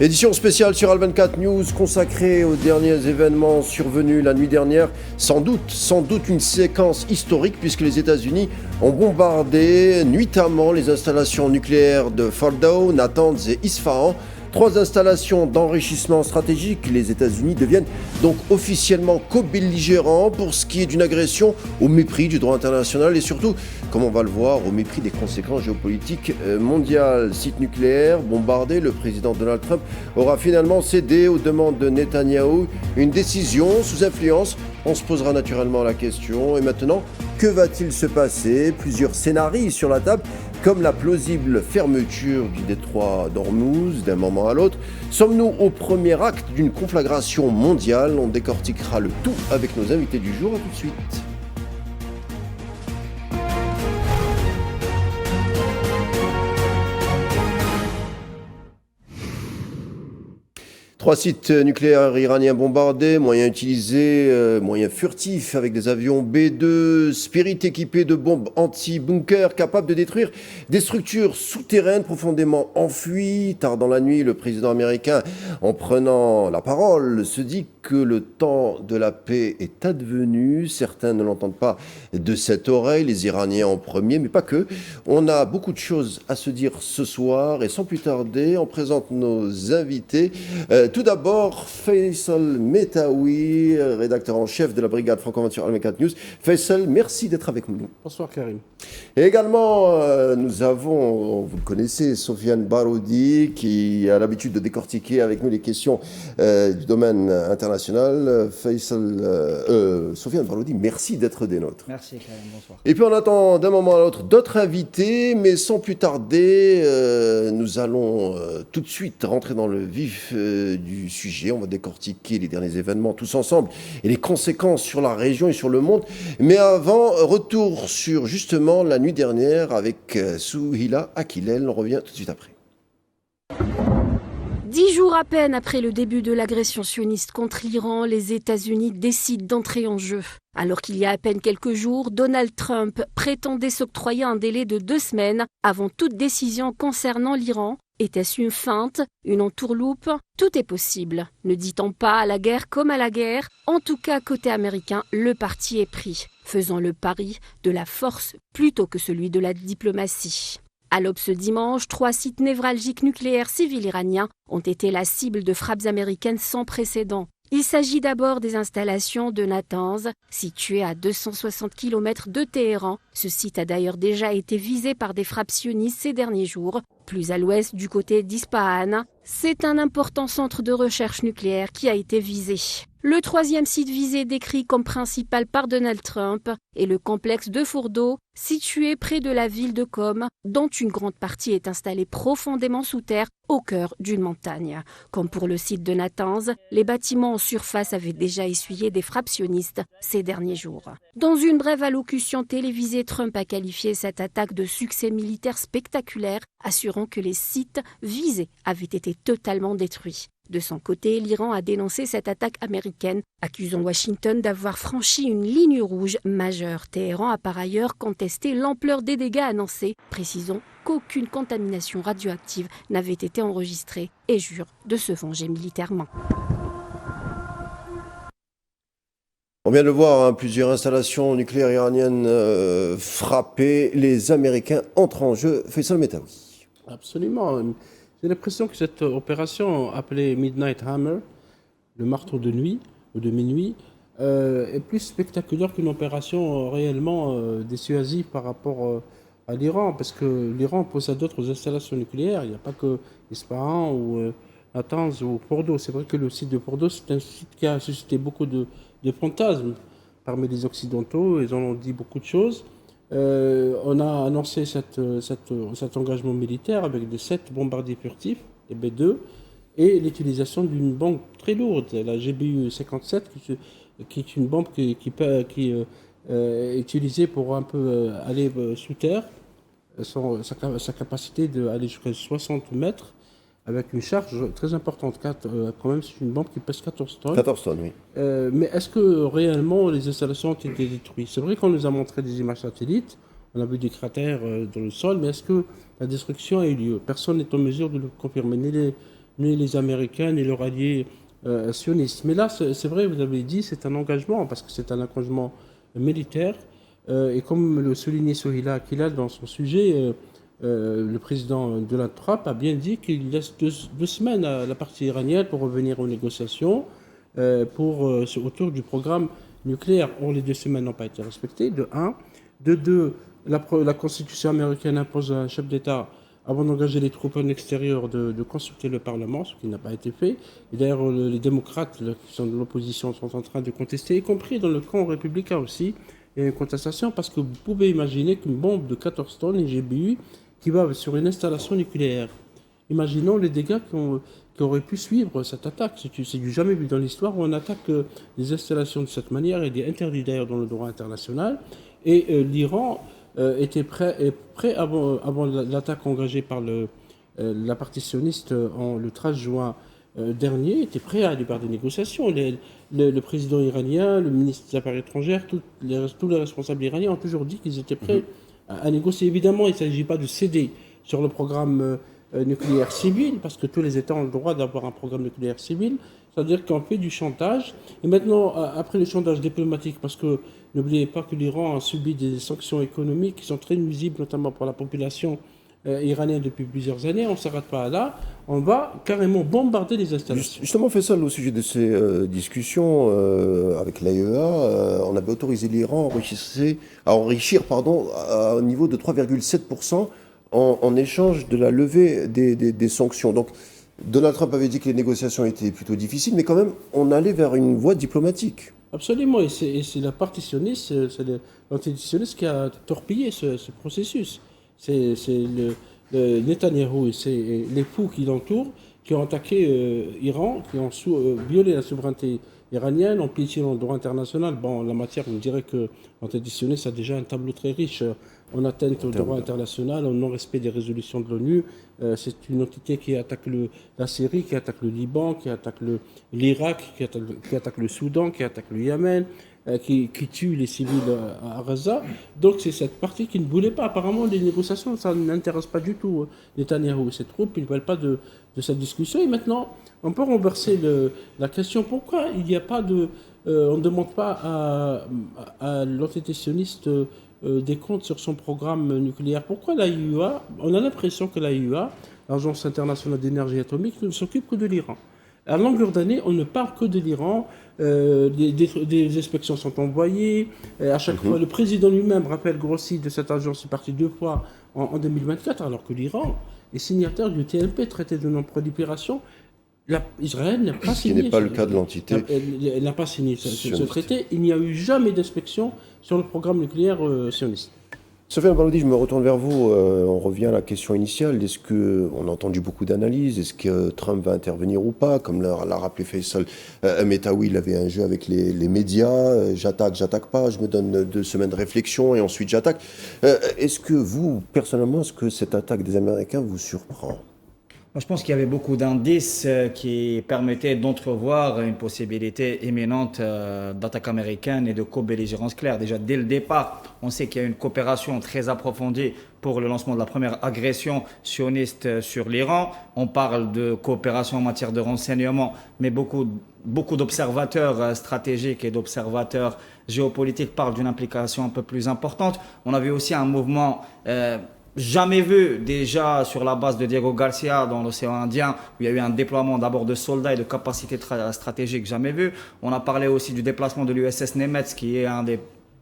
Édition spéciale sur Al24 News consacrée aux derniers événements survenus la nuit dernière. Sans doute une séquence historique puisque les États-Unis ont bombardé nuitamment les installations nucléaires de Fordow, Natanz et Isfahan. 3 installations d'enrichissement stratégique. Les États-Unis deviennent donc officiellement co-belligérants pour ce qui est d'une agression au mépris du droit international et surtout, comme on va le voir, au mépris des conséquences géopolitiques mondiales. Site nucléaire bombardé, le président Donald Trump aura finalement cédé aux demandes de Netanyahou. Une décision sous influence. On se posera naturellement la question. Et maintenant, que va-t-il se passer? Plusieurs scénarios sur la table, comme la plausible fermeture du détroit d'Ormuz d'un moment à l'autre. Sommes-nous au premier acte d'une conflagration mondiale? On décortiquera le tout avec nos invités du jour. À tout de suite. Trois sites nucléaires iraniens bombardés, moyens utilisés, moyens furtifs avec des avions B-2, Spirit équipés de bombes anti-bunker capables de détruire des structures souterraines profondément enfouies. Tard dans la nuit, le président américain, en prenant la parole, se dit que le temps de la paix est advenu. Certains ne l'entendent pas de cette oreille, les Iraniens en premier, mais pas que. On a beaucoup de choses à se dire ce soir et sans plus tarder, on présente nos invités. Tout d'abord, Faisal Metaoui, rédacteur en chef de la brigade franco-arabe sur Al24 News. Faisal, merci d'être avec nous. Bonsoir Karim. Et également, nous avons, vous le connaissez, Sofiane Baroudi, qui a l'habitude de décortiquer avec nous les questions du domaine international. Sofiane Baroudi, merci d'être des nôtres. Merci Karim, bonsoir. Et puis on attend d'un moment à l'autre d'autres invités, mais sans plus tarder, nous allons tout de suite rentrer dans le vif du sujet. On va décortiquer les derniers événements tous ensemble et les conséquences sur la région et sur le monde. Mais avant, retour sur justement la nuit dernière avec Souhila Akilel. On revient tout de suite après. 10 jours à peine après le début de l'agression sioniste contre l'Iran, les États-Unis décident d'entrer en jeu. Alors qu'il y a à peine quelques jours, Donald Trump prétendait s'octroyer un délai de 2 semaines avant toute décision concernant l'Iran. Était-ce une feinte, une entourloupe? Tout est possible. Ne dit-on pas à la guerre comme à la guerre? En tout cas, côté américain, le parti est pris, faisant le pari de la force plutôt que celui de la diplomatie. À l'aube ce dimanche, 3 sites névralgiques nucléaires civils iraniens ont été la cible de frappes américaines sans précédent. Il s'agit d'abord des installations de Natanz, situées à 260 km de Téhéran. Ce site a d'ailleurs déjà été visé par des frappes sionistes ces derniers jours. Plus à l'ouest, du côté d'Ispahan, c'est un important centre de recherche nucléaire qui a été visé. Le 3e site visé décrit comme principal par Donald Trump est le complexe de Fordow, situé près de la ville de Qom, dont une grande partie est installée profondément sous terre au cœur d'une montagne. Comme pour le site de Natanz, les bâtiments en surface avaient déjà essuyé des frappes sionistes ces derniers jours. Dans une brève allocution télévisée, Trump a qualifié cette attaque de succès militaire spectaculaire, assurant que les sites visés avaient été totalement détruits. De son côté, l'Iran a dénoncé cette attaque américaine, accusant Washington d'avoir franchi une ligne rouge majeure. Téhéran a par ailleurs contesté l'ampleur des dégâts annoncés, précisant qu'aucune contamination radioactive n'avait été enregistrée et jure de se venger militairement. On vient de le voir, plusieurs installations nucléaires iraniennes frappées. Les Américains entrent en jeu. Faisal Metaoui. Absolument. J'ai l'impression que cette opération appelée Midnight Hammer, le marteau de nuit ou de minuit, est plus spectaculaire qu'une opération réellement dissuasive par rapport à l'Iran, parce que l'Iran possède d'autres installations nucléaires. Il n'y a pas que Isfahan ou Natanz ou Fordow. C'est vrai que le site de Fordow, c'est un site qui a suscité beaucoup de fantasmes parmi les Occidentaux. Ils en ont dit beaucoup de choses. On a annoncé cet engagement militaire avec des 7 bombardiers furtifs, les B-2, et l'utilisation d'une bombe très lourde, la GBU-57, qui est une bombe qui est utilisée pour un peu aller sous terre. Sa capacité d'aller jusqu'à 60 mètres, avec une charge très importante. Quand même, c'est une bombe qui pèse 14 tonnes. 14 tonnes, oui. Mais est-ce que réellement les installations ont été détruites? C'est vrai qu'on nous a montré des images satellites, on a vu des cratères dans le sol, mais est-ce que la destruction a eu lieu? Personne n'est en mesure de le confirmer, ni ni les Américains, ni leurs alliés sionistes. Mais là, c'est vrai, vous avez dit, c'est un engagement, parce que c'est un engagement militaire. Et comme le soulignait Sohila Akilal dans son sujet, le président Donald Trump a bien dit qu'il laisse deux semaines à la partie iranienne pour revenir aux négociations autour du programme nucléaire. Or, les 2 semaines n'ont pas été respectées, de un. De deux, la Constitution américaine impose à un chef d'État, avant d'engager les troupes en extérieur, de consulter le Parlement, ce qui n'a pas été fait. Et d'ailleurs, les démocrates qui sont de l'opposition sont en train de contester, y compris dans le camp républicain aussi. Il y a une contestation parce que vous pouvez imaginer qu'une bombe de 14 tonnes, une GBU, qui va sur une installation nucléaire. Imaginons les dégâts qui auraient pu suivre cette attaque. C'est du jamais vu dans l'histoire où on attaque des installations de cette manière. Il est interdit d'ailleurs dans le droit international. Et l'Iran était prêt avant l'attaque engagée par la partie sioniste le 13 juin dernier, était prêt à aller par des négociations. Le président iranien, le ministre des Affaires étrangères, tous les responsables iraniens ont toujours dit qu'ils étaient prêts à négocier. Évidemment, il ne s'agit pas de céder sur le programme nucléaire civil, parce que tous les États ont le droit d'avoir un programme nucléaire civil. C'est-à-dire qu'on fait du chantage. Et maintenant, après le chantage diplomatique, parce que n'oubliez pas que l'Iran a subi des sanctions économiques qui sont très nuisibles, notamment pour la population iranienne depuis plusieurs années, on ne s'arrête pas là, on va carrément bombarder les installations. Justement, Faisal, au sujet de ces discussions avec l'AEA, on avait autorisé l'Iran à enrichir au niveau de 3,7% en échange de la levée des sanctions. Donc, Donald Trump avait dit que les négociations étaient plutôt difficiles, mais quand même, on allait vers une voie diplomatique. Absolument, et c'est la partie sioniste, c'est l'antisioniste qui a torpillé ce processus. C'est le Netanyahou et les fous qui l'entourent qui ont attaqué l'Iran, qui ont violé la souveraineté iranienne, ont piétiné le droit international. Bon, en la matière, on dirait que l'antisioniste a déjà un tableau très riche en atteinte au droit international, en non-respect des résolutions de l'ONU. C'est une entité qui attaque la Syrie, qui attaque le Liban, qui attaque l'Irak, qui attaque le Soudan, qui attaque le Yémen, qui tue les civils à Gaza. Donc c'est cette partie qui ne voulait pas. Apparemment, les négociations, ça n'intéresse pas du tout Netanyahou et ses troupes. Ils ne veulent pas de cette discussion. Et maintenant, on peut renverser la question. Pourquoi il n'y a pas on ne demande pas à l'entité sioniste des comptes sur son programme nucléaire? Pourquoi l'AIEA, on a l'impression que l'AIEA, l'Agence internationale d'énergie atomique, ne s'occupe que de l'Iran. À longueur d'année, on ne parle que de l'Iran. Des inspections sont envoyées. À chaque fois, le président lui-même, Raphaël Grossi, de cette agence, est parti 2 fois en 2024, alors que l'Iran est signataire du TNP, traité de non-prolifération. Israël n'a pas signé. Ce qui n'est pas le cas de l'entité. Elle n'a pas signé ce traité. Il n'y a eu jamais d'inspection sur le programme nucléaire sioniste. Sofiane Baloudi, je me retourne vers vous. On revient à la question initiale. On a entendu beaucoup d'analyses. Est-ce que Trump va intervenir ou pas? Comme l'a rappelé Faisal Metaoui, il avait un jeu avec les médias. J'attaque pas. Je me donne 2 semaines de réflexion et ensuite j'attaque. Est-ce que vous, personnellement, est-ce que cette attaque des Américains vous surprend? Moi, je pense qu'il y avait beaucoup d'indices qui permettaient d'entrevoir une possibilité imminente d'attaque américaine et de co-belligérance claire. Déjà, dès le départ, on sait qu'il y a une coopération très approfondie pour le lancement de la première agression sioniste sur l'Iran. On parle de coopération en matière de renseignement, mais beaucoup d'observateurs stratégiques et d'observateurs géopolitiques parlent d'une implication un peu plus importante. On a vu aussi un mouvement jamais vu déjà sur la base de Diego Garcia dans l'océan Indien, où il y a eu un déploiement d'abord de soldats et de capacités stratégiques jamais vu. On a parlé aussi du déplacement de l'USS Nimitz, qui est un des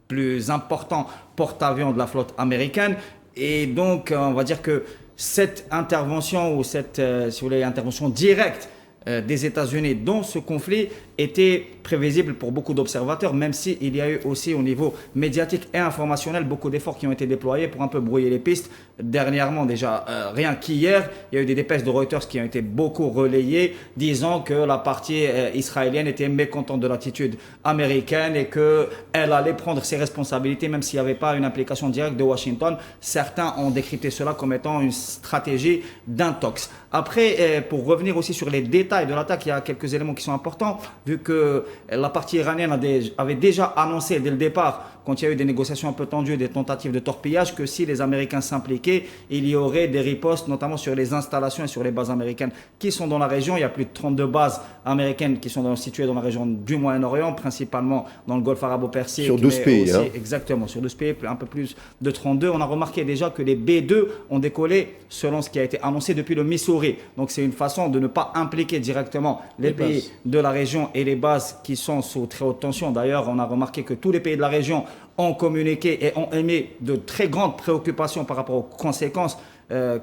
plus importants porte-avions de la flotte américaine. Et donc, on va dire que cette intervention, ou cette, si vous voulez, intervention directe des États-Unis dans ce conflit était prévisible pour beaucoup d'observateurs, même s'il y a eu aussi au niveau médiatique et informationnel beaucoup d'efforts qui ont été déployés pour un peu brouiller les pistes. Dernièrement déjà, rien qu'hier, il y a eu des dépêches de Reuters qui ont été beaucoup relayées, disant que la partie israélienne était mécontente de l'attitude américaine et qu'elle allait prendre ses responsabilités, même s'il n'y avait pas une implication directe de Washington. Certains ont décrypté cela comme étant une stratégie d'intox. Après, pour revenir aussi sur les détails de l'attaque, il y a quelques éléments qui sont importants, vu que la partie iranienne avait déjà annoncé dès le départ quand il y a eu des négociations un peu tendues, des tentatives de torpillage, que si les Américains s'impliquaient, il y aurait des ripostes, notamment sur les installations et sur les bases américaines qui sont dans la région. Il y a plus de 32 bases américaines qui sont situées dans la région du Moyen-Orient, principalement dans le Golfe arabo-persique. Sur 12 pays. Aussi, exactement, sur 12 pays, un peu plus de 32. On a remarqué déjà que les B2 ont décollé selon ce qui a été annoncé depuis le Missouri. Donc c'est une façon de ne pas impliquer directement les pays de la région et les bases qui sont sous très haute tension. D'ailleurs, on a remarqué que tous les pays de la région ont communiqué et ont émis de très grandes préoccupations par rapport aux conséquences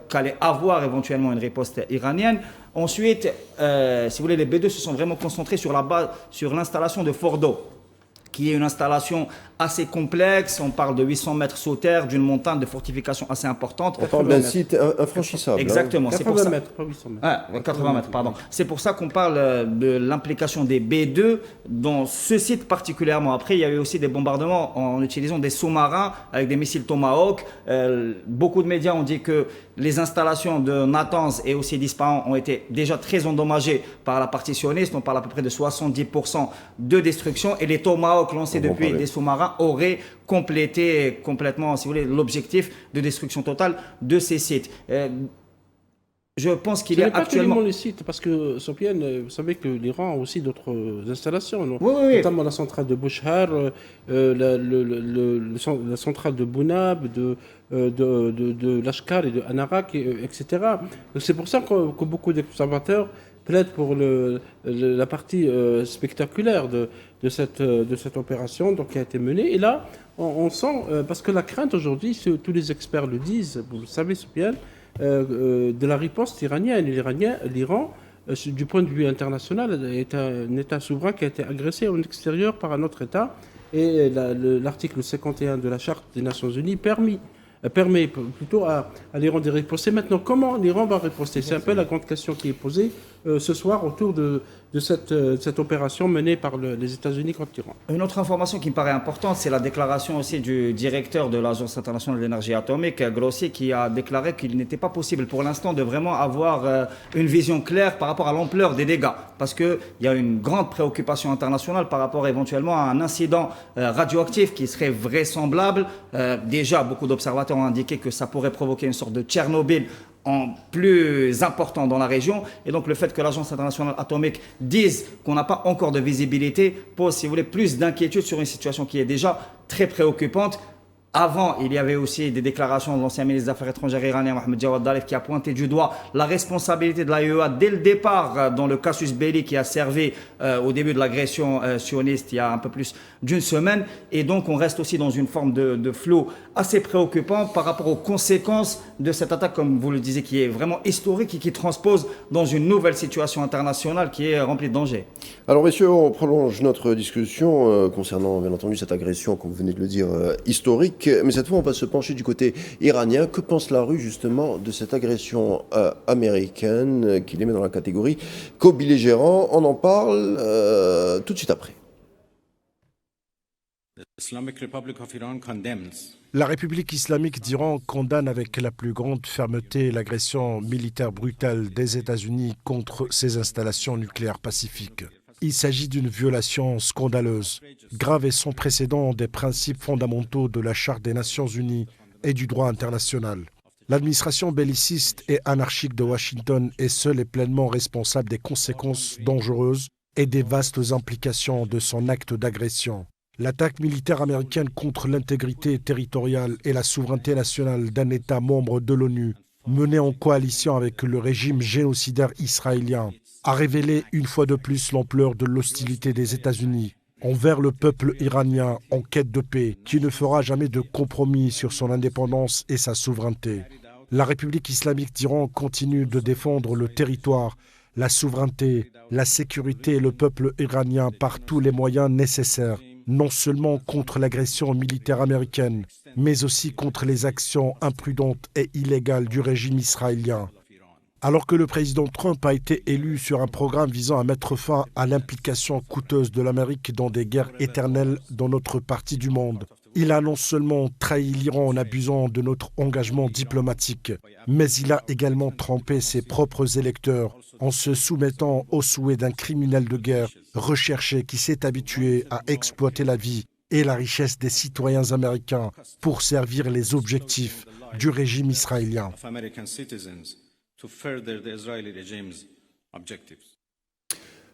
qu'allait avoir éventuellement une riposte iranienne. Ensuite, si vous voulez, les B2 se sont vraiment concentrés sur l'installation de Fordo, qui est une installation assez complexe. On parle de 800 mètres sous terre, d'une montagne de fortification assez importante. On parle d'un site infranchissable. Exactement. 80 mètres, pas 800 mètres. 80 mètres, pardon. C'est pour ça qu'on parle de l'implication des B2 dans ce site particulièrement. Après, il y a eu aussi des bombardements en utilisant des sous-marins avec des missiles Tomahawk. Beaucoup de médias ont dit que les installations de Natanz et aussi d'Ispahan ont été déjà très endommagées par la partie sioniste. On parle à peu près de 70% de destruction. Et les Tomahawk lancés depuis des sous-marins auraient complété complètement, si vous voulez, l'objectif de destruction totale de ces sites. Je pense qu'il y a actuellement... pas les sites, parce que, Sofiane, vous savez que l'Iran a aussi d'autres installations, non? Oui. Notamment la centrale de Bouchar, la centrale de Bounab, de Lashkar et de Anarak, etc. C'est pour ça que beaucoup d'observateurs plaident pour la partie spectaculaire de cette opération donc, qui a été menée. Et là, on sent, parce que la crainte aujourd'hui, tous les experts le disent, vous le savez, Sofiane, de la riposte iranienne. L'Iran, du point de vue international, est un État souverain qui a été agressé en extérieur par un autre État. Et l'article 51 de la Charte des Nations Unies permet plutôt à l'Iran de riposter. Maintenant, comment l'Iran va riposter? C'est un peu la grande question qui est posée ce soir autour de cette opération menée par les États-Unis contre l'Iran. Une autre information qui me paraît importante, c'est la déclaration aussi du directeur de l'Agence internationale de l'énergie atomique, Grossi, qui a déclaré qu'il n'était pas possible pour l'instant de vraiment avoir une vision claire par rapport à l'ampleur des dégâts. Parce qu'il y a une grande préoccupation internationale par rapport éventuellement à un incident radioactif qui serait vraisemblable. Déjà, beaucoup d'observateurs ont indiqué que ça pourrait provoquer une sorte de Tchernobyl en plus important dans la région. Et donc le fait que l'Agence internationale atomique dise qu'on n'a pas encore de visibilité pose, si vous voulez, plus d'inquiétude sur une situation qui est déjà très préoccupante. Avant, il y avait aussi des déclarations de l'ancien ministre des Affaires étrangères iranien, Mohamed Jawad Zarif, qui a pointé du doigt la responsabilité de l'AIEA dès le départ dans le casus belli qui a servi au début de l'agression sioniste il y a un peu plus d'une semaine. Et donc, on reste aussi dans une forme de flou assez préoccupant par rapport aux conséquences de cette attaque, comme vous le disiez, qui est vraiment historique et qui transpose dans une nouvelle situation internationale qui est remplie de dangers. Alors, messieurs, on prolonge notre discussion concernant, bien entendu, cette agression, comme vous venez de le dire, historique. Mais cette fois, on va se pencher du côté iranien. Que pense la rue, justement, de cette agression américaine qui les met dans la catégorie co-belligérants? On en parle tout de suite après. La République islamique d'Iran condamne avec la plus grande fermeté l'agression militaire brutale des États-Unis contre ses installations nucléaires pacifiques. Il s'agit d'une violation scandaleuse, grave et sans précédent des principes fondamentaux de la Charte des Nations Unies et du droit international. L'administration belliciste et anarchique de Washington est seule et pleinement responsable des conséquences dangereuses et des vastes implications de son acte d'agression. L'attaque militaire américaine contre l'intégrité territoriale et la souveraineté nationale d'un État membre de l'ONU, menée en coalition avec le régime génocidaire israélien, a révélé une fois de plus l'ampleur de l'hostilité des États-Unis envers le peuple iranien en quête de paix, qui ne fera jamais de compromis sur son indépendance et sa souveraineté. La République islamique d'Iran continue de défendre le territoire, la souveraineté, la sécurité et le peuple iranien par tous les moyens nécessaires, non seulement contre l'agression militaire américaine, mais aussi contre les actions imprudentes et illégales du régime israélien. Alors que le président Trump a été élu sur un programme visant à mettre fin à l'implication coûteuse de l'Amérique dans des guerres éternelles dans notre partie du monde, il a non seulement trahi l'Iran en abusant de notre engagement diplomatique, mais il a également trompé ses propres électeurs en se soumettant aux souhaits d'un criminel de guerre recherché qui s'est habitué à exploiter la vie et la richesse des citoyens américains pour servir les objectifs du régime israélien.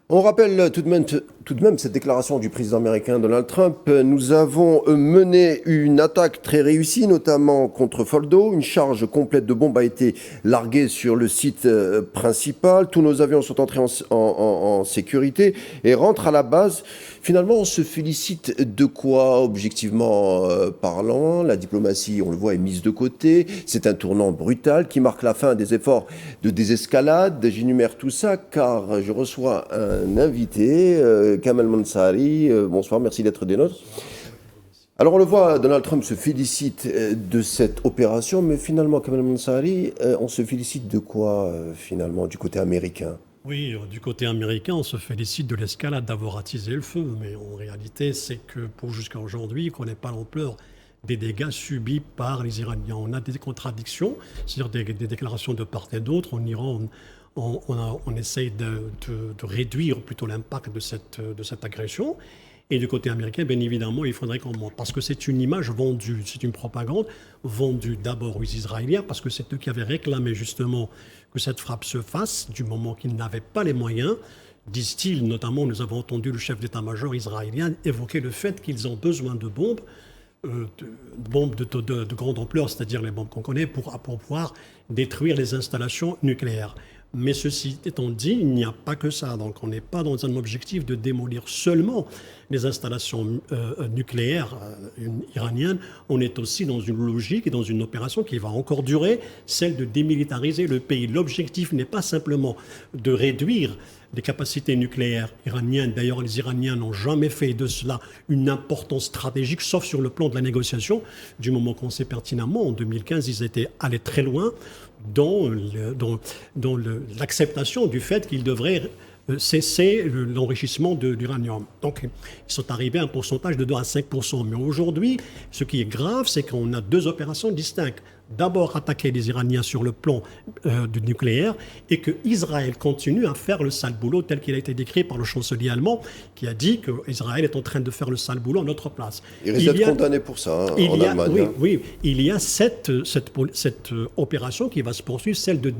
On rappelle tout de même cette déclaration du président américain Donald Trump. Nous avons mené une attaque très réussie, notamment contre Fordo. Une charge complète de bombes a été larguée sur le site principal. Tous nos avions sont entrés en sécurité et rentrent à la base. Finalement, on se félicite de quoi, objectivement parlant? La diplomatie, on le voit, est mise de côté. C'est un tournant brutal qui marque la fin des efforts de désescalade. J'énumère tout ça car je reçois un invité, Kamal Mansari. Bonsoir, merci d'être des nôtres. Alors on le voit, Donald Trump se félicite de cette opération, mais finalement, Kamal Mansari, on se félicite de quoi, finalement, du côté américain? Oui, du côté américain, on se félicite de l'escalade, d'avoir attisé le feu, mais en réalité, c'est que pour jusqu'à aujourd'hui, on ne connaît pas l'ampleur des dégâts subis par les Iraniens. On a des contradictions, c'est-à-dire des déclarations de part et d'autre. En Iran, on essaye de réduire plutôt l'impact de cette agression. Et du côté américain, bien évidemment, il faudrait qu'on monte. Parce que c'est une image vendue, c'est une propagande vendue d'abord aux Israéliens, parce que c'est eux qui avaient réclamé justement que cette frappe se fasse, du moment qu'ils n'avaient pas les moyens. Disent-ils, notamment, nous avons entendu le chef d'état-major israélien évoquer le fait qu'ils ont besoin de bombes, de grande ampleur, c'est-à-dire les bombes qu'on connaît, pour pouvoir détruire les installations nucléaires. Mais ceci étant dit, il n'y a pas que ça. Donc on n'est pas dans un objectif de démolir seulement les installations nucléaires iraniennes. On est aussi dans une logique et dans une opération qui va encore durer, celle de démilitariser le pays. L'objectif n'est pas simplement de réduire les capacités nucléaires iraniennes. D'ailleurs, les Iraniens n'ont jamais fait de cela une importance stratégique, sauf sur le plan de la négociation. Du moment qu'on sait pertinemment, en 2015, ils étaient allés très loin dans l'acceptation du fait qu'ils devraient cesser l'enrichissement d'uranium. Donc, ils sont arrivés à un pourcentage de 2 à 5%. Mais aujourd'hui, ce qui est grave, c'est qu'on a deux opérations distinctes. D'abord, attaquer les Iraniens sur le plan du nucléaire et que Israël continue à faire le sale boulot tel qu'il a été décrit par le chancelier allemand qui a dit qu'Israël est en train de faire le sale boulot à notre place. Il risque d'être condamné pour ça en Allemagne. Oui, il y a cette opération qui va se poursuivre, celle de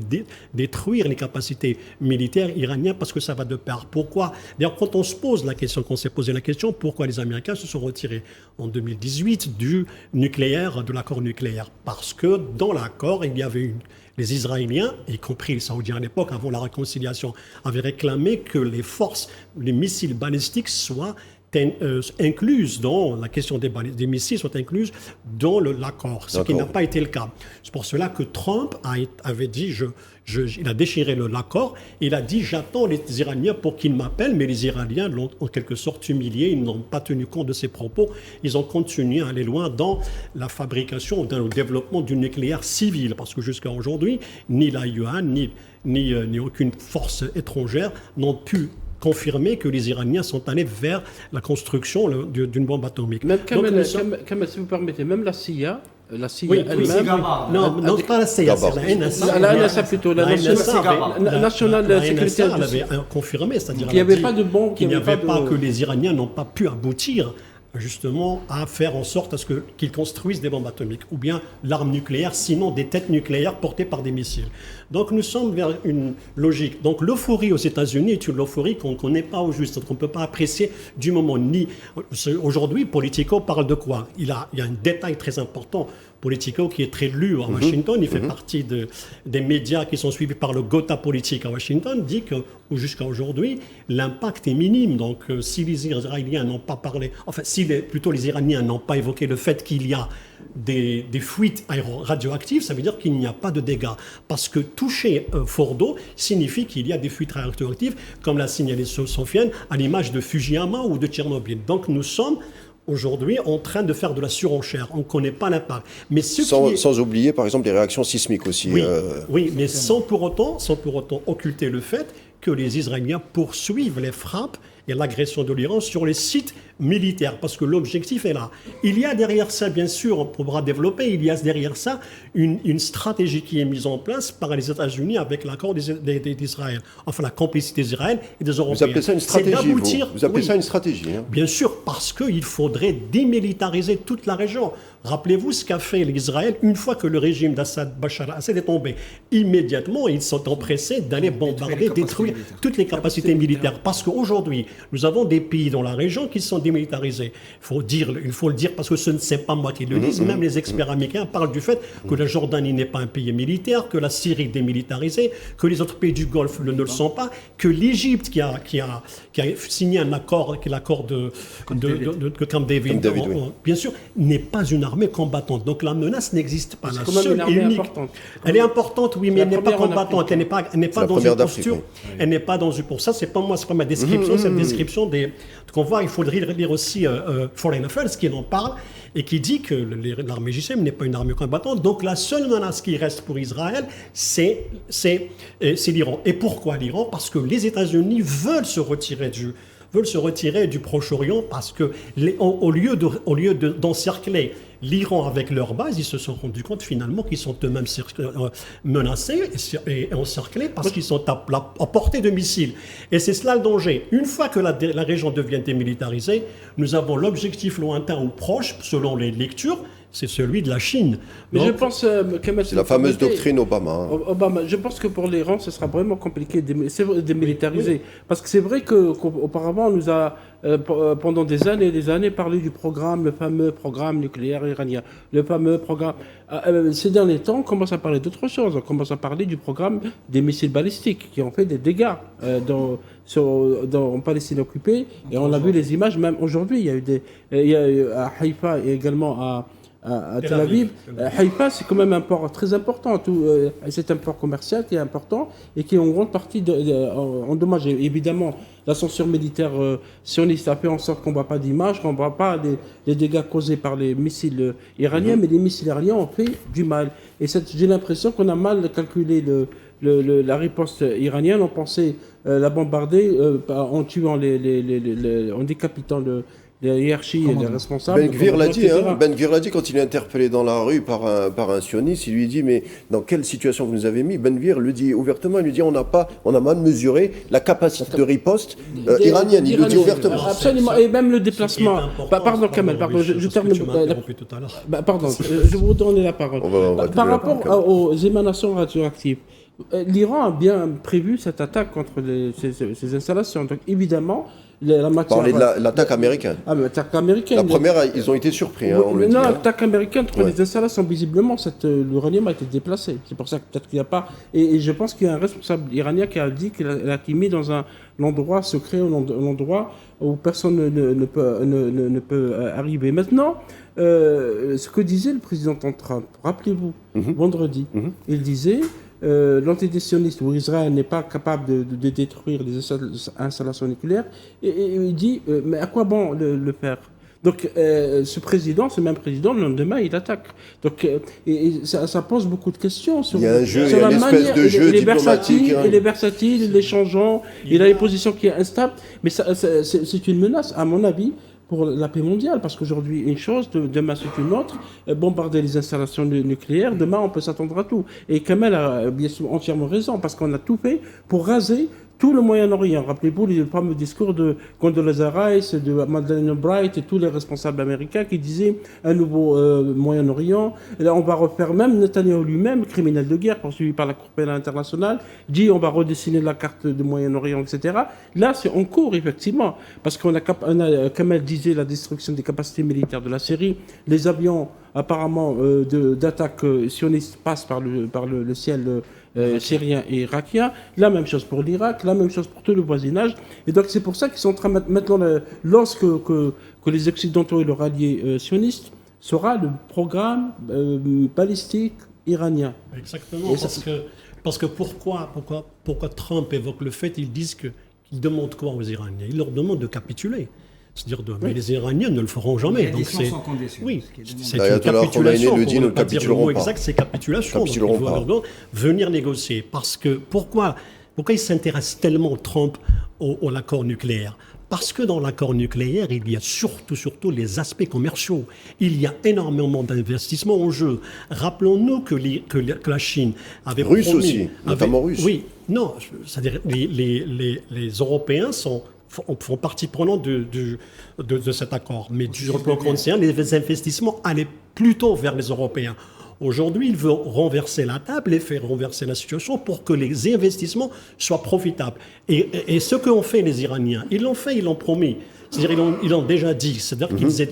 détruire les capacités militaires iraniennes parce que ça va de pair. Pourquoi? D'ailleurs, quand on se pose la question, qu'on s'est posé la question, pourquoi les Américains se sont retirés en 2018 du nucléaire, de l'accord nucléaire? Parce que dans l'accord, il y avait les Israéliens, y compris les Saoudiens à l'époque, avant la réconciliation, avaient réclamé que les missiles balistiques soient incluses dans la question des missiles, soient incluses dans l'accord, ce qui n'a pas été le cas. C'est pour cela que Trump avait dit, il a déchiré l'accord, il a dit j'attends les Iraniens pour qu'ils m'appellent, mais les Iraniens l'ont en quelque sorte humilié, ils n'ont pas tenu compte de ses propos, ils ont continué à aller loin dans la fabrication, dans le développement du nucléaire civil, parce que jusqu'à aujourd'hui, ni l'IAEA, ni aucune force étrangère n'ont pu confirmer que les Iraniens sont allés vers la construction d'une bombe atomique. Même si vous permettez, même la CIA elle-même... Non, pas la CIA, c'est la NSA. La NSA plutôt, la National Security elle avait confirmé, c'est-à-dire qu'il n'y avait pas de bombe, qu'il n'y avait pas que les Iraniens n'ont pas pu aboutir justement à faire en sorte qu'ils construisent des bombes atomiques ou bien l'arme nucléaire, sinon des têtes nucléaires portées par des missiles. Donc nous sommes vers une logique. Donc l'euphorie aux États-Unis est une euphorie qu'on ne connaît pas au juste, qu'on ne peut pas apprécier du moment. Aujourd'hui, Politico parle de quoi? Il y a un détail très important. Politico, qui est très lu à Washington, il fait partie des médias qui sont suivis par le Gotha politique à Washington, dit que jusqu'à aujourd'hui, l'impact est minime. Donc si les Israéliens n'ont pas parlé, plutôt les Iraniens n'ont pas évoqué le fait qu'il y a des fuites radioactives, ça veut dire qu'il n'y a pas de dégâts. Parce que toucher Fordo signifie qu'il y a des fuites radioactives, comme l'a signalé Sofiane, à l'image de Fukushima ou de Tchernobyl. Donc nous sommes aujourd'hui en train de faire de la surenchère. On ne connaît pas l'impact. Mais sans oublier, par exemple, les réactions sismiques aussi. Oui, mais sans pour autant occulter le fait que les Israéliens poursuivent les frappes et l'agression de l'Iran sur les sites militaires, parce que l'objectif est là. Il y a derrière ça, bien sûr, on pourra développer, il y a derrière ça une stratégie qui est mise en place par les États-Unis avec l'accord d'Israël, enfin la complicité d'Israël et des Européens. Vous appelez ça une stratégie, vous appelez ça une stratégie, hein. Bien sûr, parce qu'il faudrait démilitariser toute la région. Rappelez-vous ce qu'a fait l'Israël une fois que le régime Bachar al-Assad est tombé. Immédiatement, ils sont empressés d'aller bombarder, détruire toutes les capacités militaires. Parce qu'aujourd'hui, nous avons des pays dans la région qui sont démilitarisés. Il faut le dire parce que ce ne c'est pas moi qui le dis. Même les experts américains parlent du fait que la Jordanie n'est pas un pays militaire, que la Syrie est démilitarisée, que les autres pays du Golfe ne le sont pas, que l'Égypte qui a signé un accord, qui est l'accord de Camp David, bien sûr, n'est pas une armée combattante. Donc la menace n'existe pas. C'est quand même une armée importante. Elle est importante, oui, mais elle n'est pas combattante. Elle n'est pas dans une posture. Oui. Elle n'est pas dans une. Pour ça, c'est pas moi, c'est pas ma description. C'est la description qu'on voit. Il faudrait lire aussi Foreign Affairs qui en parle et qui dit que l'armée JSM n'est pas une armée combattante. Donc la seule menace qui reste pour Israël, c'est l'Iran. Et pourquoi l'Iran? Parce que les États-Unis veulent se retirer du Proche-Orient parce que au lieu d'encercler l'Iran avec leur base, ils se sont rendus compte finalement qu'ils sont eux-mêmes menacés et encerclés parce qu'ils sont à portée de missiles. Et c'est cela le danger. Une fois que la région devient démilitarisée, nous avons l'objectif lointain ou proche, selon les lectures, c'est celui de la Chine. Mais je pense c'est la fameuse doctrine Obama. Obama. Je pense que pour l'Iran, ce sera vraiment compliqué de démilitariser. Oui. Parce que c'est vrai qu'auparavant, on nous a, pendant des années, parlé du programme, le fameux programme nucléaire iranien. Le fameux programme. Ces derniers temps, on commence à parler d'autre chose. On commence à parler du programme des missiles balistiques qui ont fait des dégâts en Palestine occupée. Et on a vu les images, même aujourd'hui. Il y a eu à Haïfa et également à Tel Aviv. Haïfa, c'est quand même un port très important. C'est un port commercial qui est important et qui est en grande partie endommagé. Évidemment, la censure militaire sioniste a fait en sorte qu'on ne voit pas d'images, qu'on ne voit pas les dégâts causés par les missiles iraniens, mais les missiles iraniens ont fait du mal. Et j'ai l'impression qu'on a mal calculé la riposte iranienne. On pensait la bombarder en tuant en décapitant les hiérarchies et les responsables. Ben Gvir l'a dit, Ben Gvir l'a dit quand il est interpellé dans la rue par un sioniste, il lui dit mais dans quelle situation vous nous avez mis? Ben Gvir le dit ouvertement, il lui dit on a mal mesuré la capacité de riposte iranienne, il le dit ouvertement. Absolument, et même le déplacement. Pardon Kamel, je termine. Pardon, je vous donne la parole. Par rapport aux émanations radioactives, l'Iran a bien prévu cette attaque contre ces installations. Donc évidemment, la matière... Parler de l'attaque américaine. Ah, mais l'attaque américaine. La première, ils ont été surpris. On le dit, l'attaque américaine contre les installations, visiblement, l'uranium a été déplacé. C'est pour ça que peut-être qu'il n'y a pas... Et je pense qu'il y a un responsable iranien qui a dit qu'il a été mis dans un endroit secret, un endroit où personne ne peut arriver. Maintenant, ce que disait le président Trump, rappelez-vous, vendredi, il disait... l'antidécisioniste ou Israël n'est pas capable de détruire les installations nucléaires et il dit mais à quoi bon le faire? Donc ce même président le lendemain il attaque. Donc ça pose beaucoup de questions sur, il y a un jeu, sur il y a la une espèce de jeu diplomatique. Il est versatile, il est changeant, il a une position qui est instable, mais c'est une menace à mon avis pour la paix mondiale, parce qu'aujourd'hui, une chose, demain c'est une autre, bombarder les installations nucléaires, demain on peut s'attendre à tout. Et Kamel a bien sûr entièrement raison, parce qu'on a tout fait pour raser tout le Moyen-Orient. Rappelez-vous le fameux discours de Condoleezza Rice, de Madeleine Albright et tous les responsables américains qui disaient un nouveau Moyen-Orient. Et là, on va refaire, même Netanyahou lui-même, criminel de guerre poursuivi par la Cour pénale internationale, dit on va redessiner la carte du Moyen-Orient, etc. Là, c'est en cours, effectivement, parce qu'on a Kamel disait la destruction des capacités militaires de la Syrie. Les avions, apparemment, d'attaque sionistes passent par le ciel syrien et irakien, la même chose pour l'Irak, la même chose pour tout le voisinage. Et donc c'est pour ça qu'ils sont en train maintenant, lorsque les Occidentaux et leurs alliés sionistes, sera le programme balistique iranien. Exactement, parce que pourquoi Trump évoque le fait, ils disent qu'ils demandent quoi aux Iraniens? Ils leur demandent de capituler. C'est-à-dire mais les Iraniens ne le feront jamais. Donc c'est sans condition. Oui, c'est une capitulation. Le dit, ne capituleront pas. Exact, c'est capitulation. Donc, ils doivent venir négocier. Parce que pourquoi il s'intéresse tellement Trump à l'accord nucléaire? Parce que dans l'accord nucléaire, il y a surtout les aspects commerciaux. Il y a énormément d'investissements en jeu. Rappelons-nous que la Chine avait Russe promis, aussi, notamment russe. Oui, non, c'est-à-dire les Européens font partie prenante de cet accord. Mais sur le plan conscient, les investissements allaient plutôt vers les Européens. Aujourd'hui, il veut renverser la table et faire renverser la situation pour que les investissements soient profitables. Et ce qu'ont fait les Iraniens, ils l'ont promis. C'est-à-dire ils l'ont déjà dit. C'est-à-dire qu'ils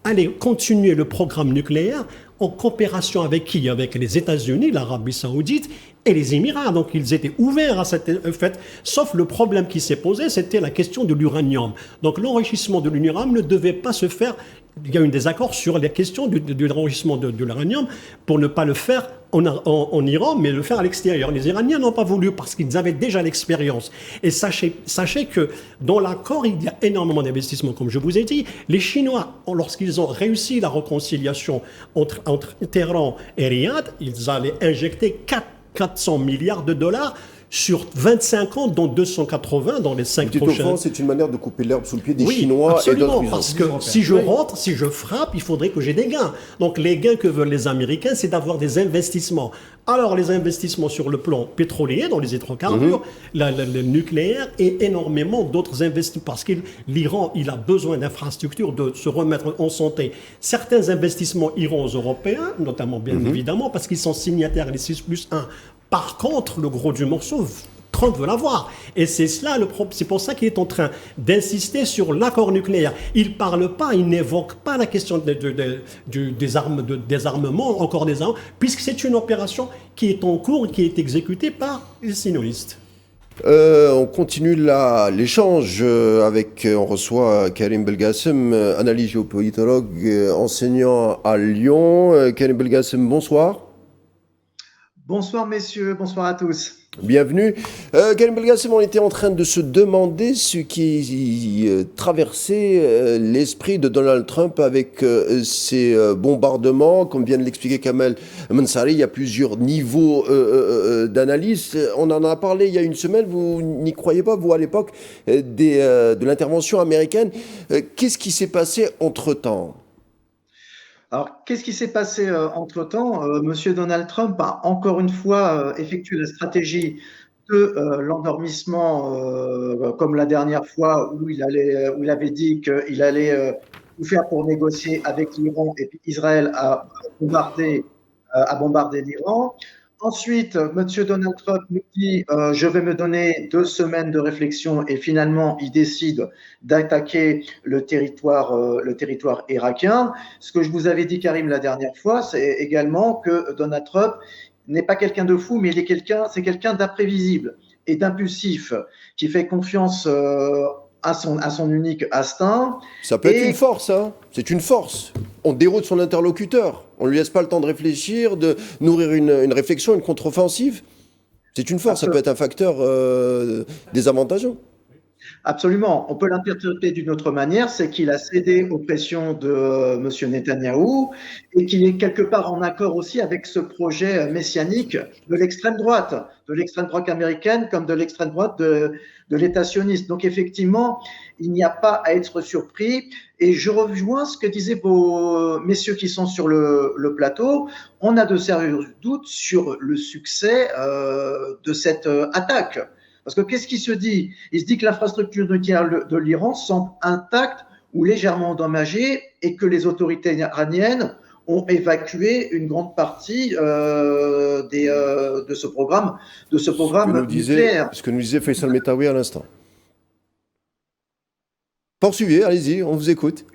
allaient continuer le programme nucléaire en coopération avec qui? Avec les États-Unis, l'Arabie Saoudite et les Émirats. Donc ils étaient ouverts à cette fait. Sauf le problème qui s'est posé, c'était la question de l'uranium. Donc l'enrichissement de l'uranium ne devait pas se faire. Il y a eu un désaccord sur la question de l'enrichissement de l'uranium pour ne pas le faire en Iran, mais le faire à l'extérieur. Les Iraniens n'ont pas voulu parce qu'ils avaient déjà l'expérience. Et sachez que dans l'accord, il y a énormément d'investissements, comme je vous ai dit. Les Chinois, lorsqu'ils ont réussi la réconciliation entre Téhéran et Riyad, ils allaient injecter 400 milliards de dollars sur 25 ans, dont 280 dans les 5 prochaines années. C'est une manière de couper l'herbe sous le pied des oui, Chinois et d'autres puissances. Parce que si je rentre, si je frappe, il faudrait que j'ai des gains. Donc les gains que veulent les Américains, c'est d'avoir des investissements. Alors les investissements sur le plan pétrolier, dans les hydrocarbures, le nucléaire et énormément d'autres investissements. Parce que l'Iran, il a besoin d'infrastructures, de se remettre en santé. Certains investissements iront aux Européens, notamment bien évidemment, parce qu'ils sont signataires des 6+1. Par contre, le gros du morceau, Trump veut l'avoir. Et c'est cela le problème. C'est pour ça qu'il est en train d'insister sur l'accord nucléaire. Il ne parle pas, il n'évoque pas la question des armements, encore des armes, puisque c'est une opération qui est en cours, qui est exécutée par les sionistes. On continue l'échange on reçoit Karim Belgassem, analyste géopolitologue, enseignant à Lyon. Karim Belgassem, bonsoir. Bonsoir messieurs, bonsoir à tous. Bienvenue. Karim Belgassem, on était en train de se demander ce qui traversait l'esprit de Donald Trump avec ces bombardements. Comme vient de l'expliquer Kamel Mansari, il y a plusieurs niveaux d'analyse. On en a parlé il y a une semaine, vous n'y croyez pas, vous, à l'époque de l'intervention américaine. Qu'est-ce qui s'est passé entre-temps ? Alors, qu'est-ce qui s'est passé entre-temps? Monsieur Donald Trump a encore une fois effectué la stratégie de l'endormissement, comme la dernière fois où il avait dit qu'il allait tout faire pour négocier avec l'Iran et puis Israël a bombardé l'Iran. Ensuite, monsieur Donald Trump nous dit je vais me donner 2 semaines de réflexion et finalement il décide d'attaquer le territoire irakien. Ce que je vous avais dit, Karim, la dernière fois, c'est également que Donald Trump n'est pas quelqu'un de fou, mais c'est quelqu'un d'imprévisible et d'impulsif, qui fait confiance à son unique instinct. Ça peut être une force, hein. C'est une force. On déroute son interlocuteur. On ne lui laisse pas le temps de réfléchir, de nourrir une réflexion, une contre-offensive. C'est une force, ça peut être un facteur désavantageux. Absolument. On peut l'interpréter d'une autre manière, c'est qu'il a cédé aux pressions de M. Netanyahou et qu'il est quelque part en accord aussi avec ce projet messianique de l'extrême droite américaine comme de l'extrême droite de l'État sioniste. Donc effectivement, il n'y a pas à être surpris. Et je rejoins ce que disaient vos messieurs qui sont sur le plateau. On a de sérieux doutes sur le succès de cette attaque. Parce que qu'est-ce qui se dit? Il se dit que l'infrastructure nucléaire de l'Iran semble intacte ou légèrement endommagée et que les autorités iraniennes ont évacué une grande partie de ce programme nucléaire. Ce que nous disait Faisal Metawi à l'instant. Poursuivez, allez-y, on vous écoute.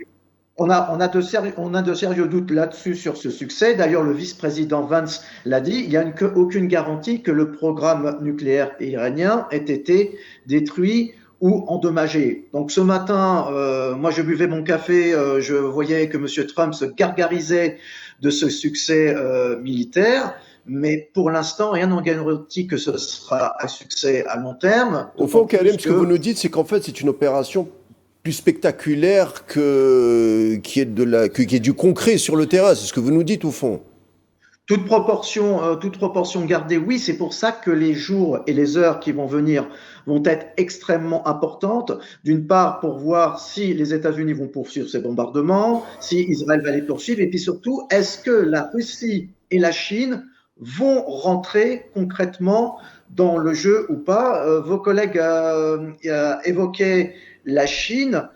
On a de sérieux doutes là-dessus sur ce succès. D'ailleurs, le vice-président Vance l'a dit, il n'y a aucune garantie que le programme nucléaire iranien ait été détruit ou endommagé. Donc ce matin, moi je buvais mon café, je voyais que M. Trump se gargarisait de ce succès militaire. Mais pour l'instant, rien n'en garantit que ce sera un succès à long terme. Au fond, Karim, ce que vous nous dites, c'est qu'en fait, c'est une opération plus spectaculaire qui est du concret sur le terrain. C'est ce que vous nous dites au fond. toute proportion gardée, oui, c'est pour ça que les jours et les heures qui vont venir vont être extrêmement importantes. D'une part, pour voir si les États-Unis vont poursuivre ces bombardements, si Israël va les poursuivre, et puis surtout, est-ce que la Russie et la Chine vont rentrer concrètement dans le jeu ou pas. Vos collègues évoquaient la Chine.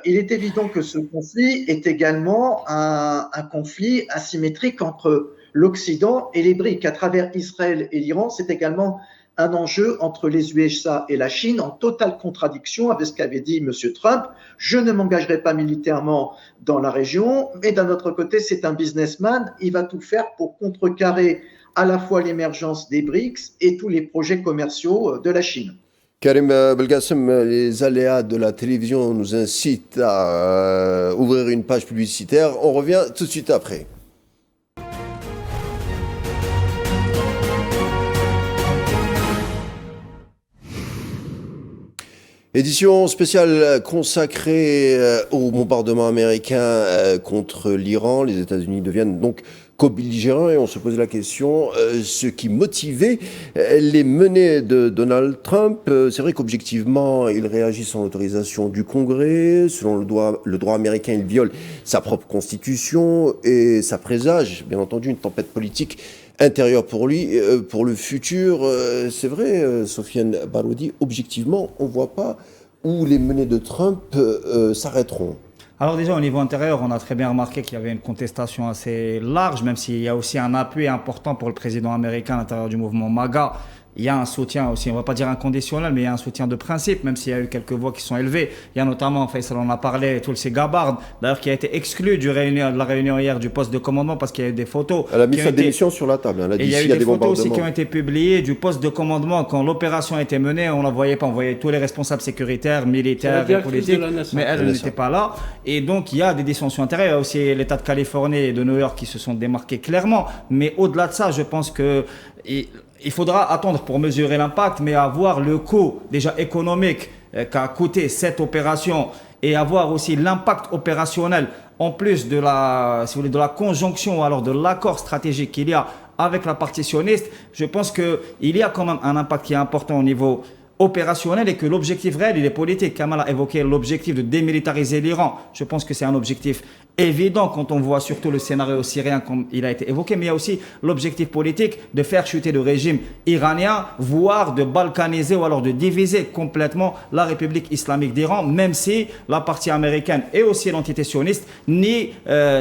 Il est évident que ce conflit est également un conflit asymétrique entre l'Occident et les BRICS. À travers Israël et l'Iran, c'est également un enjeu entre les USA et la Chine, en totale contradiction avec ce qu'avait dit M. Trump. Je ne m'engagerai pas militairement dans la région, mais d'un autre côté, c'est un businessman. Il va tout faire pour contrecarrer à la fois l'émergence des BRICS et tous les projets commerciaux de la Chine. Karim Belgassem, les aléas de la télévision nous incitent à ouvrir une page publicitaire. On revient tout de suite après. Édition spéciale consacrée au bombardement américain contre l'Iran. Les États-Unis deviennent donc co-belligérants et on se pose la question ce qui motivait les menées de Donald Trump. C'est vrai qu'objectivement, il réagit sans l'autorisation du Congrès. Selon le droit américain, il viole sa propre constitution et ça présage, bien entendu, une tempête politique intérieure pour lui, pour le futur. C'est vrai, Sofiane Baroudi, objectivement, on ne voit pas où les menées de Trump s'arrêteront. Alors déjà au niveau intérieur, on a très bien remarqué qu'il y avait une contestation assez large, même s'il y a aussi un appui important pour le président américain à l'intérieur du mouvement MAGA. Il y a un soutien aussi, on ne va pas dire inconditionnel, mais il y a un soutien de principe, même s'il y a eu quelques voix qui sont élevées. Il y a notamment, Faisal en a parlé, Tulsi Gabbard, d'ailleurs qui a été exclu de la réunion hier du poste de commandement parce qu'il y a eu des photos. Elle a mis sa démission sur la table. Elle a dit il y a eu des photos aussi qui ont été publiées du poste de commandement. Quand l'opération a été menée, on ne la voyait pas. On voyait tous les responsables sécuritaires, militaires et politiques, mais elle n'était pas là. Et donc il y a des dissensions intérieures. Il y a aussi l'État de Californie et de New York qui se sont démarqués clairement. Mais au-delà de ça, je pense que il faudra attendre pour mesurer l'impact, mais avoir le coût déjà économique qu'a coûté cette opération et avoir aussi l'impact opérationnel en plus de la, si vous voulez, de la conjonction ou alors de l'accord stratégique qu'il y a avec la partie sioniste. Je pense qu'il y a quand même un impact qui est important au niveau opérationnel et que l'objectif réel, il est politique. Kamal a évoqué l'objectif de démilitariser l'Iran. Je pense que c'est un objectif évident quand on voit surtout le scénario syrien comme il a été évoqué, mais il y a aussi l'objectif politique de faire chuter le régime iranien, voire de balkaniser ou alors de diviser complètement la République islamique d'Iran, même si la partie américaine et aussi l'entité sioniste nient,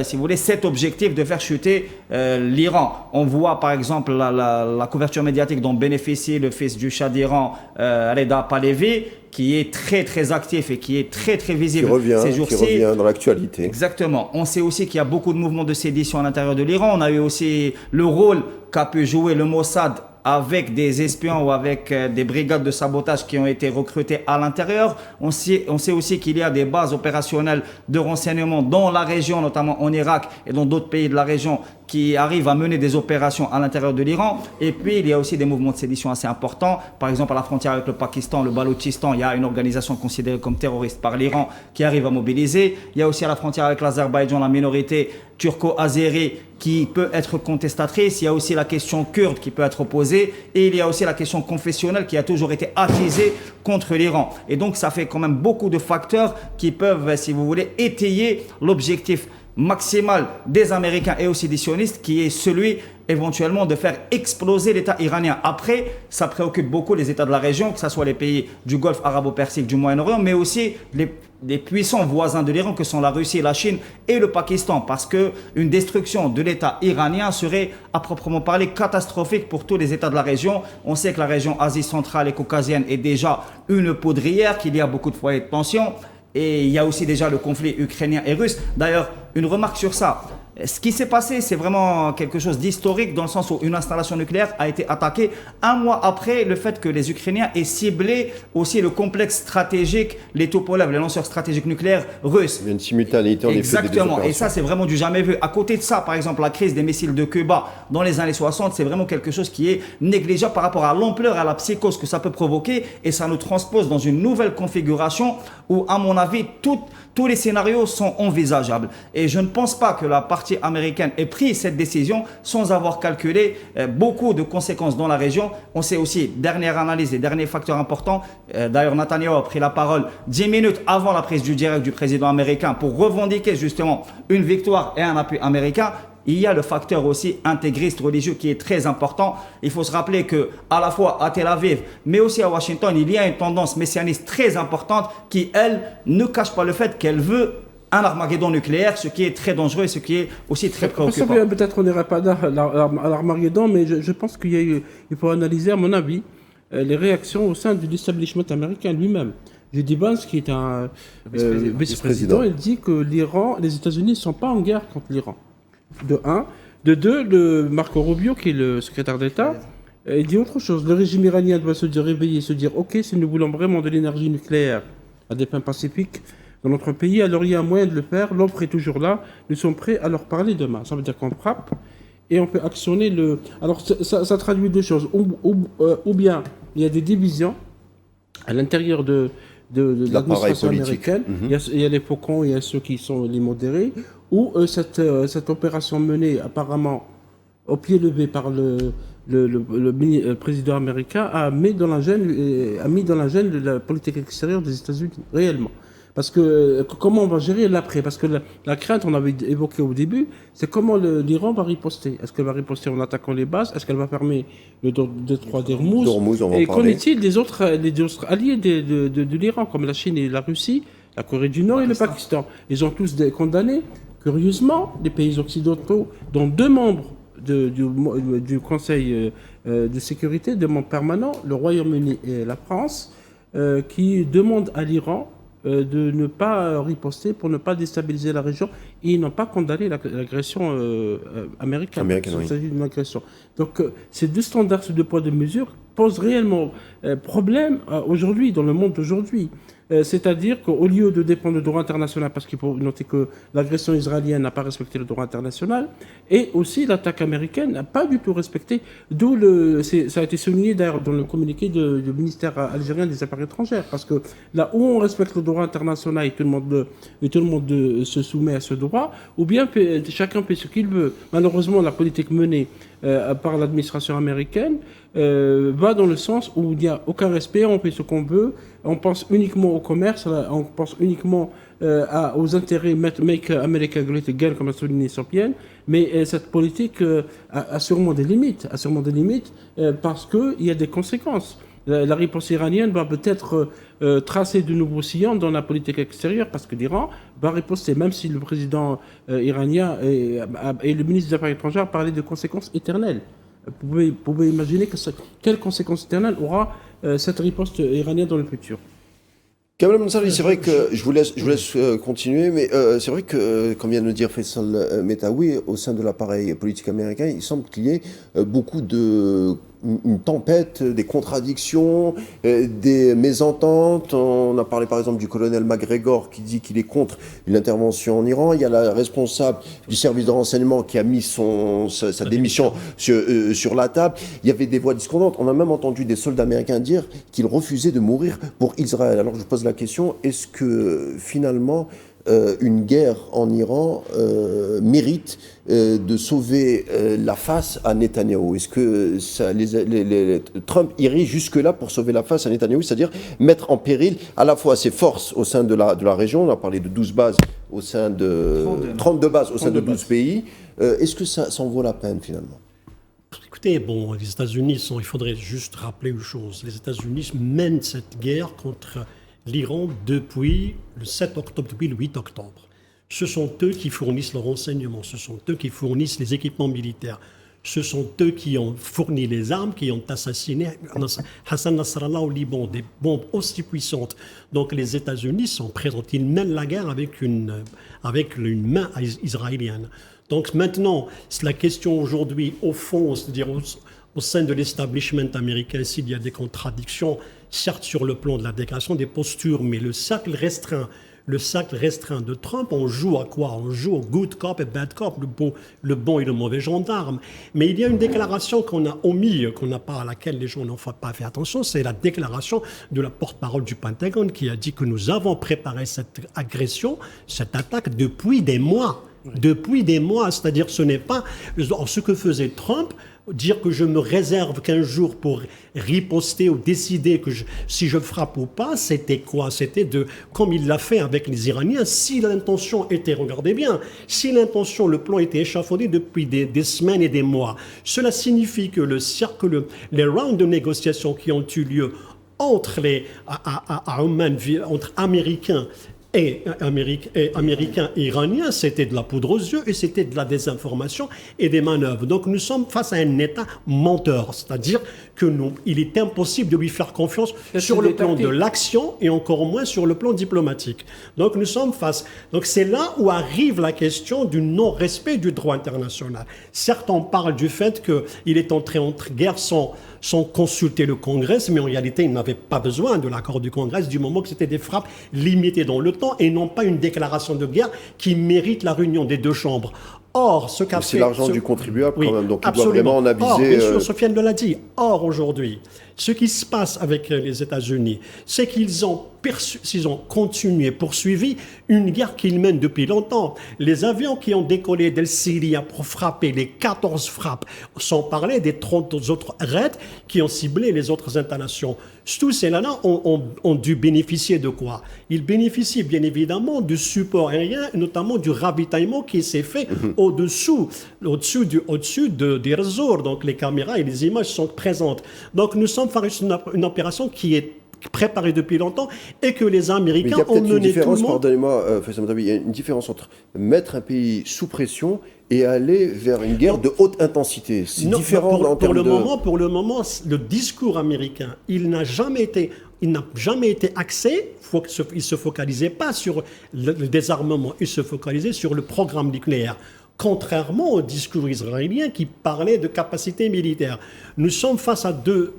si vous voulez, cet objectif de faire chuter l'Iran. On voit par exemple la couverture médiatique dont bénéficie le fils du Shah d'Iran, Reda Pahlavi, qui est très très actif et qui est très très visible ces jours-ci. Qui revient dans l'actualité. Exactement. On sait aussi qu'il y a beaucoup de mouvements de sédition à l'intérieur de l'Iran. On a eu aussi le rôle qu'a pu jouer le Mossad avec des espions ou avec des brigades de sabotage qui ont été recrutées à l'intérieur. On sait aussi qu'il y a des bases opérationnelles de renseignement dans la région, notamment en Irak et dans d'autres pays de la région, qui arrivent à mener des opérations à l'intérieur de l'Iran. Et puis, il y a aussi des mouvements de sédition assez importants. Par exemple, à la frontière avec le Pakistan, le Baloutchistan, il y a une organisation considérée comme terroriste par l'Iran qui arrive à mobiliser. Il y a aussi à la frontière avec l'Azerbaïdjan, la minorité turco-azérie qui peut être contestatrice. Il y a aussi la question kurde qui peut être opposée. Et il y a aussi la question confessionnelle qui a toujours été attisée contre l'Iran. Et donc, ça fait quand même beaucoup de facteurs qui peuvent, si vous voulez, étayer l'objectif maximal des Américains et aussi des sionistes, qui est celui éventuellement de faire exploser l'État iranien. Après, ça préoccupe beaucoup les États de la région, que ce soit les pays du Golfe arabo-persique, du Moyen-Orient, mais aussi les puissants voisins de l'Iran que sont la Russie, la Chine et le Pakistan, parce qu'une destruction de l'État iranien serait à proprement parler catastrophique pour tous les États de la région. On sait que la région Asie centrale et caucasienne est déjà une poudrière, qu'il y a beaucoup de foyers de tension. Et il y a aussi déjà le conflit ukrainien et russe. D'ailleurs, une remarque sur ça. Ce qui s'est passé, c'est vraiment quelque chose d'historique dans le sens où une installation nucléaire a été attaquée un mois après le fait que les Ukrainiens aient ciblé aussi le complexe stratégique, les Tupolev, les lanceurs stratégiques nucléaires russes. Il y a une simultanéité en effet. Exactement, et ça c'est vraiment du jamais vu. À côté de ça, par exemple, la crise des missiles de Cuba dans les années 60, c'est vraiment quelque chose qui est négligeable par rapport à l'ampleur et à la psychose que ça peut provoquer, et ça nous transpose dans une nouvelle configuration où, à mon avis, tous les scénarios sont envisageables. Et je ne pense pas que la partie partie américaine ait pris cette décision sans avoir calculé beaucoup de conséquences dans la région. On sait aussi, dernière analyse, les derniers facteurs importants, d'ailleurs Netanyahu a pris la parole 10 minutes avant la prise du direct du président américain pour revendiquer justement une victoire et un appui américain. Il y a le facteur aussi intégriste religieux qui est très important. Il faut se rappeler que à la fois à Tel Aviv, mais aussi à Washington, il y a une tendance messianiste très importante qui, elle, ne cache pas le fait qu'elle veut un Armageddon nucléaire, ce qui est très dangereux et ce qui est aussi très préoccupant. Peut-être on n'ira pas à l'Armageddon, mais je pense il faut analyser, à mon avis, les réactions au sein de l'establishment américain lui-même. J.D. Vance, qui est un vice-président, il dit que les États-Unis ne sont pas en guerre contre l'Iran. De un. De deux, Marco Rubio, qui est le secrétaire d'État, il dit autre chose. Le régime iranien doit se réveiller, se dire « Ok, si nous voulons vraiment de l'énergie nucléaire à des fins pacifiques dans notre pays, alors il y a un moyen de le faire. L'offre est toujours là. Nous sommes prêts à leur parler demain. » Ça veut dire qu'on frappe et on peut actionner le... Alors, ça traduit deux choses. Ou bien, il y a des divisions à l'intérieur de l'administration américaine. Il y a les faucons, il y a ceux qui sont les modérés, où cette opération menée apparemment au pied levé par le président américain a mis dans la gêne de la politique extérieure des États-Unis, réellement. Parce que comment on va gérer l'après? Parce que la crainte, on avait évoqué au début, c'est comment l'Iran va riposter. Est-ce qu'elle va riposter en attaquant les bases? Est-ce qu'elle va fermer le détroit d'Ormuz? Et qu'en est-il des autres alliés de l'Iran, comme la Chine et la Russie, la Corée du Nord et le Pakistan? Ils ont tous condamné, curieusement, les pays occidentaux, dont 2 membres du Conseil de sécurité, 2 membres permanents, le Royaume-Uni et la France, qui demandent à l'Iran de ne pas riposter pour ne pas déstabiliser la région. Et ils n'ont pas condamné l'agression américaine. Il s'agit d'une agression. Donc ces 2 standards, ces 2 poids de mesure posent réellement problème aujourd'hui, dans le monde d'aujourd'hui. C'est-à-dire qu'au lieu de dépendre du droit international, parce qu'il faut noter que l'agression israélienne n'a pas respecté le droit international, et aussi l'attaque américaine n'a pas du tout respecté, d'où ça a été souligné d'ailleurs dans le communiqué du ministère algérien des Affaires étrangères, parce que là où on respecte le droit international et tout le monde se soumet à ce droit, ou bien chacun fait ce qu'il veut. Malheureusement, la politique menée par l'administration américaine va dans le sens où il n'y a aucun respect, on fait ce qu'on veut, on pense uniquement au commerce, on pense uniquement aux intérêts Make America Great Again, comme a souligné Sopienne, mais cette politique a sûrement des limites, parce qu'il y a des conséquences. La riposte iranienne va peut-être tracer de nouveaux sillons dans la politique extérieure, parce que l'Iran va riposter, même si le président iranien et le ministre des Affaires étrangères parlaient de conséquences éternelles. Vous pouvez imaginer quelles conséquences éternelles aura cette riposte iranienne dans le futur. Kamel Mensali, c'est vrai que je vous laisse continuer, mais c'est vrai que, comme vient de le dire Faisal Metaoui, au sein de l'appareil politique américain, il semble qu'il y ait beaucoup une tempête, des contradictions, des mésententes. On a parlé par exemple du colonel McGregor qui dit qu'il est contre une intervention en Iran. Il y a la responsable du service de renseignement qui a mis sa démission sur la table. Il y avait des voix discordantes. On a même entendu des soldats américains dire qu'ils refusaient de mourir pour Israël. Alors je pose la question, est-ce que finalement une guerre en Iran mérite de sauver la face à Netanyahou? Est-ce que Trump irait jusque-là pour sauver la face à Netanyahou, c'est-à-dire mettre en péril à la fois ses forces au sein de la région? On a parlé de 12 bases au sein de 32 bases au sein de 12 pays. Est-ce que ça en vaut la peine finalement? Écoutez, les États-Unis il faudrait juste rappeler une chose. Les États-Unis mènent cette guerre contre l'Iran depuis le 7 octobre, depuis le 8 octobre. Ce sont eux qui fournissent le renseignement, ce sont eux qui fournissent les équipements militaires, ce sont eux qui ont fourni les armes, qui ont assassiné Hassan Nasrallah au Liban, des bombes aussi puissantes. Donc les États-Unis sont présents, ils mènent la guerre avec une main israélienne. Donc maintenant, c'est la question aujourd'hui, au fond, c'est-à-dire au sein de l'establishment américain, s'il y a des contradictions, certes sur le plan de la déclaration des postures, mais le cercle restreint de Trump, on joue à quoi? On joue au good cop et bad cop, le bon et le mauvais gendarme. Mais il y a une déclaration qu'on a omise, à laquelle les gens n'ont pas fait attention, c'est la déclaration de la porte-parole du Pentagone qui a dit que nous avons préparé cette agression, cette attaque depuis des mois. Depuis des mois, c'est-à-dire ce n'est pas ce que faisait Trump, dire que je me réserve 15 jours pour riposter ou décider si je frappe ou pas, c'était quoi? C'était comme il l'a fait avec les Iraniens, si l'intention était, regardez bien, si l'intention, le plan était échafaudé depuis des semaines et des mois, cela signifie que les rounds de négociations qui ont eu lieu entre à Oman, entre Américains et Iraniens, c'était de la poudre aux yeux et c'était de la désinformation et des manœuvres. Donc nous sommes face à un État menteur, c'est-à-dire il est impossible de lui faire confiance sur le plan de l'action et encore moins sur le plan diplomatique. Donc nous sommes face. Donc c'est là où arrive la question du non-respect du droit international. Certes, on parle du fait qu'il est entré en guerre sans consulter le Congrès, mais en réalité, il n'avait pas besoin de l'accord du Congrès du moment que c'était des frappes limitées dans le temps et non pas une déclaration de guerre qui mérite la réunion des deux chambres. Or, ce qu'a fait... C'est l'argent du contribuable quand même, donc absolument. Il doit vraiment en aviser... Or, bien sûr, Sofiane l'a dit. Or, aujourd'hui, ce qui se passe avec les États-Unis, c'est qu'ils ont continué, poursuivi une guerre qu'ils mènent depuis longtemps. Les avions qui ont décollé d'El Siria pour frapper, les 14 frappes, sans parler des 30 autres raids qui ont ciblé les autres installations. Tous ces-là ont dû bénéficier de quoi? Ils bénéficient bien évidemment du support aérien, notamment du ravitaillement qui s'est fait au-dessus des réseaux. Donc les caméras et les images sont présentes. Donc nous sommes face à une opération qui est préparée depuis longtemps et que les Américains ont mené tout le monde. Pardonnez-moi, il y a une différence entre mettre un pays sous pression et aller vers une guerre de haute intensité. C'est différent pour le moment, le discours américain, il n'a jamais été axé, il ne se focalisait pas sur le désarmement, il se focalisait sur le programme nucléaire. Contrairement au discours israélien qui parlait de capacité militaire. Nous sommes face à deux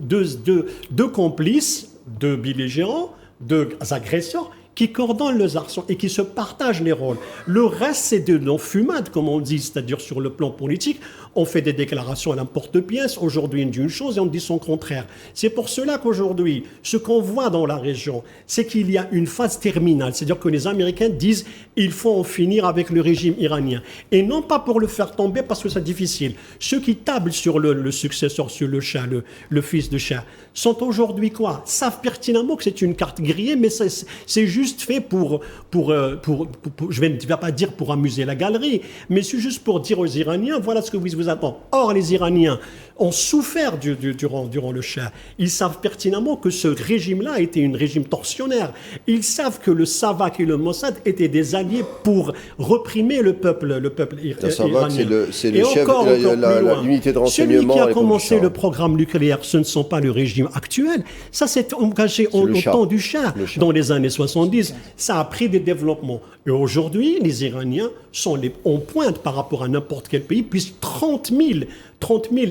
complices, deux belligérants, deux agresseurs qui coordonnent les actions et qui se partagent les rôles. Le reste, c'est de l'enfumade, comme on dit, c'est-à-dire sur le plan politique. On fait des déclarations à l'emporte-pièce. Aujourd'hui, on dit une chose et on dit son contraire. C'est pour cela qu'aujourd'hui, ce qu'on voit dans la région, c'est qu'il y a une phase terminale. C'est-à-dire que les Américains disent il faut en finir avec le régime iranien. Et non pas pour le faire tomber parce que c'est difficile. Ceux qui tablent sur le successeur, sur le Shah, le fils de Shah, sont aujourd'hui quoi? Savent pertinemment que c'est une carte grillée, mais c'est juste fait je ne vais pas dire pour amuser la galerie, mais c'est juste pour dire aux Iraniens, voilà ce que vous attend. Or, les Iraniens ont souffert durant le Shah. Ils savent pertinemment que ce régime-là était un régime tortionnaire. Ils savent que le Savak et le Mossad étaient des alliés pour réprimer le peuple iranien. C'est le chef de l'unité de renseignement. Celui qui a commencé le programme nucléaire, ce ne sont pas le régime actuel. Ça s'est engagé au temps du Shah. Dans les années 70, ça a pris des développements. Et aujourd'hui, les Iraniens sont en pointe par rapport à n'importe quel pays, puisque 30 000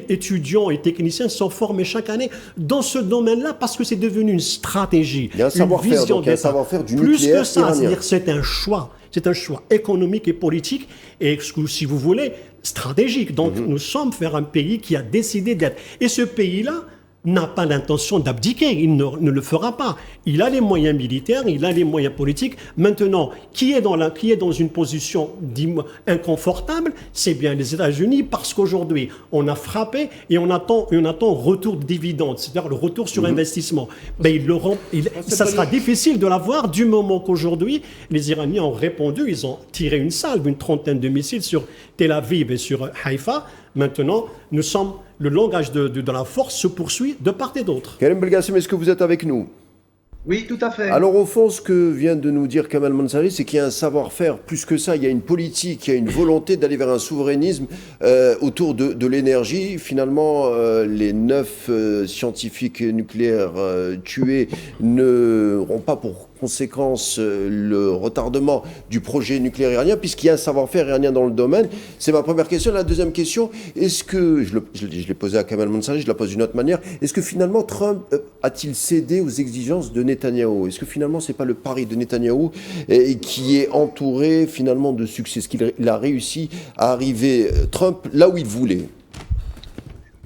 étudiants et techniciens sont formés chaque année dans ce domaine-là parce que c'est devenu une stratégie. Il y a un savoir-faire, donc il y a un savoir-faire du nucléaire. Plus que ça, c'est-à-dire c'est un choix. C'est un choix économique et politique et, si vous voulez, stratégique. Donc nous sommes vers un pays qui a décidé d'être. Et ce pays-là n'a pas l'intention d'abdiquer, il ne le fera pas. Il a les moyens militaires, il a les moyens politiques. Maintenant, qui est dans une position inconfortable, c'est bien les États-Unis, parce qu'aujourd'hui, on a frappé et on attend retour de dividendes, c'est-à-dire le retour sur investissement. Ben, ça sera difficile de l'avoir du moment qu'aujourd'hui, les Iraniens ont répondu, ils ont tiré une salve, une trentaine de missiles sur Tel Aviv et sur Haïfa. Maintenant, le langage de la force se poursuit de part et d'autre. Karim Belgassim, est-ce que vous êtes avec nous? Oui, tout à fait. Alors au fond, ce que vient de nous dire Kamal Mansari, c'est qu'il y a un savoir-faire plus que ça, il y a une politique, il y a une volonté d'aller vers un souverainisme autour de l'énergie. Finalement, les 9 scientifiques nucléaires tués n'auront pas pour conséquence le retardement du projet nucléaire iranien, puisqu'il y a un savoir-faire iranien dans le domaine. C'est ma première question. La deuxième question, est-ce que, je l'ai posée à Kamal Mansari, je la pose d'une autre manière, est-ce que finalement Trump a-t-il cédé aux exigences de Netanyahou? Est-ce que finalement c'est pas le pari de Netanyahou qui est entouré finalement de succès? Est-ce qu'il a réussi à arriver, Trump, là où il voulait?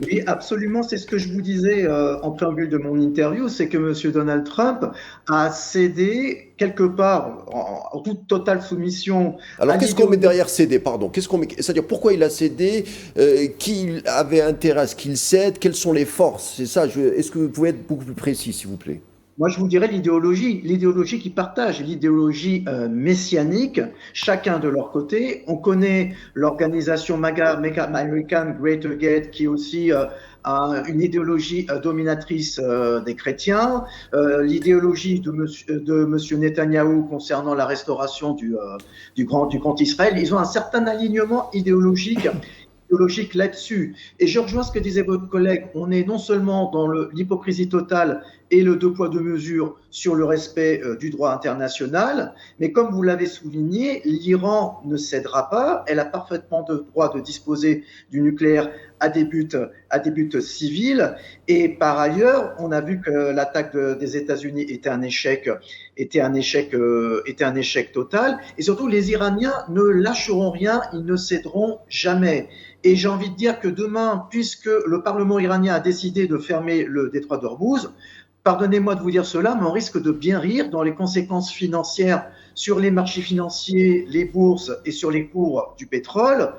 Oui, absolument, c'est ce que je vous disais en préambule de mon interview, c'est que M. Donald Trump a cédé quelque part en toute totale soumission à Alors qu'est-ce qu'on met l'idéologie. derrière céder, pardon? C'est-à-dire pourquoi il a cédé? Qui avait intérêt à ce qu'il cède? Quelles sont les forces? C'est ça. Est-ce que vous pouvez être beaucoup plus précis, s'il vous plaît? Moi, je vous dirais l'idéologie qu'ils partagent, l'idéologie messianique, chacun de leur côté. On connaît l'organisation MAGA, Make American Great Again, qui est aussi a une idéologie dominatrice des chrétiens, l'idéologie de monsieur Netanyahou concernant la restauration du grand Israël. Ils ont un certain alignement idéologique là-dessus. Et je rejoins ce que disait votre collègue, on est non seulement dans l'hypocrisie totale et le deux poids deux mesures sur le respect du droit international, mais comme vous l'avez souligné, l'Iran ne cédera pas, elle a parfaitement le droit de disposer du nucléaire à des buts civils, et par ailleurs, on a vu que l'attaque des États-Unis était un échec total, et surtout les Iraniens ne lâcheront rien, ils ne céderont jamais. Et j'ai envie de dire que demain, puisque le Parlement iranien a décidé de fermer le détroit d'Ormuz, pardonnez-moi de vous dire cela, mais on risque de bien rire dans les conséquences financières sur les marchés financiers, les bourses et sur les cours du pétrole.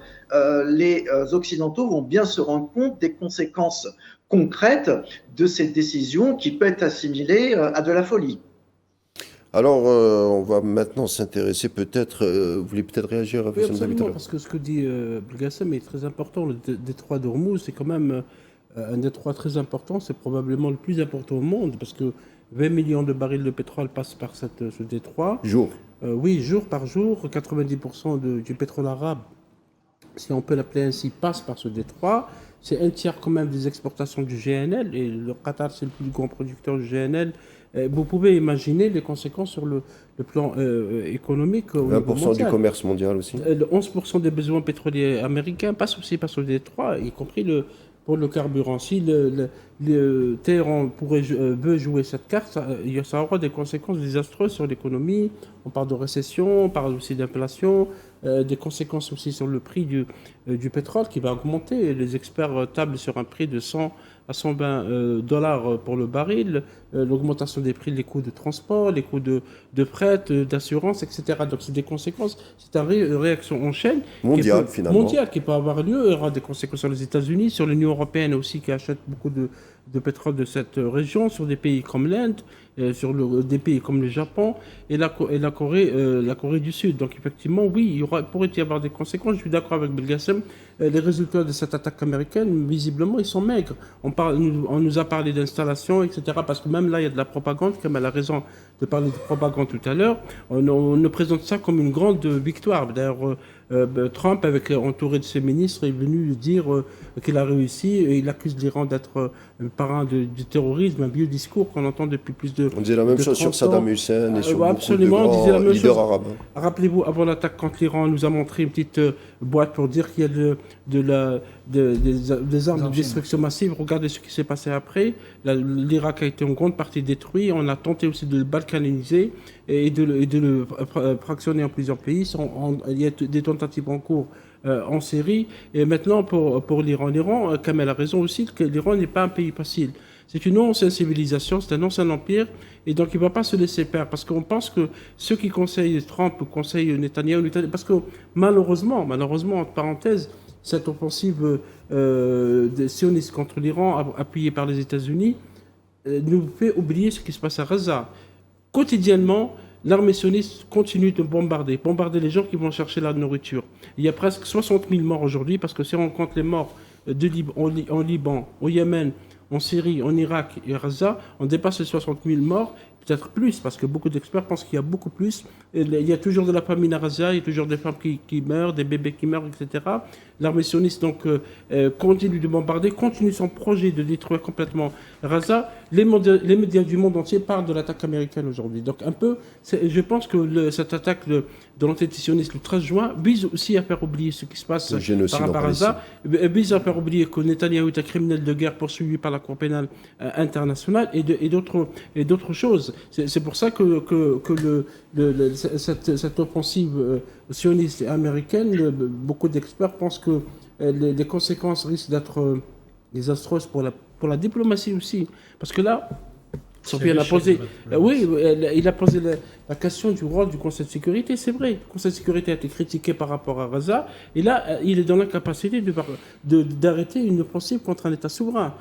Les Occidentaux vont bien se rendre compte des conséquences concrètes de cette décision qui peut être assimilée à de la folie. Alors, on va maintenant s'intéresser peut-être, vous voulez peut-être réagir à Oui, ce absolument, parce que ce que dit Belgassem est très important. Le détroit d'Ormuz, c'est quand même un détroit très important, c'est probablement le plus important au monde, parce que 20 millions de barils de pétrole passent par ce détroit. Jour. Oui, jour par jour, 90% du pétrole arabe, si on peut l'appeler ainsi, passe par ce détroit. C'est un tiers quand même des exportations du GNL, et le Qatar, c'est le plus grand producteur du GNL. Vous pouvez imaginer les conséquences sur le plan économique au niveau 20% mondial. du commerce mondial aussi. Le 11% des besoins pétroliers américains passent aussi par ce détroit, y compris pour le carburant. Si le Téhéran veut jouer cette carte, ça aura des conséquences désastreuses sur l'économie. On parle de récession, on parle aussi d'inflation, des conséquences aussi sur le prix du pétrole qui va augmenter. Les experts tablent sur un prix de 100 à 120 dollars pour le baril, l'augmentation des prix, les coûts de transport, les coûts de fret, d'assurance, etc. Donc c'est des conséquences, c'est une réaction en chaîne Mondiale, finalement. Mondiale qui peut avoir lieu. Il y aura des conséquences sur les États-Unis, sur l'Union européenne aussi qui achète beaucoup de pétrole de cette région, sur des pays comme l'Inde, sur des pays comme le Japon et la Corée du Sud. Donc effectivement, oui, pourrait y avoir des conséquences. Je suis d'accord avec Belgassem. Les résultats de cette attaque américaine, visiblement, ils sont maigres. On nous a parlé d'installation, etc. Parce que même là, il y a de la propagande, comme elle a raison de parler de propagande tout à l'heure. On ne présente ça comme une grande victoire. D'ailleurs, Trump, entouré de ses ministres, est venu dire qu'il a réussi et il accuse l'Iran d'être un parrain du terrorisme, un vieux discours qu'on entend depuis plus de. On disait la même chose sur Saddam Hussein et sur beaucoup absolument, de on disait la grands même leaders chose. arabes. Rappelez-vous, avant l'attaque contre l'Iran, on nous a montré une petite boîte pour dire qu'il y a des armes de destruction massive. Regardez ce qui s'est passé après. L'Irak a été en grande partie détruit. On a tenté aussi de le balkaniser et de le fractionner en plusieurs pays. Il y a des tentatives en cours en Syrie. Et maintenant, pour l'Iran, Kamel a raison aussi, que l'Iran n'est pas un pays facile. C'est une ancienne civilisation, c'est un ancien empire, et donc il ne va pas se laisser faire, parce qu'on pense que ceux qui conseillent Trump ou conseillent Netanyahou, parce que malheureusement, entre parenthèses, cette offensive des sionistes contre l'Iran, appuyée par les États-Unis, nous fait oublier ce qui se passe à Gaza. Quotidiennement, l'armée sioniste continue de bombarder les gens qui vont chercher la nourriture. Il y a presque 60 000 morts aujourd'hui, parce que si on compte les morts en Liban, au Yémen, en Syrie, en Irak et à Gaza, on dépasse les 60 000 morts, peut-être plus, parce que beaucoup d'experts pensent qu'il y a beaucoup plus. Il y a toujours de la famine à Gaza, il y a toujours des femmes qui meurent, des bébés qui meurent, etc. L'armée sioniste donc continue de bombarder, continue son projet de détruire complètement Gaza. Les médias du monde entier parlent de l'attaque américaine aujourd'hui. Donc un peu, je pense que cette attaque de l'entité sioniste le 13 juin vise aussi à faire oublier ce qui se passe par rapport à Gaza, vise à faire oublier que Netanyahou est un criminel de guerre poursuivi par la Cour pénale internationale et d'autres choses. C'est pour ça que cette offensive sioniste et américaine, beaucoup d'experts pensent que les conséquences risquent d'être désastreuses pour la diplomatie aussi. Parce que là, Sofiane a l'échec posé, de la diplomatie. oui, il a posé la question du rôle du Conseil de sécurité, c'est vrai. Le Conseil de sécurité a été critiqué par rapport à Gaza, et là, il est dans l'incapacité d'arrêter une offensive contre un État souverain.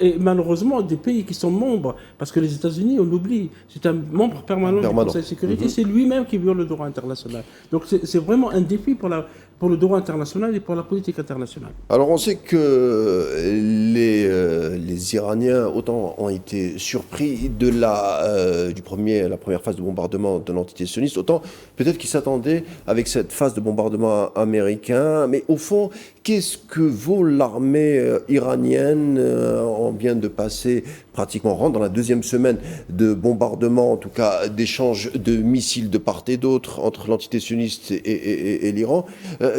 Et malheureusement, des pays qui sont membres, parce que les États-Unis, on l'oublie, c'est un membre permanent du Conseil de sécurité, c'est lui-même qui viole le droit international. Donc c'est vraiment un défi pour le droit international et pour la politique internationale. Alors on sait que les Iraniens autant ont été surpris de la première phase de bombardement de l'entité sioniste, autant peut-être qu'ils s'attendaient avec cette phase de bombardement américain. Mais au fond, qu'est-ce que vaut l'armée iranienne? On vient de passer pratiquement, on rentre dans la deuxième semaine de bombardement, en tout cas d'échanges de missiles de part et d'autre entre l'entité sioniste et l'Iran.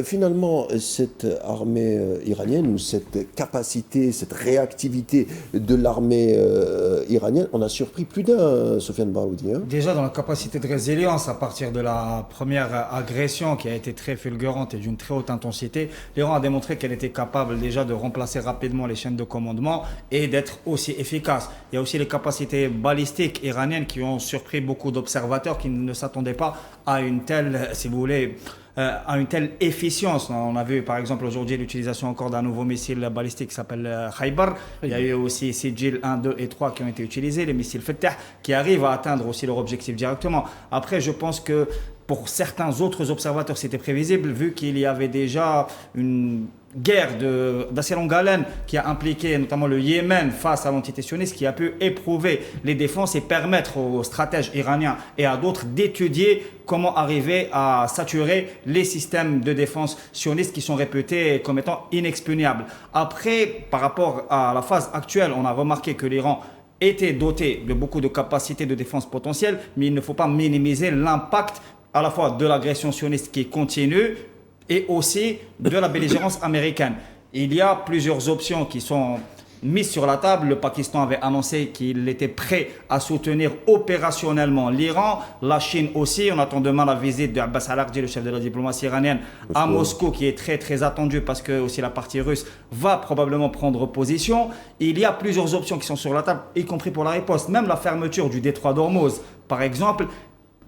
Finalement, cette armée iranienne, ou cette capacité, cette réactivité de l'armée iranienne, on a surpris plus d'un, Sofiane Baroudi. Déjà dans la capacité de résilience, à partir de la première agression qui a été très fulgurante et d'une très haute intensité, l'Iran a démontré qu'elle était capable déjà de remplacer rapidement les chaînes de commandement et d'être aussi efficace. Il y a aussi les capacités balistiques iraniennes qui ont surpris beaucoup d'observateurs qui ne s'attendaient pas à une telle, si vous voulez, à une telle efficience. On a vu par exemple aujourd'hui l'utilisation encore d'un nouveau missile balistique qui s'appelle Khaybar. Il y a eu aussi Sijil 1, 2 et 3 qui ont été utilisés, les missiles Fattah qui arrivent à atteindre aussi leur objectif directement. Après, je pense que pour certains autres observateurs, c'était prévisible vu qu'il y avait déjà une guerre d'assez longue haleine qui a impliqué notamment le Yémen face à l'entité sioniste, qui a pu éprouver les défenses et permettre aux stratèges iraniens et à d'autres d'étudier comment arriver à saturer les systèmes de défense sionistes qui sont réputés comme étant inexpugnables. Après, par rapport à la phase actuelle, on a remarqué que l'Iran était doté de beaucoup de capacités de défense potentielles, mais il ne faut pas minimiser l'impact à la fois de l'agression sioniste qui continue et aussi de la belligérance américaine. Il y a plusieurs options qui sont mises sur la table. Le Pakistan avait annoncé qu'il était prêt à soutenir opérationnellement l'Iran. La Chine aussi. On attend demain la visite de Abbas Araghchi, le chef de la diplomatie iranienne, à Moscou, qui est très très attendu parce que aussi la partie russe va probablement prendre position. Il y a plusieurs options qui sont sur la table, y compris pour la riposte. Même la fermeture du détroit d'Ormuz, par exemple,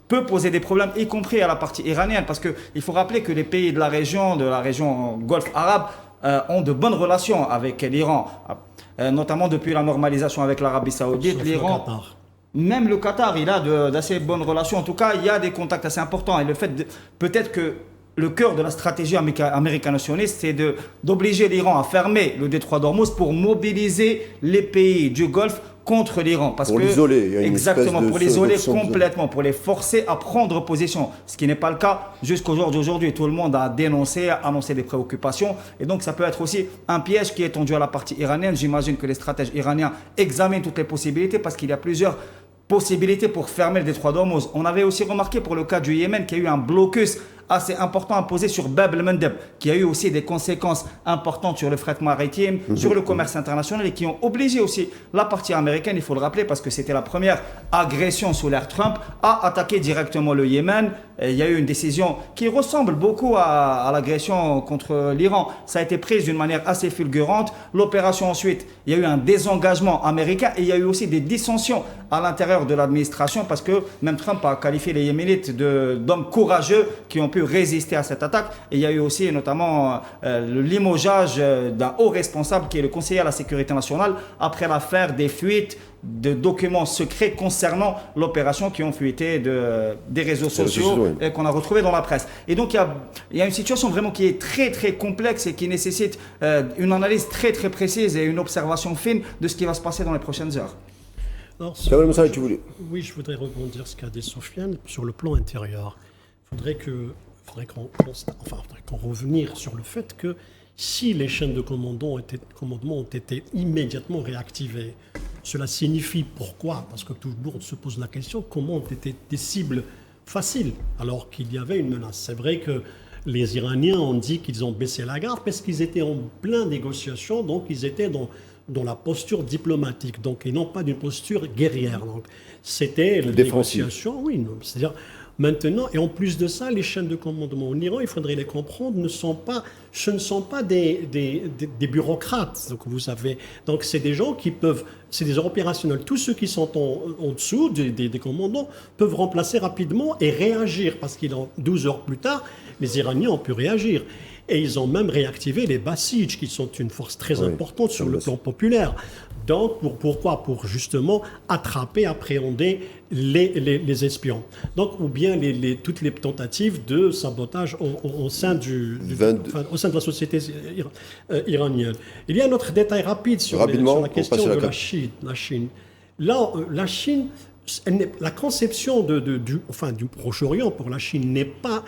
peut poser des problèmes, y compris à la partie iranienne, parce qu'il faut rappeler que les pays de la région Golfe arabe, ont de bonnes relations avec l'Iran, notamment depuis la normalisation avec l'Arabie saoudite. L'Iran, même le Qatar, il a d'assez bonnes relations. En tout cas, il y a des contacts assez importants. Et le fait, peut-être que le cœur de la stratégie américano-sioniste, c'est d'obliger l'Iran à fermer le détroit d'Ormuz pour mobiliser les pays du Golfe contre l'Iran. Pour l'isoler. Exactement, pour l'isoler complètement, pour les forcer à prendre position. Ce qui n'est pas le cas jusqu'au jour d'aujourd'hui. Tout le monde a dénoncé, a annoncé des préoccupations. Et donc, ça peut être aussi un piège qui est tendu à la partie iranienne. J'imagine que les stratèges iraniens examinent toutes les possibilités parce qu'il y a plusieurs possibilités pour fermer le détroit d'Ormuz. On avait aussi remarqué pour le cas du Yémen qu'il y a eu un blocus assez important imposé sur Bab el-Mandeb, qui a eu aussi des conséquences importantes sur le fret maritime, sur le commerce international et qui ont obligé aussi la partie américaine, il faut le rappeler parce que c'était la première agression sous l'ère Trump, à attaquer directement le Yémen. Et il y a eu une décision qui ressemble beaucoup à l'agression contre l'Iran. Ça a été pris d'une manière assez fulgurante. L'opération ensuite, il y a eu un désengagement américain et il y a eu aussi des dissensions à l'intérieur de l'administration parce que même Trump a qualifié les Yéménites d'hommes courageux qui ont pu résister à cette attaque. Et il y a eu aussi notamment le limogeage d'un haut responsable qui est le conseiller à la sécurité nationale après l'affaire des fuites de documents secrets concernant l'opération qui ont fuité des réseaux sociaux et qu'on a retrouvé dans la presse. Et donc il y a une situation vraiment qui est très très complexe et qui nécessite une analyse très très précise et une observation fine de ce qui va se passer dans les prochaines heures. Alors, tu voulais. Oui, je voudrais rebondir ce qu'a dit Sofiane sur le plan intérieur. Il faudrait qu'on revenir sur le fait que si les chaînes de commandement ont été immédiatement réactivées, cela signifie pourquoi? Parce que tout le monde se pose la question, comment ont été des cibles faciles alors qu'il y avait une menace? C'est vrai que les Iraniens ont dit qu'ils ont baissé la garde parce qu'ils étaient en pleine négociation, donc ils étaient dans la posture diplomatique, donc, et non pas d'une posture guerrière. Donc, c'était la négociation, oui, c'est-à-dire Maintenant, et en plus de ça, les chaînes de commandement en Iran, il faudrait les comprendre, ce ne sont pas des bureaucrates. Donc, vous savez, donc c'est des gens qui peuvent, c'est des opérationnels. Tous ceux qui sont en dessous des commandants peuvent remplacer rapidement et réagir, parce qu'il en 12 heures plus tard, les Iraniens ont pu réagir. Et ils ont même réactivé les Basij, qui sont une force très importante sur le plan populaire. Donc, pourquoi? Pour justement attraper, appréhender les espions. Donc, ou bien toutes les tentatives de sabotage au sein au sein de la société iranienne. Il y a un autre détail rapide sur la question de la Chine. Là, la Chine... La conception du Proche-Orient pour la Chine n'est pas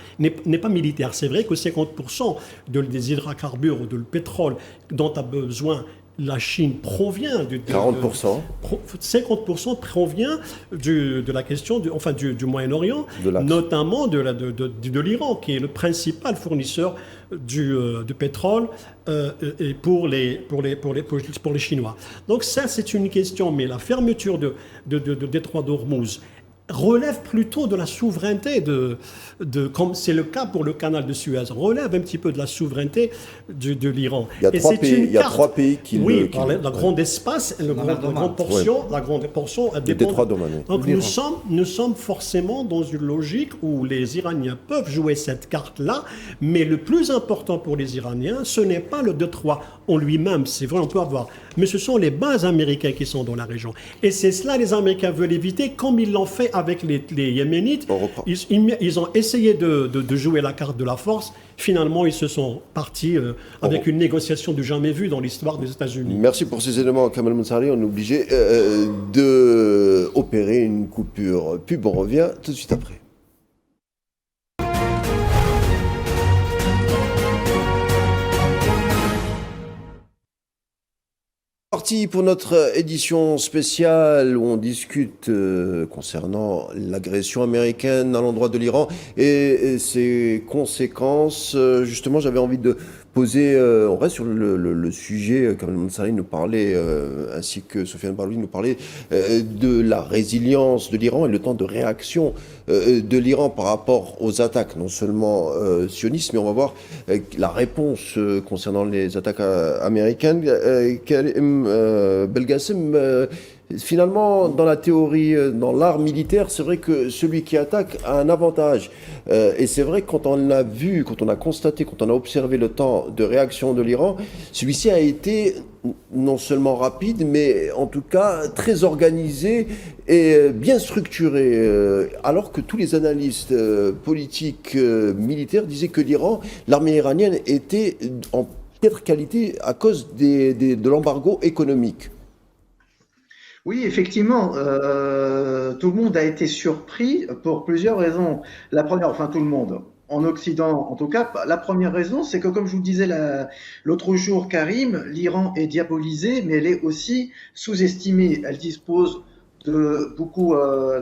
militaire. C'est vrai que 50% des hydrocarbures ou du pétrole dont a besoin la Chine provient 40%. 50% provient de la question du Moyen-Orient, notamment de l'Iran, qui est le principal fournisseur du pétrole et pour les Chinois. Donc ça, c'est une question, mais la fermeture de détroit d'Ormuz relève plutôt de la souveraineté comme c'est le cas pour le canal de Suez, relève un petit peu de la souveraineté de l'Iran. Il y a trois pays qui la grande espace, la grande portion le détroit d'Oman. Donc nous sommes forcément dans une logique où les Iraniens peuvent jouer cette carte-là, mais le plus important pour les Iraniens, ce n'est pas le détroit en lui-même, c'est vrai, on peut avoir, mais ce sont les bases américaines qui sont dans la région. Et c'est cela les Américains veulent éviter, comme ils l'ont fait avec les Yéménites. Ils ont essayé de jouer la carte de la force. Finalement, ils se sont partis avec une négociation du jamais vu dans l'histoire des États-Unis. Merci pour ces éléments, Kamal Mounsari. On est obligé d'opérer une coupure pub. On revient tout de suite après. Parti pour notre édition spéciale où on discute concernant l'agression américaine à l'endroit de l'Iran et ses conséquences. Justement, j'avais envie de poser, on reste sur le sujet, comme Mounsari nous parlait, ainsi que Sofiane Barloui nous parlait, de la résilience de l'Iran et le temps de réaction de l'Iran par rapport aux attaques, non seulement sionistes, mais on va voir la réponse concernant les attaques américaines. Karim Belgassem, finalement, dans la théorie, dans l'art militaire, c'est vrai que celui qui attaque a un avantage. Et c'est vrai que quand on a vu, quand on a constaté, quand on a observé le temps de réaction de l'Iran, celui-ci a été non seulement rapide, mais en tout cas très organisé et bien structuré. Alors que tous les analystes politiques, militaires disaient que l'Iran, l'armée iranienne était en piètre qualité à cause de l'embargo économique. Oui, effectivement, tout le monde a été surpris pour plusieurs raisons. La première, enfin tout le monde, en Occident en tout cas, la première raison, c'est que comme je vous disais l'autre jour, Karim, l'Iran est diabolisé, mais elle est aussi sous-estimée. Elle dispose de beaucoup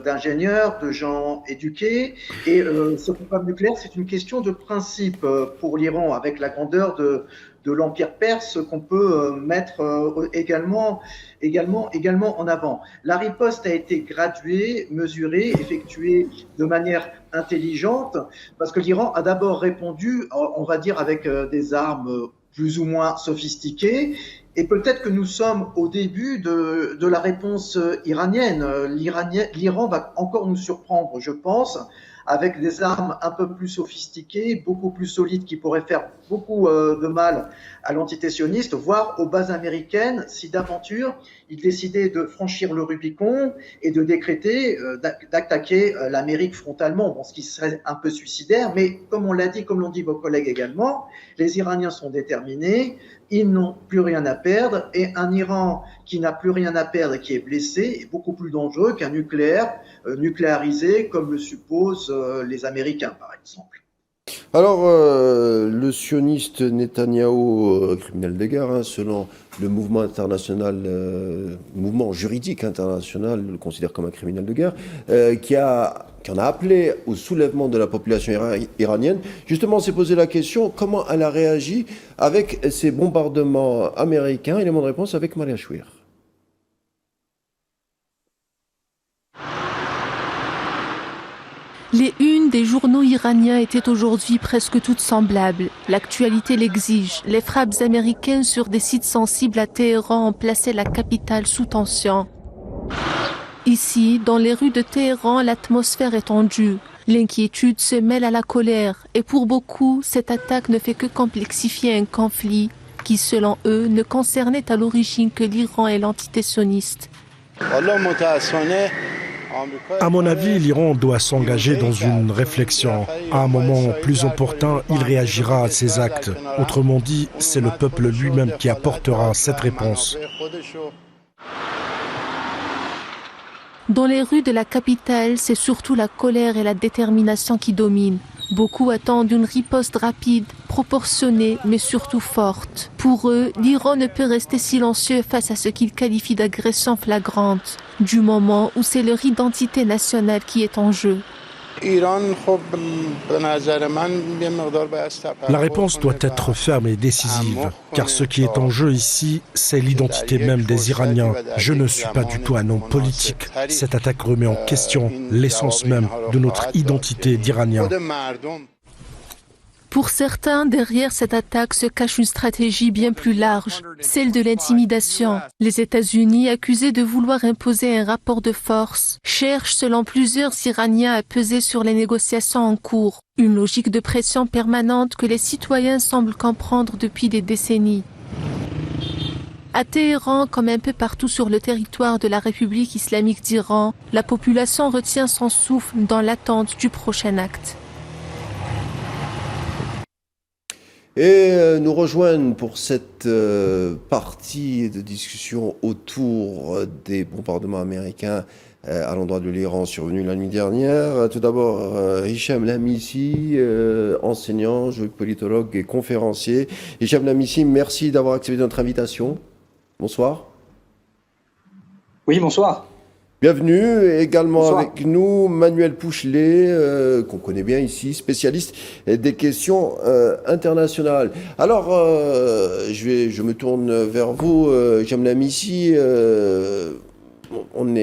d'ingénieurs, de gens éduqués, et ce programme nucléaire, c'est une question de principe pour l'Iran, avec la grandeur de l'Empire perse qu'on peut mettre également en avant. La riposte a été graduée, mesurée, effectuée de manière intelligente, parce que l'Iran a d'abord répondu, on va dire, avec des armes plus ou moins sophistiquées, et peut-être que nous sommes au début de la réponse iranienne. L'Iran va encore nous surprendre, je pense, avec des armes un peu plus sophistiquées, beaucoup plus solides, qui pourraient faire beaucoup de mal à l'entité sioniste, voire aux bases américaines, si d'aventure ils décidaient de franchir le Rubicon et de décréter, d'attaquer l'Amérique frontalement, bon, ce qui serait un peu suicidaire, mais comme on l'a dit, comme l'ont dit vos collègues également, les Iraniens sont déterminés, ils n'ont plus rien à perdre, et un Iran qui n'a plus rien à perdre et qui est blessé est beaucoup plus dangereux qu'un nucléaire nucléarisé, comme le supposent les Américains, par exemple. Alors, le sioniste Netanyahou, criminel de guerre, selon le mouvement international, mouvement juridique international, le considère comme un criminel de guerre, qui en a appelé au soulèvement de la population iranienne. Justement, on s'est posé la question, comment elle a réagi avec ces bombardements américains? Élément de réponse avec Maria Chouir. Les unes des journaux iraniens étaient aujourd'hui presque toutes semblables. L'actualité l'exige. Les frappes américaines sur des sites sensibles à Téhéran ont placé la capitale sous tension. Ici, dans les rues de Téhéran, l'atmosphère est tendue. L'inquiétude se mêle à la colère et pour beaucoup, cette attaque ne fait que complexifier un conflit qui, selon eux, ne concernait à l'origine que l'Iran et l'entité sioniste. À mon avis, l'Iran doit s'engager dans une réflexion. À un moment plus opportun, il réagira à ces actes. Autrement dit, c'est le peuple lui-même qui apportera cette réponse. Dans les rues de la capitale, c'est surtout la colère et la détermination qui dominent. Beaucoup attendent une riposte rapide, proportionnée, mais surtout forte. Pour eux, l'Iran ne peut rester silencieux face à ce qu'ils qualifient d'agression flagrante, du moment où c'est leur identité nationale qui est en jeu. La réponse doit être ferme et décisive, car ce qui est en jeu ici, c'est l'identité même des Iraniens. Je ne suis pas du tout un homme politique. Cette attaque remet en question l'essence même de notre identité d'Iraniens. Pour certains, derrière cette attaque se cache une stratégie bien plus large, celle de l'intimidation. Les États-Unis, accusés de vouloir imposer un rapport de force, cherchent selon plusieurs Iraniens à peser sur les négociations en cours. Une logique de pression permanente que les citoyens semblent comprendre depuis des décennies. À Téhéran, comme un peu partout sur le territoire de la République islamique d'Iran, la population retient son souffle dans l'attente du prochain acte. Et nous rejoignent pour cette partie de discussion autour des bombardements américains à l'endroit de l'Iran survenus la nuit dernière. Tout d'abord, Hicham Lamissi, enseignant, politologue et conférencier. Hicham Lamissi, merci d'avoir accepté notre invitation. Bonsoir. Oui, bonsoir. Bienvenue également Bonsoir. avec nous Manuel Pouchelet, qu'on connaît bien ici, spécialiste des questions internationales. Alors, je me tourne vers vous, Hicham Lamissi. On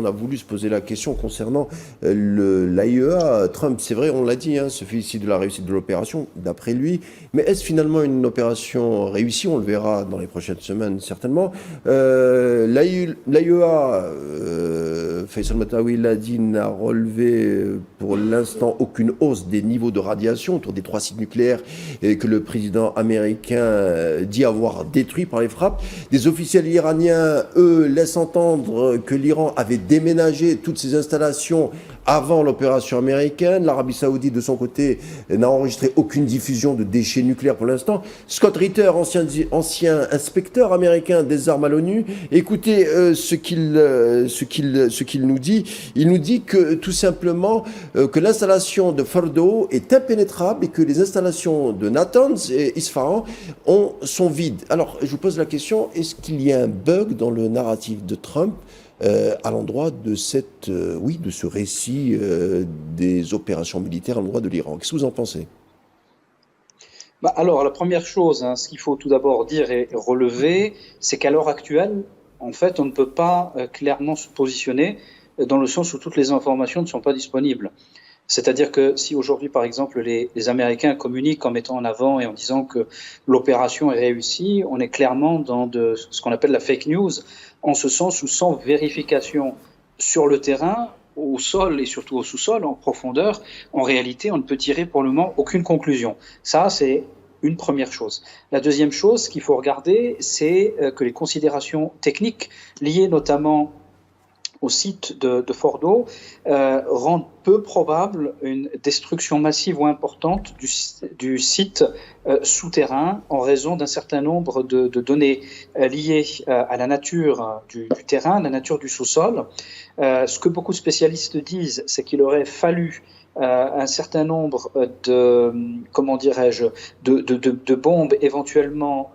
a voulu se poser la question concernant l'AIEA. Trump, c'est vrai, on l'a dit, se félicite de la réussite de l'opération, d'après lui. Mais est-ce finalement une opération réussie? On le verra dans les prochaines semaines, certainement. L'AIEA, Faisal Matawi l'a dit, n'a relevé pour l'instant aucune hausse des niveaux de radiation autour des 3 sites nucléaires et que le président américain dit avoir détruits par les frappes. Des officiels iraniens, eux, laissent entendre que l'Iran avait déménagé toutes ses installations avant l'opération américaine. L'Arabie Saoudite, de son côté, n'a enregistré aucune diffusion de déchets nucléaires pour l'instant. Scott Ritter, ancien inspecteur américain des armes à l'ONU, écoutez ce qu'il nous dit. Il nous dit que tout simplement que l'installation de Fordo est impénétrable et que les installations de Natanz et Isfahan sont vides. Alors, je vous pose la question, est-ce qu'il y a un bug dans le narratif de Trump à l'endroit de de ce récit des opérations militaires à l'endroit de l'Iran? Qu'est-ce que vous en pensez? Alors, la première chose, ce qu'il faut tout d'abord dire et relever, c'est qu'à l'heure actuelle, en fait, on ne peut pas clairement se positionner dans le sens où toutes les informations ne sont pas disponibles. C'est-à-dire que si aujourd'hui, par exemple, les Américains communiquent en mettant en avant et en disant que l'opération est réussie, on est clairement dans ce qu'on appelle la fake news, en ce sens où sans vérification sur le terrain, au sol et surtout au sous-sol, en profondeur, en réalité, on ne peut tirer pour le moment aucune conclusion. Ça, c'est une première chose. La deuxième chose qu'il faut regarder, c'est que les considérations techniques liées notamment au site de Fordo rendent peu probable une destruction massive ou importante du site souterrain en raison d'un certain nombre de données liées à la nature du terrain, la nature du sous-sol. Ce que beaucoup de spécialistes disent, c'est qu'il aurait fallu un certain nombre de bombes éventuellement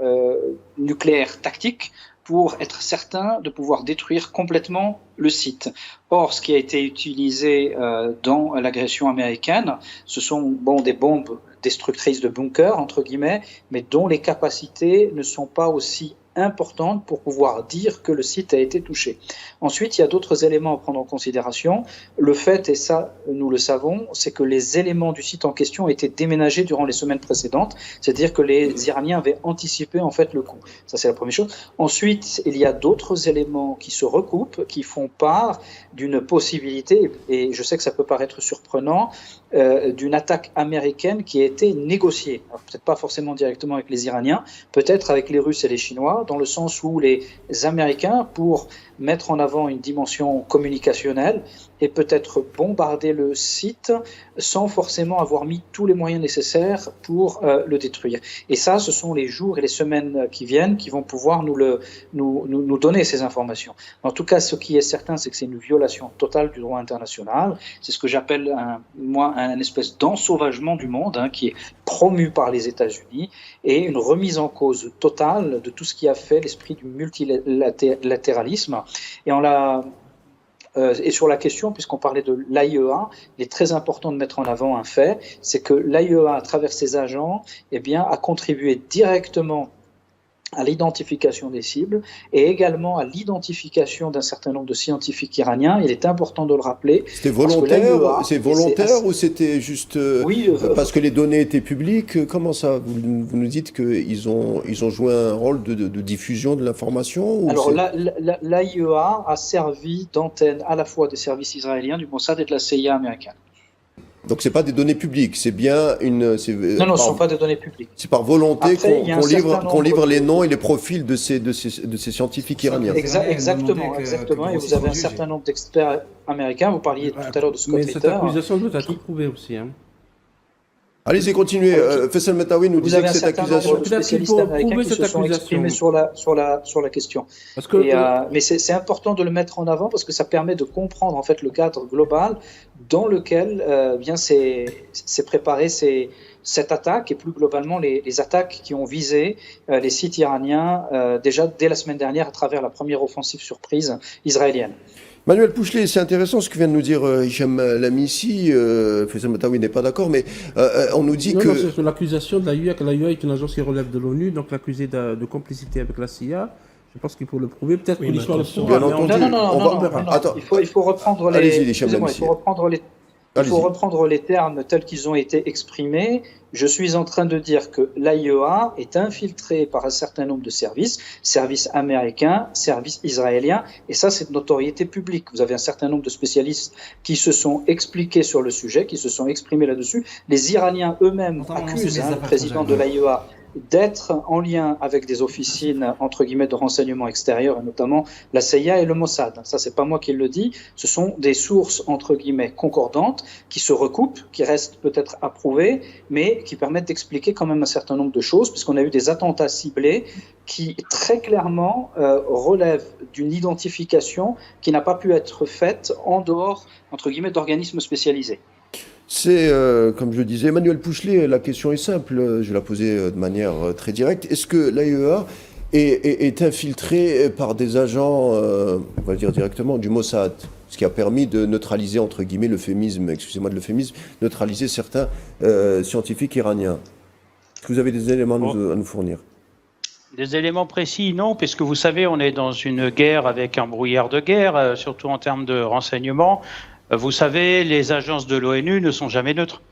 nucléaires tactiques pour être certain de pouvoir détruire complètement le site. Or, ce qui a été utilisé dans l'agression américaine, ce sont des bombes destructrices de bunkers, entre guillemets, mais dont les capacités ne sont pas aussi importante pour pouvoir dire que le site a été touché. Ensuite, il y a d'autres éléments à prendre en considération. Le fait, et ça nous le savons, c'est que les éléments du site en question étaient déménagés durant les semaines précédentes, c'est-à-dire que les Iraniens avaient anticipé en fait le coup. Ça, c'est la première chose. Ensuite, il y a d'autres éléments qui se recoupent, qui font part d'une possibilité, et je sais que ça peut paraître surprenant, d'une attaque américaine qui a été négociée. Alors, peut-être pas forcément directement avec les Iraniens, peut-être avec les Russes et les Chinois, dans le sens où les Américains, pour mettre en avant une dimension communicationnelle et peut-être bombarder le site sans forcément avoir mis tous les moyens nécessaires pour le détruire. Et ça, ce sont les jours et les semaines qui viennent qui vont pouvoir nous donner ces informations. En tout cas, ce qui est certain, c'est que c'est une violation totale du droit international. C'est ce que j'appelle, un espèce d'ensauvagement du monde qui est promu par les États-Unis et une remise en cause totale de tout ce qui a fait l'esprit du multilatéralisme. Et sur la question, puisqu'on parlait de l'AIEA, il est très important de mettre en avant un fait, c'est que l'AIEA, à travers ses agents, a contribué directement à l'identification des cibles et également à l'identification d'un certain nombre de scientifiques iraniens. Il est important de le rappeler. C'était volontaire, c'est volontaire ou c'était juste parce que les données étaient publiques? Comment ça? Vous nous dites qu'ils ont joué un rôle de diffusion de l'information? Alors l'AIEA a servi d'antenne à la fois des services israéliens, du Mossad et de la CIA américaine. Donc c'est pas des données publiques, c'est bien une. Non, ce ne sont pas des données publiques. C'est par volonté qu'on livre les noms et les profils de ces scientifiques iraniens. Exactement. Et vous avez un certain nombre d'experts américains. Vous parliez tout à l'heure de Scott Ritter. Mais cette accusation doit être prouvée aussi. Allez-y, continuez. Faisal Metaoui nous disait que cette accusation. Vous avez un certain nombre de spécialistes américains qui se sont exprimés sur la question. Mais c'est important de le mettre en avant parce que ça permet de comprendre en fait le cadre global dans lequel s'est préparée cette attaque et plus globalement les attaques qui ont visé les sites iraniens déjà dès la semaine dernière à travers la première offensive surprise israélienne. Manuel Pouchelet, c'est intéressant ce que vient de nous dire Hicham Lamissi. Faisal Metaoui n'est pas d'accord, mais on nous dit que... Non, c'est sur l'accusation de l'AIEA, que l'AIEA est une agence qui relève de l'ONU, donc l'accusé de complicité avec la CIA. Je pense qu'il faut le prouver, peut-être que l'histoire le prouvera. Bien entendu. Non. Il faut reprendre il faut reprendre les termes tels qu'ils ont été exprimés. Je suis en train de dire que l'AIEA est infiltrée par un certain nombre de services américains, services israéliens, et ça c'est de notoriété publique. Vous avez un certain nombre de spécialistes qui se sont expliqués sur le sujet, qui se sont exprimés là-dessus. Les Iraniens eux-mêmes accusent le président de l'AIEA d'être en lien avec des officines, entre guillemets, de renseignement extérieur, et notamment la CIA et le Mossad. Ça, c'est pas moi qui le dis. Ce sont des sources, entre guillemets, concordantes, qui se recoupent, qui restent peut-être approuvées, mais qui permettent d'expliquer quand même un certain nombre de choses, puisqu'on a eu des attentats ciblés qui, très clairement, relèvent d'une identification qui n'a pas pu être faite en dehors, entre guillemets, d'organismes spécialisés. C'est, comme je le disais, Manuel Pouchelet, la question est simple, je vais la poser de manière très directe. Est-ce que l'AIEA est infiltrée par des agents, on va dire directement, du Mossad, ce qui a permis de neutraliser, entre guillemets, excusez-moi de l'euphémisme, neutraliser certains scientifiques iraniens? Est-ce que vous avez des éléments à nous fournir? Des éléments précis, non, puisque vous savez, on est dans une guerre avec un brouillard de guerre, surtout en termes de renseignement. Vous savez, les agences de l'ONU ne sont jamais neutres.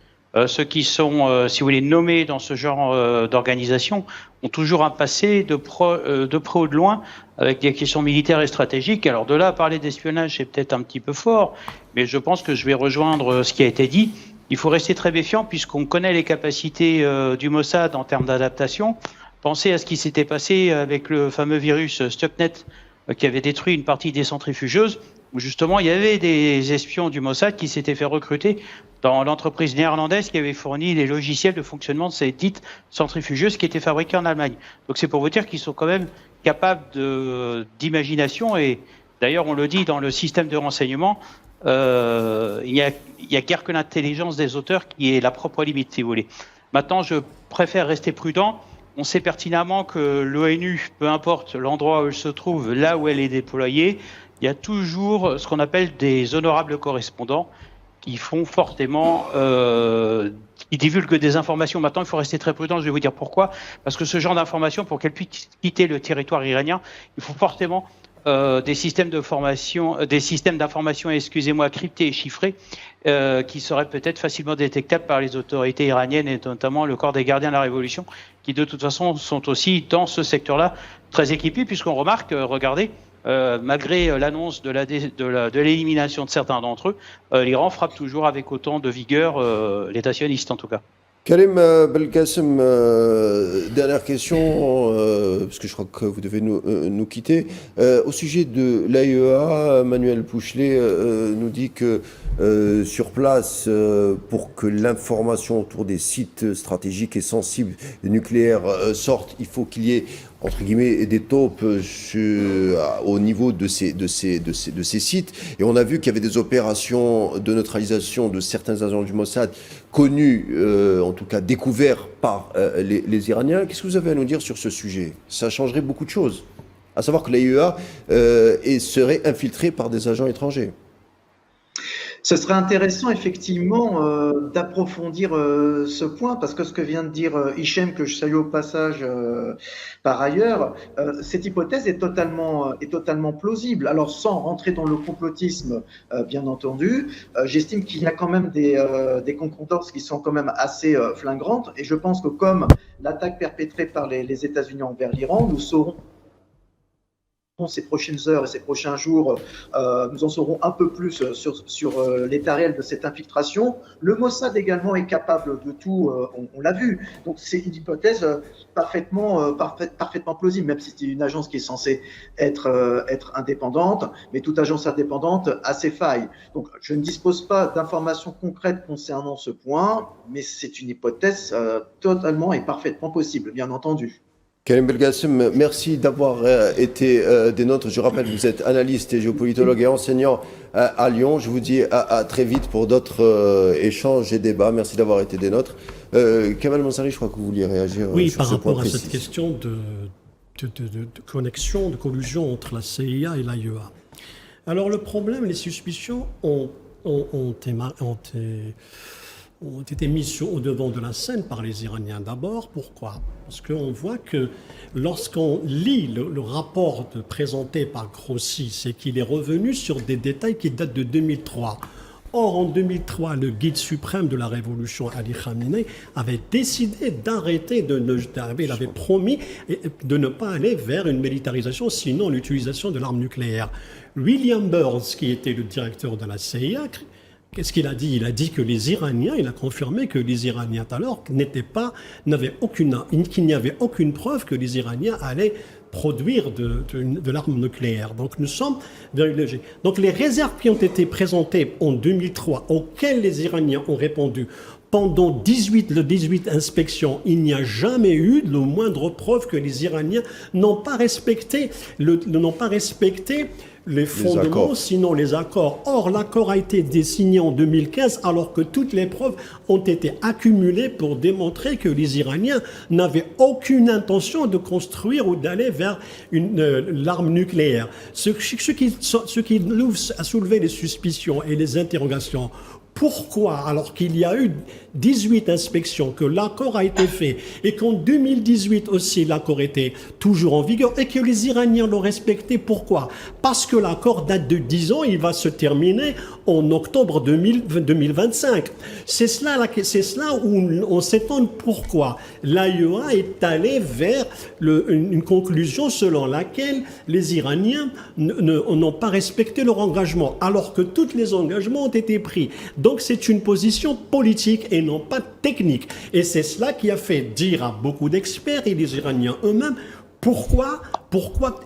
Ceux qui sont, si vous voulez, nommés dans ce genre d'organisation ont toujours un passé de près ou de loin avec des questions militaires et stratégiques. Alors de là à parler d'espionnage, c'est peut-être un petit peu fort, mais je pense que je vais rejoindre ce qui a été dit. Il faut rester très méfiant puisqu'on connaît les capacités du Mossad en termes d'adaptation. Pensez à ce qui s'était passé avec le fameux virus Stuxnet qui avait détruit une partie des centrifugeuses, où justement il y avait des espions du Mossad qui s'étaient fait recruter dans l'entreprise néerlandaise qui avait fourni les logiciels de fonctionnement de ces dites centrifugeuses qui étaient fabriquées en Allemagne. Donc c'est pour vous dire qu'ils sont quand même capables d'imagination, et d'ailleurs on le dit dans le système de renseignement, il y a guère que l'intelligence des auteurs qui est la propre limite, si vous voulez. Maintenant, je préfère rester prudent. On sait pertinemment que l'ONU, peu importe l'endroit où elle se trouve, là où elle est déployée, il y a toujours ce qu'on appelle des honorables correspondants. qui font fortement, qui divulguent des informations. Maintenant, il faut rester très prudent. Je vais vous dire pourquoi. Parce que ce genre d'informations, pour qu'elles puissent quitter le territoire iranien, il faut fortement des systèmes d'information, excusez-moi, cryptés et chiffrés, qui seraient peut-être facilement détectables par les autorités iraniennes et notamment le corps des gardiens de la Révolution, qui de toute façon sont aussi dans ce secteur-là très équipés, puisqu'on remarque, regardez, malgré l'annonce de l'élimination de certains d'entre eux, l'Iran frappe toujours avec autant de vigueur l'État sioniste en tout cas. Karim Belkacem, dernière question, parce que je crois que vous devez nous quitter. Au sujet de l'AIEA, Manuel Pouchelet nous dit que sur place, pour que l'information autour des sites stratégiques et sensibles nucléaires sorte, il faut qu'il y ait, entre guillemets, des taupes au niveau de ces sites. Et on a vu qu'il y avait des opérations de neutralisation de certains agents du Mossad connus, en tout cas découverts par les Iraniens. Qu'est-ce que vous avez à nous dire sur ce sujet? Ça changerait beaucoup de choses. À savoir que l'AIEA serait infiltrée par des agents étrangers. Ce serait intéressant effectivement d'approfondir ce point, parce que ce que vient de dire Hichem, que je salue au passage par ailleurs, cette hypothèse est totalement plausible. Alors sans rentrer dans le complotisme, bien entendu, j'estime qu'il y a quand même des concordances qui sont quand même assez flagrantes, et je pense que comme l'attaque perpétrée par les États-Unis envers l'Iran, nous saurons ces prochaines heures et ces prochains jours, nous en saurons un peu plus sur l'état réel de cette infiltration. Le Mossad également est capable de tout, on l'a vu. Donc c'est une hypothèse parfaitement plausible, même si c'est une agence qui est censée être indépendante, mais toute agence indépendante a ses failles. Donc je ne dispose pas d'informations concrètes concernant ce point, mais c'est une hypothèse totalement et parfaitement possible, bien entendu. Karim Belkacem, merci d'avoir été des nôtres. Je rappelle que vous êtes analyste et géopolitologue et enseignant à Lyon. Je vous dis à très vite pour d'autres échanges et débats. Merci d'avoir été des nôtres. Kamal Mansari, je crois que vous vouliez réagir sur ce point précis. Oui, par rapport à cette question de connexion, de collusion entre la CIA et l'AIEA. Alors le problème, les suspicions ont été mises au devant de la scène par les Iraniens. D'abord, pourquoi? Parce qu'on voit que lorsqu'on lit le rapport présenté par Grossi, c'est qu'il est revenu sur des détails qui datent de 2003. Or, en 2003, le guide suprême de la révolution, Ali Khamenei, avait décidé d'arrêter, il avait promis de ne pas aller vers une militarisation, sinon l'utilisation de l'arme nucléaire. William Burns, qui était le directeur de la CIA, qu'est-ce qu'il a dit? Il a dit que les Iraniens, il a confirmé que les Iraniens alors qu'il n'y avait aucune preuve que les Iraniens allaient produire de l'arme nucléaire. Donc nous sommes very légers. Donc les réserves qui ont été présentées en 2003, auxquelles les Iraniens ont répondu pendant 18 inspections, il n'y a jamais eu le moindre preuve que les Iraniens n'ont pas respecté les fondements, sinon les accords. Or, l'accord a été signé en 2015, alors que toutes les preuves ont été accumulées pour démontrer que les Iraniens n'avaient aucune intention de construire ou d'aller vers l'arme nucléaire. Ce qui a soulevé les suspicions et les interrogations. Pourquoi, alors qu'il y a eu 18 inspections, que l'accord a été fait et qu'en 2018 aussi l'accord était toujours en vigueur et que les Iraniens l'ont respecté? Pourquoi? Parce que l'accord date de 10 ans, il va se terminer en octobre 2025. C'est cela où on s'étonne pourquoi l'AIEA est allée vers une conclusion selon laquelle les Iraniens n'ont pas respecté leur engagement, alors que tous les engagements ont été pris. Donc c'est une position politique et non pas technique. Et c'est cela qui a fait dire à beaucoup d'experts et les Iraniens eux-mêmes pourquoi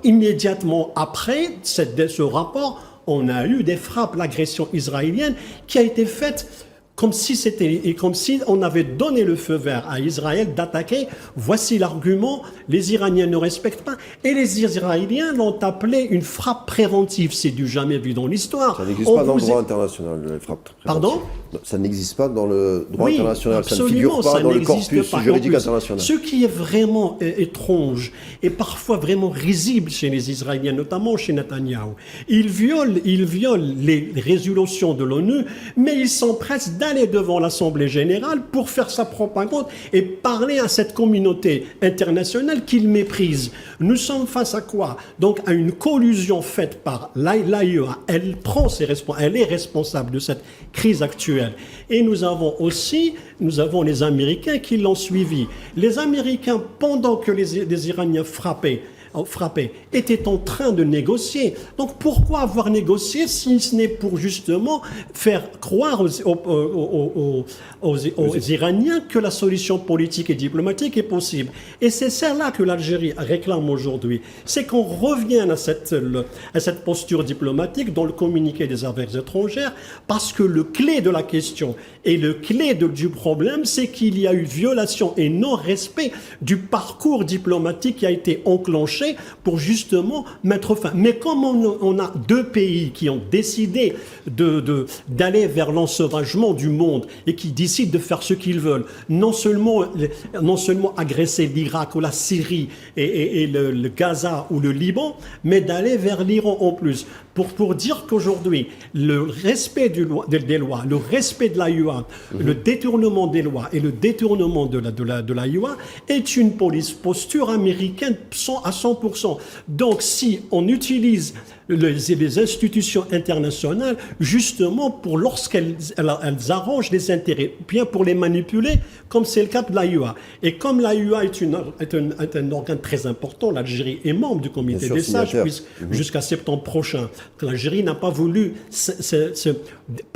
immédiatement après ce rapport, on a eu des frappes, l'agression israélienne qui a été faite comme si on avait donné le feu vert à Israël d'attaquer. Voici l'argument, les Iraniens ne respectent pas. Et les Israéliens l'ont appelé une frappe préventive. C'est du jamais vu dans l'histoire. Ça n'existe pas dans le droit international, les frappes préventives. Pardon ? Ça n'existe pas dans le droit Oui, international, ça ne absolument, figure pas ça dans le n'existe corpus pas. juridique En plus, international. Ce qui est vraiment étrange et parfois vraiment risible chez les Israéliens, notamment chez Netanyahou, ils violent les résolutions de l'ONU, mais ils s'empressent d'aller devant l'Assemblée générale pour faire sa propagande et parler à cette communauté internationale qu'ils méprisent. Nous sommes face à quoi? Donc à une collusion faite par l'AIEA. Elle est responsable de cette crise actuelle. Et nous avons les Américains qui l'ont suivi. Les Américains, pendant que les Iraniens frappaient, étaient en train de négocier. Donc pourquoi avoir négocié si ce n'est pour justement faire croire aux Iraniens que la solution politique et diplomatique est possible? Et c'est celle-là que l'Algérie réclame aujourd'hui. C'est qu'on revienne à cette posture diplomatique dans le communiqué des affaires étrangères, parce que le clé de la question et le clé du problème, c'est qu'il y a eu violation et non-respect du parcours diplomatique qui a été enclenché pour justement mettre fin. Mais comme on a deux pays qui ont décidé d'aller vers l'ensauvagement du monde et qui décident de faire ce qu'ils veulent, non seulement agresser l'Irak ou la Syrie et le Gaza ou le Liban, mais d'aller vers l'Iran en plus. Pour dire qu'aujourd'hui, le respect des lois, le respect de l'AIEA, le détournement des lois et le détournement de l'AIEA est une posture américaine à 100%. Donc, si on utilise les institutions internationales justement pour lorsqu'elles arrangent les intérêts, bien pour les manipuler, comme c'est le cas de l'AIEA. Et comme l'AIEA est un organe très important, l'Algérie est membre du comité des sages, puisque jusqu'à septembre prochain, l'Algérie n'a pas voulu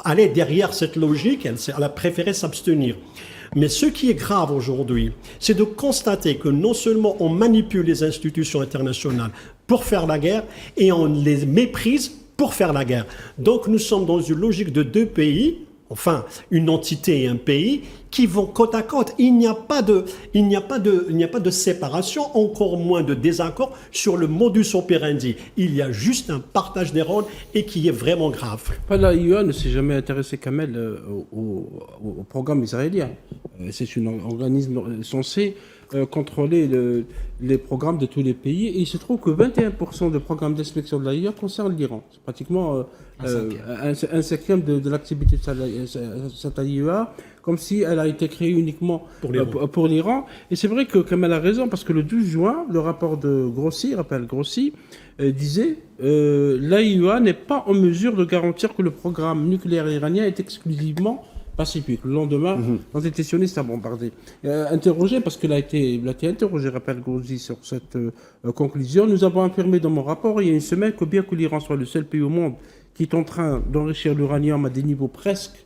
aller derrière cette logique, elle a préféré s'abstenir. Mais ce qui est grave aujourd'hui, c'est de constater que non seulement on manipule les institutions internationales pour faire la guerre, et on les méprise pour faire la guerre. Donc nous sommes dans une logique de deux pays, enfin une entité et un pays, qui vont côte à côte. Il n'y a pas de séparation, encore moins de désaccord sur le modus operandi. Il y a juste un partage des rôles et qui est vraiment grave. L'AIEA ne s'est jamais intéressé, Kamel, au programme israélien. C'est un organisme censé contrôler les programmes de tous les pays. Et il se trouve que 21% des programmes d'inspection de l'AIEA concernent l'Iran. C'est pratiquement un cinquième de l'activité de cette AIEA, comme si elle a été créée uniquement pour l'Iran. Et c'est vrai que Kamel a raison, parce que le 12 juin, le rapport de Grossi, disait l'AIEA n'est pas en mesure de garantir que le programme nucléaire iranien est exclusivement pacifique. Le lendemain, l'entité sioniste a bombardé. Interrogé, parce qu'il a été interrogé, rappelle Grossi, sur cette conclusion, nous avons affirmé dans mon rapport il y a une semaine que bien que l'Iran soit le seul pays au monde qui est en train d'enrichir l'uranium à des niveaux presque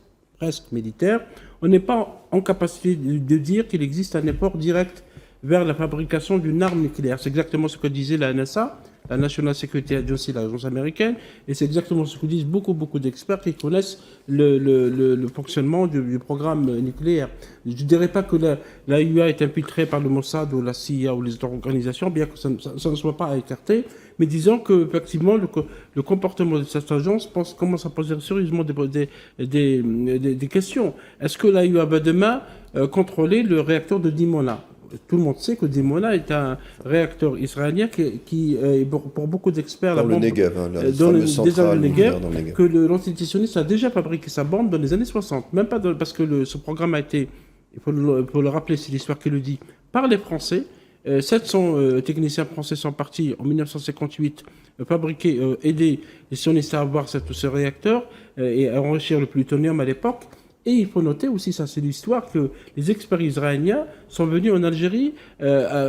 militaires, on n'est pas en capacité de dire qu'il existe un effort direct vers la fabrication d'une arme nucléaire. C'est exactement ce que disait la NSA, la National Security Agency, l'agence américaine, et c'est exactement ce que disent beaucoup d'experts qui connaissent le fonctionnement du programme nucléaire. Je ne dirais pas que l'AIEA est infiltrée par le Mossad ou la CIA ou les autres organisations, bien que ça ne soit pas à écarter, mais disons que effectivement le comportement de cette agence commence à poser sérieusement des questions. Est-ce que l'AIEA va demain contrôler le réacteur de Dimona? Tout le monde sait que Dimona est un réacteur israélien qui est pour beaucoup d'experts dans le Negev, dans le Negev, que l'entité sioniste a déjà fabriqué sa bombe dans les années 60. Même pas parce que ce programme a été, il faut le rappeler, c'est l'histoire qui le dit, par les Français. 700 techniciens français sont partis en 1958 aider les sionistes à avoir ce réacteur et à enrichir le plutonium à l'époque. Et il faut noter aussi, ça c'est l'histoire, que les experts israéliens sont venus en Algérie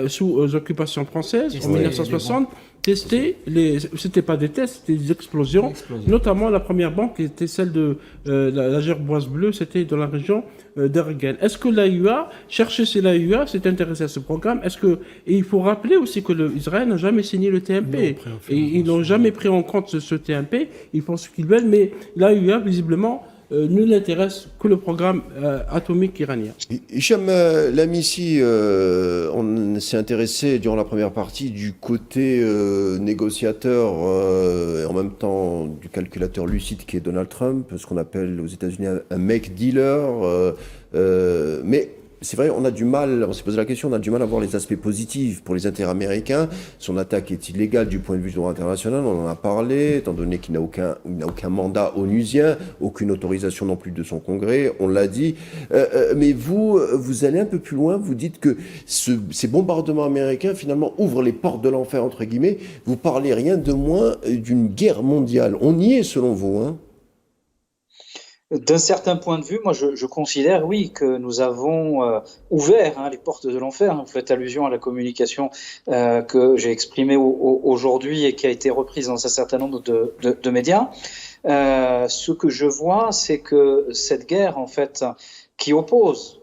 sous occupations françaises en 1960 tester c'était pas des tests, c'était des explosions. Notamment la première bombe qui était celle de la gerboise bleue, c'était dans la région d'Ergen. Est-ce que l'AIEA, l'AIEA s'est intéressé à ce programme? Et il faut rappeler aussi que Israël n'a jamais signé le TMP. Et ils n'ont jamais pris en compte ce TMP. Ils font ce qu'ils veulent, mais l'AIEA, visiblement, ne l'intéresse que le programme atomique iranien. Hicham Lamisi, on s'est intéressé durant la première partie du côté négociateur et en même temps du calculateur lucide qui est Donald Trump, ce qu'on appelle aux États-Unis un make dealer. Mais c'est vrai, on s'est posé la question, on a du mal à voir les aspects positifs pour les intérêts américains. Son attaque est illégale du point de vue du droit international, on en a parlé, étant donné qu'il n'a aucun mandat onusien, aucune autorisation non plus de son Congrès, on l'a dit. Mais vous allez un peu plus loin, vous dites que ces bombardements américains, finalement, ouvrent les portes de l'enfer, entre guillemets. Vous parlez rien de moins d'une guerre mondiale. On y est, selon vous, hein? D'un certain point de vue, moi je considère, oui, que nous avons ouvert les portes de l'enfer. Vous faites allusion à la communication que j'ai exprimée aujourd'hui et qui a été reprise dans un certain nombre de médias. Ce que je vois, c'est que cette guerre, en fait, qui oppose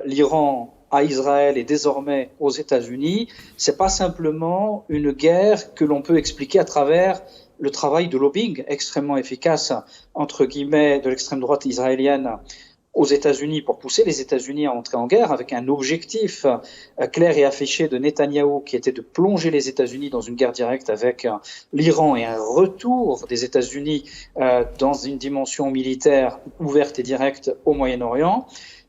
l'Iran à Israël et désormais aux États-Unis, c'est pas simplement une guerre que l'on peut expliquer à travers le travail de lobbying extrêmement efficace, entre guillemets, de l'extrême droite israélienne aux États-Unis pour pousser les États-Unis à entrer en guerre avec un objectif clair et affiché de Netanyahou qui était de plonger les États-Unis dans une guerre directe avec l'Iran et un retour des États-Unis dans une dimension militaire ouverte et directe au Moyen-Orient.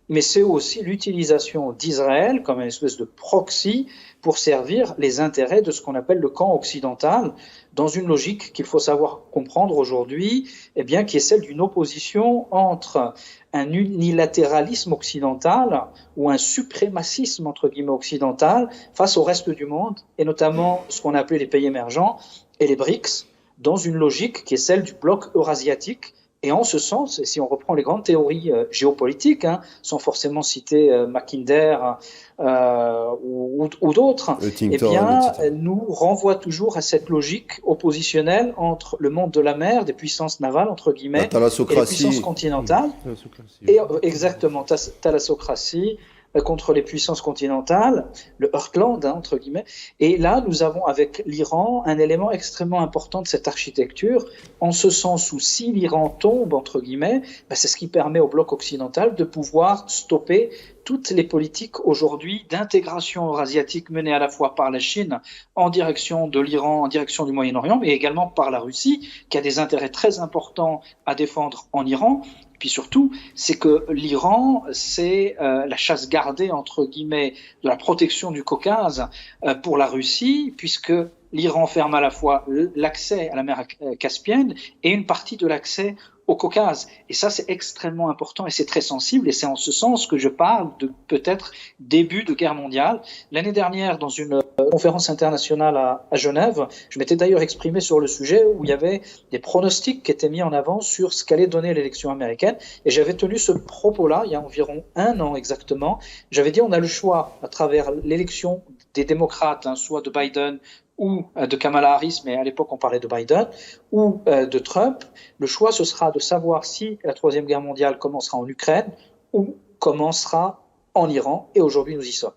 Mais c'est aussi l'utilisation d'Israël comme une espèce de proxy pour servir les intérêts de ce qu'on appelle le camp occidental, dans une logique qu'il faut savoir comprendre aujourd'hui, qui est celle d'une opposition entre un unilatéralisme occidental ou un suprémacisme entre guillemets occidental face au reste du monde, et notamment ce qu'on a appelé les pays émergents et les BRICS, dans une logique qui est celle du bloc eurasiatique. Et en ce sens, et si on reprend les grandes théories géopolitiques, sans forcément citer Mackinder ou d'autres, nous renvoie toujours à cette logique oppositionnelle entre le monde de la mer, des puissances navales, entre guillemets, et les puissances continentales. Et exactement, thalassocratie contre les puissances continentales, le Heartland, entre guillemets. Et là, nous avons avec l'Iran un élément extrêmement important de cette architecture, en ce sens où si l'Iran tombe, entre guillemets, c'est ce qui permet au bloc occidental de pouvoir stopper toutes les politiques aujourd'hui d'intégration eurasiatique menées à la fois par la Chine en direction de l'Iran, en direction du Moyen-Orient, mais également par la Russie, qui a des intérêts très importants à défendre en Iran. Puis surtout, c'est que l'Iran, c'est la chasse gardée, entre guillemets, de la protection du Caucase pour la Russie, puisque l'Iran ferme à la fois l'accès à la mer Caspienne et une partie de l'accès au Caucase. Et ça, c'est extrêmement important et c'est très sensible. Et c'est en ce sens que je parle de peut-être début de guerre mondiale. L'année dernière, dans une conférence internationale à Genève, je m'étais d'ailleurs exprimé sur le sujet où il y avait des pronostics qui étaient mis en avant sur ce qu'allait donner l'élection américaine. Et j'avais tenu ce propos-là il y a environ 1 an exactement. J'avais dit on a le choix à travers l'élection des démocrates, soit de Biden ou de Kamala Harris, mais à l'époque on parlait de Biden, ou de Trump. Le choix, ce sera de savoir si la Troisième Guerre mondiale commencera en Ukraine ou commencera en Iran, et aujourd'hui nous y sommes.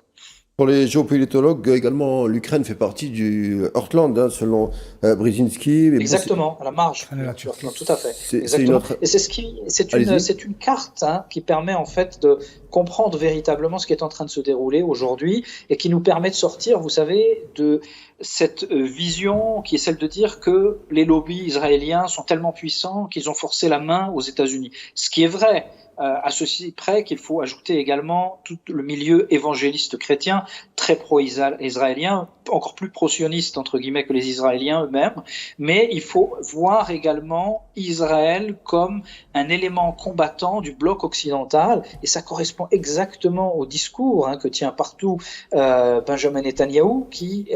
Pour les géopolitologues, également, l'Ukraine fait partie du Heartland, selon Brzezinski. Exactement, à la marge. Tout à fait. Exactement. Et c'est une carte qui permet en fait de comprendre véritablement ce qui est en train de se dérouler aujourd'hui et qui nous permet de sortir, vous savez, de cette vision qui est celle de dire que les lobbies israéliens sont tellement puissants qu'ils ont forcé la main aux États-Unis. Ce qui est vrai. À ceci près qu'il faut ajouter également tout le milieu évangéliste chrétien, très pro-israélien, encore plus pro-sioniste entre guillemets que les Israéliens eux-mêmes, mais il faut voir également Israël comme un élément combattant du bloc occidental, et ça correspond exactement au discours que tient partout Benjamin Netanyahou, qui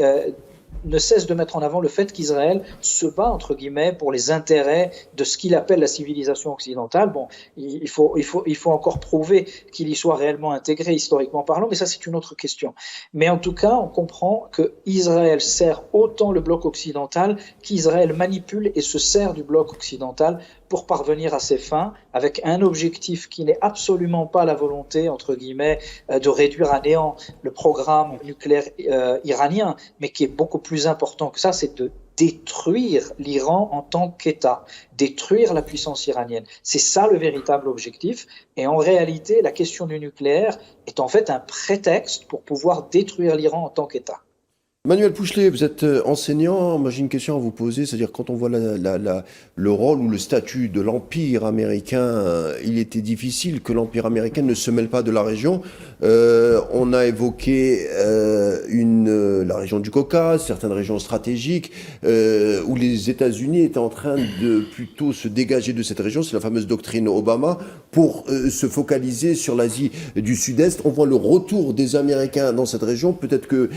ne cesse de mettre en avant le fait qu'Israël se bat, entre guillemets, pour les intérêts de ce qu'il appelle la civilisation occidentale. Bon, il faut encore prouver qu'il y soit réellement intégré, historiquement parlant, mais ça, c'est une autre question. Mais en tout cas, on comprend que Israël sert autant le bloc occidental qu'Israël manipule et se sert du bloc occidental pour parvenir à ses fins, avec un objectif qui n'est absolument pas la volonté, entre guillemets, de réduire à néant le programme nucléaire iranien, mais qui est beaucoup plus important que ça, c'est de détruire l'Iran en tant qu'État, détruire la puissance iranienne. C'est ça le véritable objectif. Et en réalité, la question du nucléaire est en fait un prétexte pour pouvoir détruire l'Iran en tant qu'État. Manuel Pouchelet, vous êtes enseignant. Moi, j'ai une question à vous poser. C'est-à-dire, quand on voit le rôle ou le statut de l'Empire américain, il était difficile que l'Empire américain ne se mêle pas de la région. On a évoqué la région du Caucase, certaines régions stratégiques, où les États-Unis étaient en train de plutôt se dégager de cette région. C'est la fameuse doctrine Obama pour se focaliser sur l'Asie du Sud-Est. On voit le retour des Américains dans cette région. Peut-être que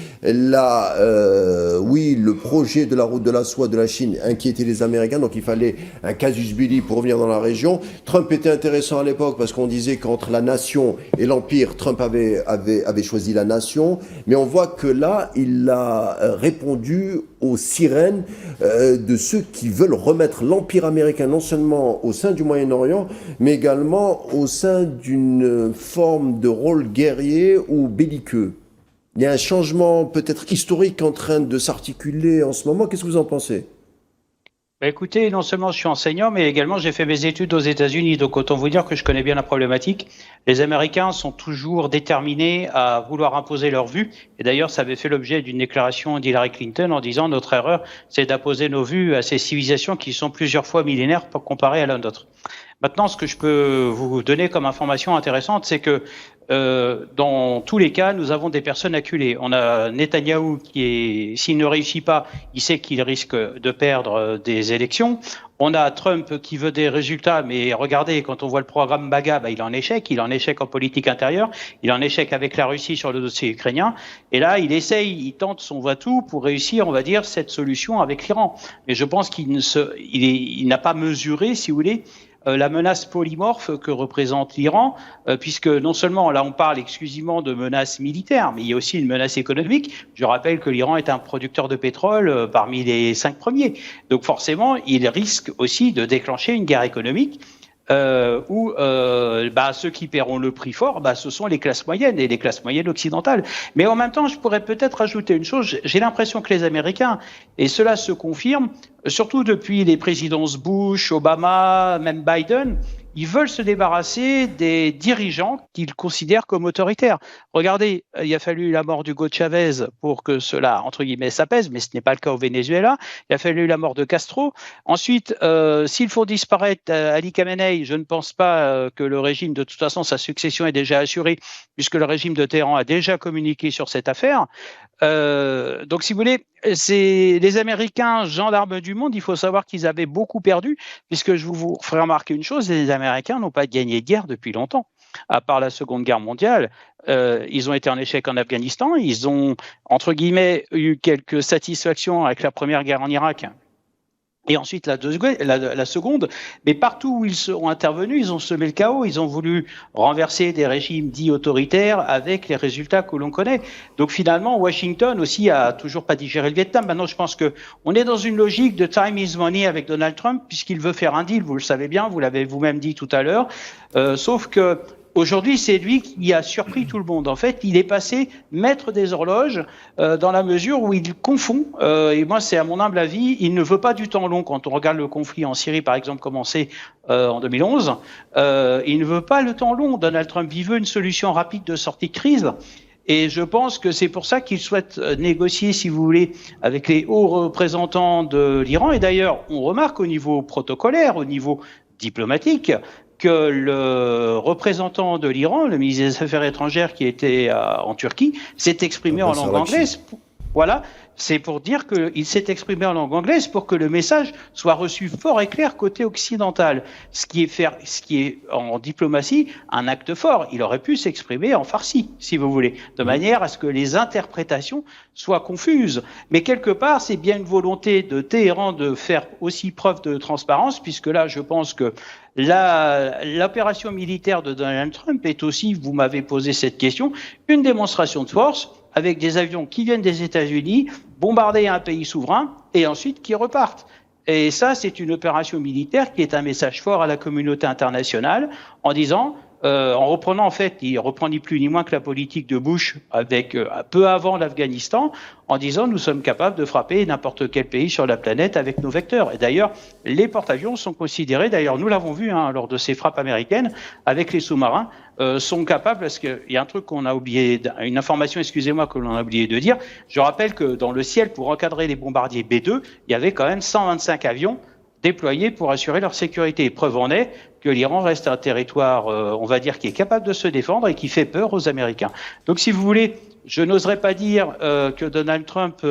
oui, le projet de la route de la soie de la Chine inquiétait les Américains, donc il fallait un casus belli pour revenir dans la région. Trump était intéressant à l'époque parce qu'on disait qu'entre la nation et l'empire, Trump avait choisi la nation, mais on voit que là, il a répondu aux sirènes de ceux qui veulent remettre l'empire américain non seulement au sein du Moyen-Orient, mais également au sein d'une forme de rôle guerrier ou belliqueux. Il y a un changement peut-être historique en train de s'articuler en ce moment. Qu'est-ce que vous en pensez ? Écoutez, non seulement je suis enseignant, mais également j'ai fait mes études aux États-Unis, donc autant vous dire que je connais bien la problématique. Les Américains sont toujours déterminés à vouloir imposer leur vue, et d'ailleurs ça avait fait l'objet d'une déclaration d'Hillary Clinton en disant notre erreur, c'est d'imposer nos vues à ces civilisations qui sont plusieurs fois millénaires pour comparer à l'un d'autre. Maintenant, ce que je peux vous donner comme information intéressante, c'est que dans tous les cas, nous avons des personnes acculées. On a Netanyahou s'il ne réussit pas, il sait qu'il risque de perdre des élections. On a Trump qui veut des résultats, mais regardez, quand on voit le programme MAGA, il est en échec. Il est en échec en politique intérieure. Il est en échec avec la Russie sur le dossier ukrainien. Et là, il tente son va-tout pour réussir, on va dire, cette solution avec l'Iran. Mais je pense qu'il n'a pas mesuré, si vous voulez, la menace polymorphe que représente l'Iran, puisque non seulement là on parle exclusivement de menaces militaires, mais il y a aussi une menace économique. Je rappelle que l'Iran est un producteur de pétrole parmi les 5 premiers. Donc forcément, il risque aussi de déclencher une guerre économique où ceux qui paieront le prix fort, ce sont les classes moyennes et les classes moyennes occidentales. Mais en même temps, je pourrais peut-être ajouter une chose. J'ai l'impression que les Américains, et cela se confirme, surtout depuis les présidences Bush, Obama, même Biden, ils veulent se débarrasser des dirigeants qu'ils considèrent comme autoritaires. Regardez, il a fallu la mort d'Hugo Chavez pour que cela, entre guillemets, s'apaise, mais ce n'est pas le cas au Venezuela. Il a fallu la mort de Castro. Ensuite, s'il faut disparaître Ali Khamenei, je ne pense pas que le régime, de toute façon, sa succession est déjà assurée, puisque le régime de Téhéran a déjà communiqué sur cette affaire. Donc, si vous voulez, c'est les Américains, gendarmes du monde, il faut savoir qu'ils avaient beaucoup perdu, puisque je vous ferai remarquer une chose, les Américains n'ont pas gagné de guerre depuis longtemps. À part la Seconde Guerre mondiale, ils ont été en échec en Afghanistan, ils ont, entre guillemets, eu quelques satisfactions avec la Première Guerre en Irak. Et ensuite la seconde, mais partout où ils sont intervenus, ils ont semé le chaos, ils ont voulu renverser des régimes dits autoritaires avec les résultats que l'on connaît. Donc finalement, Washington aussi a toujours pas digéré le Vietnam. Maintenant, je pense que on est dans une logique de time is money avec Donald Trump, puisqu'il veut faire un deal, vous le savez bien, vous l'avez vous-même dit tout à l'heure, sauf que aujourd'hui, c'est lui qui a surpris tout le monde. En fait, il est passé maître des horloges dans la mesure où il confond, et moi c'est à mon humble avis, il ne veut pas du temps long. Quand on regarde le conflit en Syrie, par exemple, commencé en 2011, il ne veut pas le temps long. Donald Trump, il veut une solution rapide de sortie de crise. Et je pense que c'est pour ça qu'il souhaite négocier, si vous voulez, avec les hauts représentants de l'Iran. Et d'ailleurs, on remarque au niveau protocolaire, au niveau diplomatique, que le représentant de l'Iran, le ministre des Affaires étrangères qui était en Turquie, s'est exprimé en langue anglaise. Voilà, c'est pour dire qu'il s'est exprimé en langue anglaise pour que le message soit reçu fort et clair côté occidental. Ce qui est en diplomatie un acte fort. Il aurait pu s'exprimer en farsi, si vous voulez, de manière à ce que les interprétations soient confuses. Mais quelque part, c'est bien une volonté de Téhéran de faire aussi preuve de transparence, puisque là, je pense que l'opération militaire de Donald Trump est aussi, vous m'avez posé cette question, une démonstration de force avec des avions qui viennent des États-Unis, bombarder un pays souverain et ensuite qui repartent. Et ça, c'est une opération militaire qui est un message fort à la communauté internationale en disant en reprenant, en fait, il reprend ni plus ni moins que la politique de Bush avec peu avant l'Afghanistan, en disant nous sommes capables de frapper n'importe quel pays sur la planète avec nos vecteurs. Et d'ailleurs, les porte-avions sont considérés, d'ailleurs nous l'avons vu lors de ces frappes américaines, avec les sous-marins, sont capables, parce qu'il y a un truc qu'on a oublié, une information, excusez-moi, que l'on a oublié de dire. Je rappelle que dans le ciel, pour encadrer les bombardiers B-2, il y avait quand même 125 avions déployés pour assurer leur sécurité. Preuve en est que l'Iran reste un territoire, on va dire, qui est capable de se défendre et qui fait peur aux Américains. Donc, si vous voulez, je n'oserais pas dire que Donald Trump,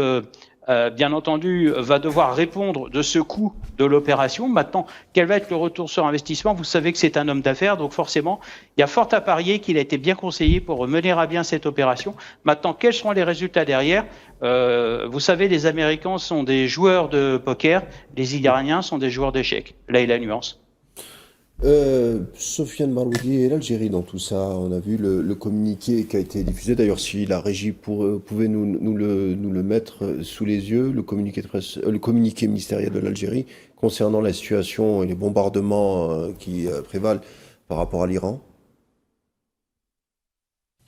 bien entendu, va devoir répondre de ce coût de l'opération. Maintenant, quel va être le retour sur investissement? Vous savez que c'est un homme d'affaires, donc forcément, il y a fort à parier qu'il a été bien conseillé pour mener à bien cette opération. Maintenant, quels seront les résultats derrière? Vous savez, les Américains sont des joueurs de poker, les Iraniens sont des joueurs d'échecs. Là est la nuance. Sofiane Baroudi et l'Algérie dans tout ça, on a vu le communiqué qui a été diffusé. D'ailleurs, si la régie pouvait nous le mettre sous les yeux, le communiqué ministériel de l'Algérie concernant la situation et les bombardements qui prévalent par rapport à l'Iran.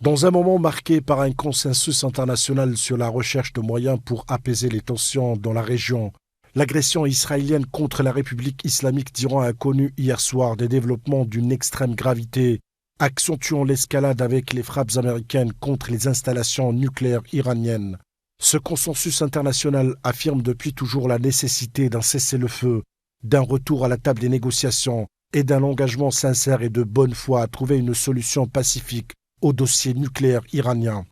Dans un moment marqué par un consensus international sur la recherche de moyens pour apaiser les tensions dans la région, l'agression israélienne contre la République islamique d'Iran a connu hier soir des développements d'une extrême gravité, accentuant l'escalade avec les frappes américaines contre les installations nucléaires iraniennes. Ce consensus international affirme depuis toujours la nécessité d'un cessez-le-feu, d'un retour à la table des négociations et d'un engagement sincère et de bonne foi à trouver une solution pacifique au dossier nucléaire iranien.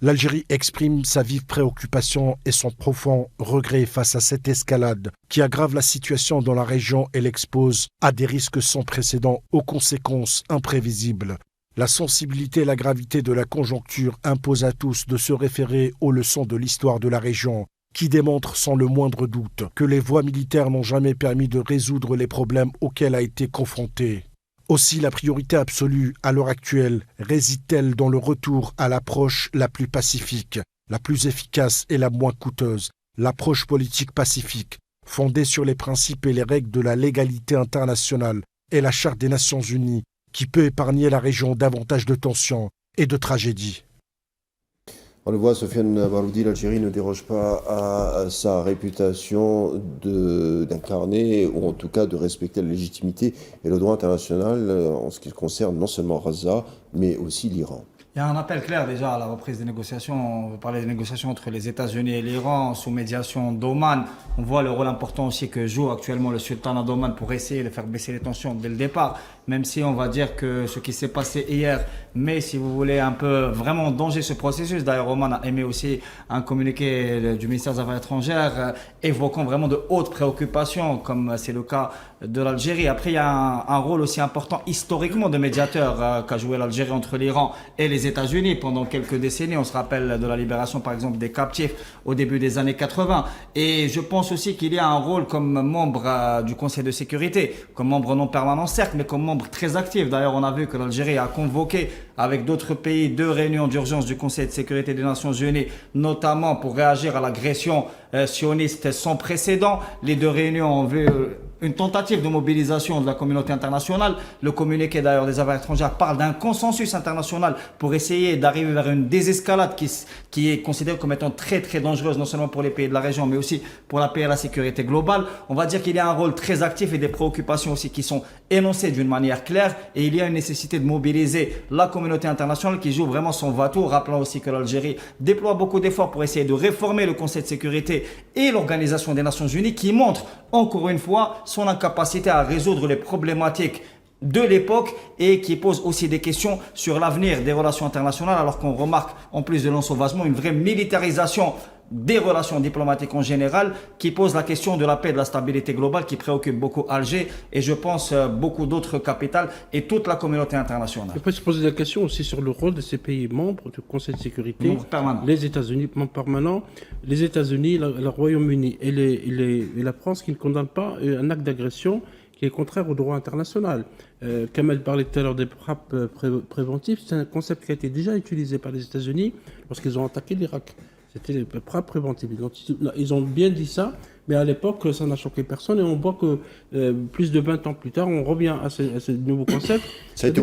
L'Algérie exprime sa vive préoccupation et son profond regret face à cette escalade qui aggrave la situation dans la région et l'expose à des risques sans précédent aux conséquences imprévisibles. La sensibilité et la gravité de la conjoncture imposent à tous de se référer aux leçons de l'histoire de la région, qui démontrent sans le moindre doute que les voies militaires n'ont jamais permis de résoudre les problèmes auxquels a été confrontée. Aussi, la priorité absolue à l'heure actuelle réside-t-elle dans le retour à l'approche la plus pacifique, la plus efficace et la moins coûteuse, l'approche politique pacifique, fondée sur les principes et les règles de la légalité internationale et la Charte des Nations Unies, qui peut épargner la région davantage de tensions et de tragédies. On le voit, Sofiane Baroudi, l'Algérie ne déroge pas à sa réputation d'incarner, ou en tout cas de respecter la légitimité et le droit international en ce qui concerne non seulement Gaza, mais aussi l'Iran. Il y a un appel clair déjà à la reprise des négociations. On veut parler des négociations entre les États-Unis et l'Iran sous médiation d'Oman. On voit le rôle important aussi que joue actuellement le sultanat d'Oman pour essayer de faire baisser les tensions dès le départ. Même si on va dire que ce qui s'est passé hier met, si vous voulez, un peu vraiment en danger ce processus. D'ailleurs, Oman a émis aussi un communiqué du ministère des Affaires étrangères évoquant vraiment de hautes préoccupations, comme c'est le cas de l'Algérie. Après, il y a un rôle aussi important historiquement de médiateur qu'a joué l'Algérie entre l'Iran et les États-Unis pendant quelques décennies. On se rappelle de la libération, par exemple, des captifs au début des années 80. Et je pense aussi qu'il y a un rôle comme membre du Conseil de sécurité, comme membre non permanent certes, mais comme membre très actif. D'ailleurs, on a vu que l'Algérie a convoqué avec d'autres pays 2 réunions d'urgence du Conseil de sécurité des Nations Unies, notamment pour réagir à l'agression sioniste sans précédent. Les 2 réunions ont vu une tentative de mobilisation de la communauté internationale. Le communiqué d'ailleurs des affaires étrangères parle d'un consensus international pour essayer d'arriver vers une désescalade qui est considérée comme étant très très dangereuse, non seulement pour les pays de la région, mais aussi pour la paix et la sécurité globale. On va dire qu'il y a un rôle très actif et des préoccupations aussi qui sont énoncées d'une manière claire, et il y a une nécessité de mobiliser la communauté internationale qui joue vraiment son va-tout. Rappelant aussi que l'Algérie déploie beaucoup d'efforts pour essayer de réformer le Conseil de sécurité et l'Organisation des Nations Unies, qui montre encore une fois son incapacité à résoudre les problématiques de l'époque et qui pose aussi des questions sur l'avenir des relations internationales, alors qu'on remarque en plus de l'ensauvagement une vraie militarisation des relations diplomatiques en général, qui pose la question de la paix et de la stabilité globale, qui préoccupe beaucoup Alger et je pense beaucoup d'autres capitales et toute la communauté internationale. On peut se poser la question aussi sur le rôle de ces pays membres du Conseil de sécurité, les États-Unis, membres permanents, les États-Unis, le Royaume-Uni et la France qui ne condamnent pas un acte d'agression qui est contraire au droit international. Kamel parlait tout à l'heure des frappes préventives, c'est un concept qui a été déjà utilisé par les États-Unis lorsqu'ils ont attaqué l'Irak. C'était les frappes préventives. Ils ont bien dit ça, Mais à l'époque, ça n'a choqué personne et on voit que plus de 20 ans plus tard, on revient à ce nouveau concept. Ça a été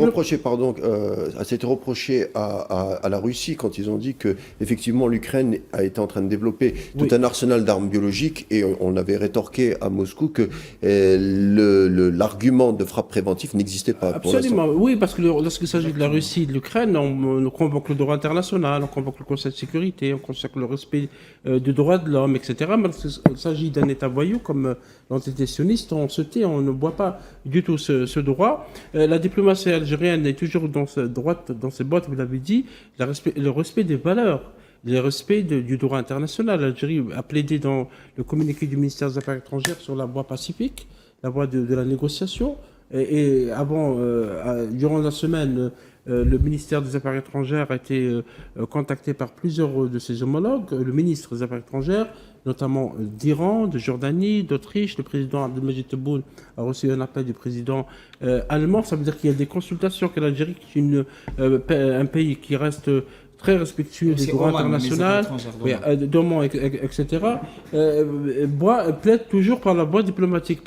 reproché, à la Russie quand ils ont dit que effectivement l'Ukraine a été en train de développer tout un arsenal d'armes biologiques et on avait rétorqué à Moscou que l'argument de frappe préventive n'existait pas. Absolument, oui, parce que lorsqu'il s'agit de la Russie et de l'Ukraine, on convoque le droit international, on convoque le Conseil de sécurité, on convoque le respect des droits de l'homme, etc. Mais lorsqu'il s'agit d'un État voyou comme l'entité sioniste, on se tait, on ne voit pas du tout ce droit. La diplomatie algérienne est toujours dans ses bottes, vous l'avez dit, le respect des valeurs, le respect du droit international. L'Algérie a plaidé dans le communiqué du ministère des Affaires étrangères sur la voie pacifique, la voie de la négociation. Et avant, durant la semaine, le ministère des Affaires étrangères a été contacté par plusieurs de ses homologues, le ministre des Affaires étrangères, notamment d'Iran, de Jordanie, d'Autriche. Le président Abdelmajid Tebboune a reçu un appel du président allemand. Ça veut dire qu'il y a des consultations, que l'Algérie, qui est un pays qui reste très respectueux des droits internationaux, d'Oman, etc., plaide toujours par la voie diplomatique.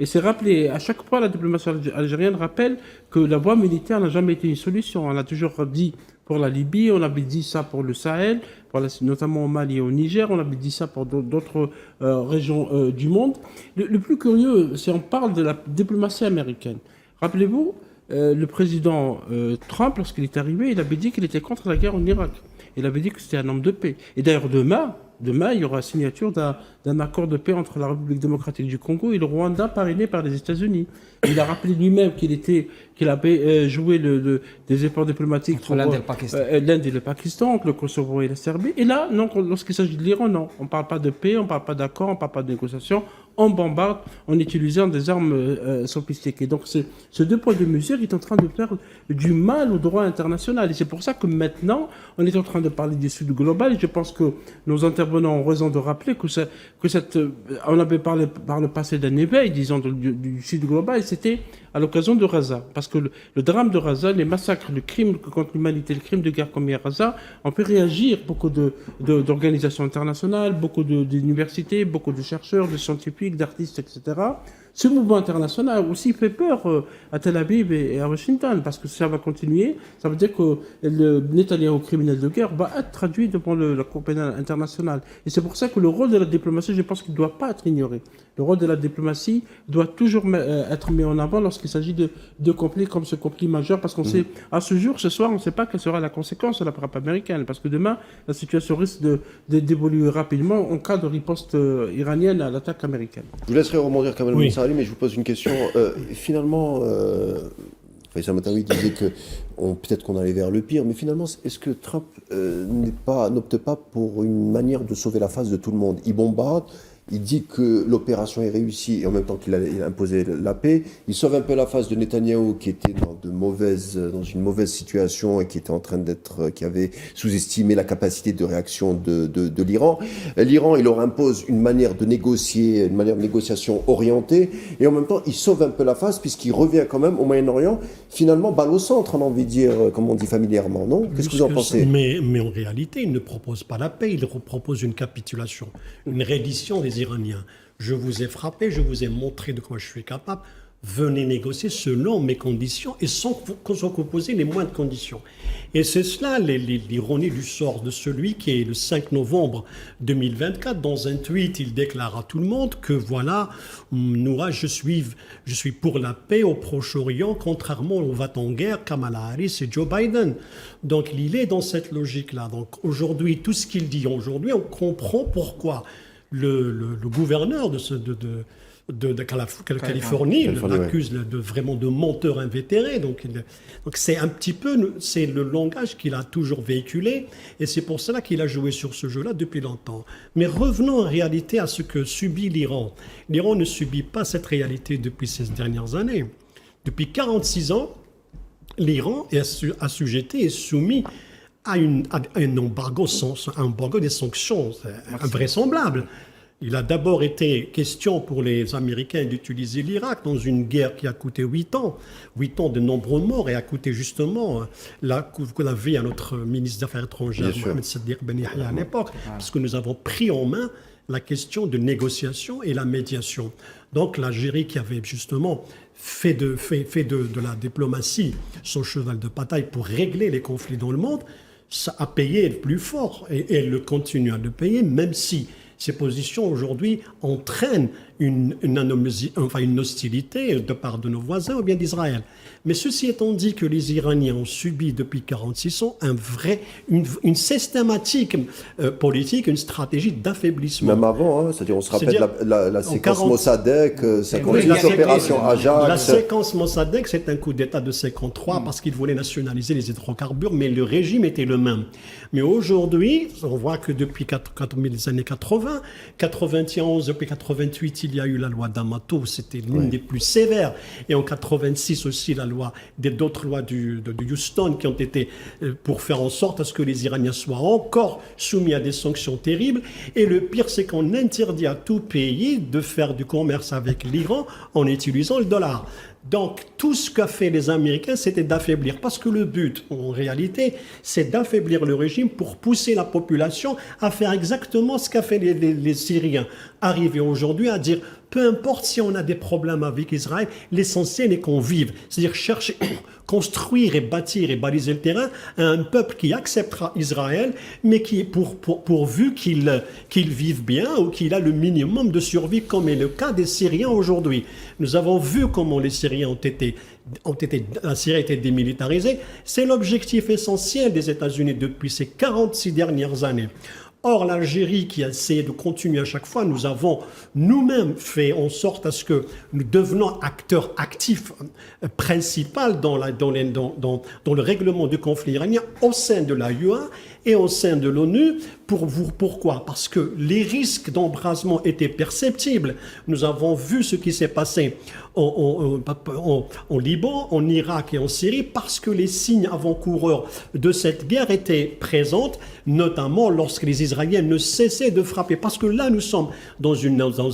Et c'est rappelé, à chaque fois, la diplomatie algérienne rappelle que la voie militaire n'a jamais été une solution. On a toujours dit pour la Libye, on avait dit ça pour le Sahel, notamment au Mali et au Niger, on avait dit ça pour d'autres régions du monde. Le plus curieux, c'est qu'on parle de la diplomatie américaine. Rappelez-vous, le président Trump, lorsqu'il est arrivé, il avait dit qu'il était contre la guerre en Irak. Il avait dit que c'était un homme de paix. Et d'ailleurs, demain, il y aura la signature d'un accord de paix entre la République démocratique du Congo et le Rwanda, parrainé par les États-Unis. Il a rappelé lui-même qu'il avait joué des efforts diplomatiques entre l'Inde et le Pakistan, entre le Kosovo et la Serbie. Et là, non, lorsqu'il s'agit de l'Iran, non. On ne parle pas de paix, on ne parle pas d'accord, on ne parle pas de négociation. On bombarde en utilisant des armes sophistiquées. Donc, ce deux poids, deux mesures est en train de faire du mal au droit international. Et c'est pour ça que maintenant, on est en train de parler du Sud global. Et je pense que nos intervenants ont raison de rappeler on avait parlé par le passé d'un éveil, disons, du Sud global, et c'était à l'occasion de Gaza. Parce que le drame de Gaza, les massacres, le crime contre l'humanité, le crime de guerre commis à Gaza, ont fait réagir beaucoup d'organisations internationales, beaucoup d'universités, beaucoup de chercheurs, de scientifiques, d'artistes, etc. Ce mouvement international aussi fait peur à Tel Aviv et à Washington, parce que ça va continuer. Ça veut dire que le Netanyahou, criminel de guerre, va être traduit devant la Cour pénale internationale. Et c'est pour ça que le rôle de la diplomatie, je pense qu'il ne doit pas être ignoré. Le rôle de la diplomatie doit toujours être mis en avant lorsqu'il s'agit de conflits comme ce conflit majeur, parce qu'on sait, à ce soir, on ne sait pas quelle sera la conséquence de la frappe américaine, parce que demain, la situation risque d'évoluer rapidement en cas de riposte iranienne à l'attaque américaine. Je vous laisserai rebondir quand même, mais je vous pose une question. Finalement, Faisal Matawi disait que peut-être qu'on allait vers le pire, mais finalement, est-ce que Trump n'opte pas pour une manière de sauver la face de tout le monde? Il bombarde, il dit que l'opération est réussie et en même temps qu'il a imposé la paix. Il sauve un peu la face de Netanyahou qui était dans une mauvaise situation et qui était en train qui avait sous-estimé la capacité de réaction de l'Iran. L'Iran, il leur impose une manière de négociation orientée et en même temps, il sauve un peu la face puisqu'il revient quand même au Moyen-Orient, finalement balle au centre, on a envie de dire, comme on dit familièrement, non? Qu'est-ce que vous en pensez? Mais en réalité, il ne propose pas la paix, il propose une capitulation, une reddition des Iraniens. Je vous ai frappé, je vous ai montré de quoi je suis capable. Venez négocier selon mes conditions et sans qu'on pose les moindres conditions. Et c'est cela l'ironie du sort de celui qui est le 5 novembre 2024. Dans un tweet, il déclare à tout le monde que voilà, Noura, je suis pour la paix au Proche-Orient, contrairement au va-t-en-guerre Kamala Harris et Joe Biden. Donc il est dans cette logique-là. Donc aujourd'hui, tout ce qu'il dit aujourd'hui, on comprend pourquoi le gouverneur de Californie l'accuse vraiment de menteur invétéré. Donc c'est un petit peu c'est le langage qu'il a toujours véhiculé et c'est pour cela qu'il a joué sur ce jeu-là depuis longtemps. Mais revenons en réalité à ce que subit l'Iran. L'Iran ne subit pas cette réalité depuis ces dernières années. Depuis 46 ans, l'Iran est assujetti et soumis à un embargo des sanctions invraisemblable. Il a d'abord été question pour les Américains d'utiliser l'Irak dans une guerre qui a coûté 8 ans de nombreux morts et a coûté justement la vie à notre ministre des Affaires étrangères, Mohamed Sadiq Ben Yahya à l'époque, puisque nous avons pris en main la question de négociation et la médiation. Donc l'Algérie qui avait justement fait de la diplomatie son cheval de bataille pour régler les conflits dans le monde, ça a payé le plus fort et elle le continue à le payer, même si ces positions aujourd'hui entraînent une hostilité de part de nos voisins ou bien d'Israël. Mais ceci étant dit que les Iraniens ont subi depuis 1946 ans une systématique politique, une stratégie d'affaiblissement. Même avant, hein, c'est-à-dire on se rappelle la séquence Mossadegh, ça continue l'opération Ajax. La séquence Mossadegh, c'est un coup d'État de 1953 parce qu'ils voulaient nationaliser les hydrocarbures, mais le régime était le même. Mais aujourd'hui, on voit que depuis les années 80, 91, depuis 88, il y a eu la loi d'Amato, c'était l'une des plus sévères. Et en 86 aussi, d'autres lois de Houston qui ont été pour faire en sorte à ce que les Iraniens soient encore soumis à des sanctions terribles. Et le pire, c'est qu'on interdit à tout pays de faire du commerce avec l'Iran en utilisant le dollar. Donc, tout ce qu'a fait les Américains, c'était d'affaiblir. Parce que le but, en réalité, c'est d'affaiblir le régime pour pousser la population à faire exactement ce qu'a fait les Syriens. Arriver aujourd'hui à dire, peu importe si on a des problèmes avec Israël, l'essentiel est qu'on vive. C'est-à-dire chercher, construire et bâtir et baliser le terrain à un peuple qui acceptera Israël, mais qui est pourvu qu'il vive bien ou qu'il a le minimum de survie, comme est le cas des Syriens aujourd'hui. Nous avons vu comment les Syriens la Syrie a été démilitarisée. C'est l'objectif essentiel des États-Unis depuis ces 46 dernières années. Or, l'Algérie qui a essayé de continuer à chaque fois, nous avons nous-mêmes fait en sorte à ce que nous devenons acteurs actifs principal dans le règlement du conflit iranien au sein de l'AUA et au sein de l'ONU. Pourquoi ? Parce que les risques d'embrasement étaient perceptibles. Nous avons vu ce qui s'est passé en Liban, en Irak et en Syrie, parce que les signes avant-coureurs de cette guerre étaient présents, notamment lorsque les Israéliens ne cessaient de frapper. Parce que là, nous sommes dans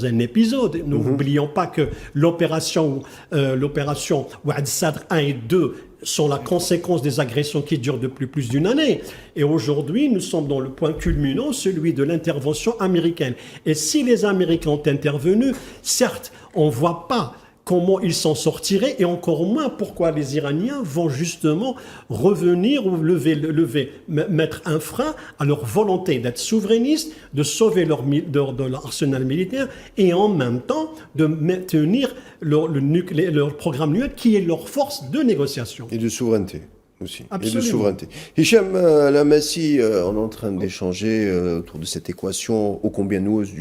un épisode. Nous n'oublions pas que l'opération Ouad Sadr 1 et 2 sont la conséquence des agressions qui durent depuis plus d'une année. Et aujourd'hui, nous sommes dans le point culminant, celui de l'intervention américaine. Et si les Américains ont intervenu, certes, on ne voit pas comment ils s'en sortiraient et encore moins pourquoi les Iraniens vont justement revenir ou mettre un frein à leur volonté d'être souverainistes, de sauver leur arsenal militaire et en même temps de maintenir leur programme nucléaire qui est leur force de négociation. Et de souveraineté aussi. Absolument. Et de souveraineté. Hicham Lammassi, on est en train d'échanger autour de cette équation ô combien noueuse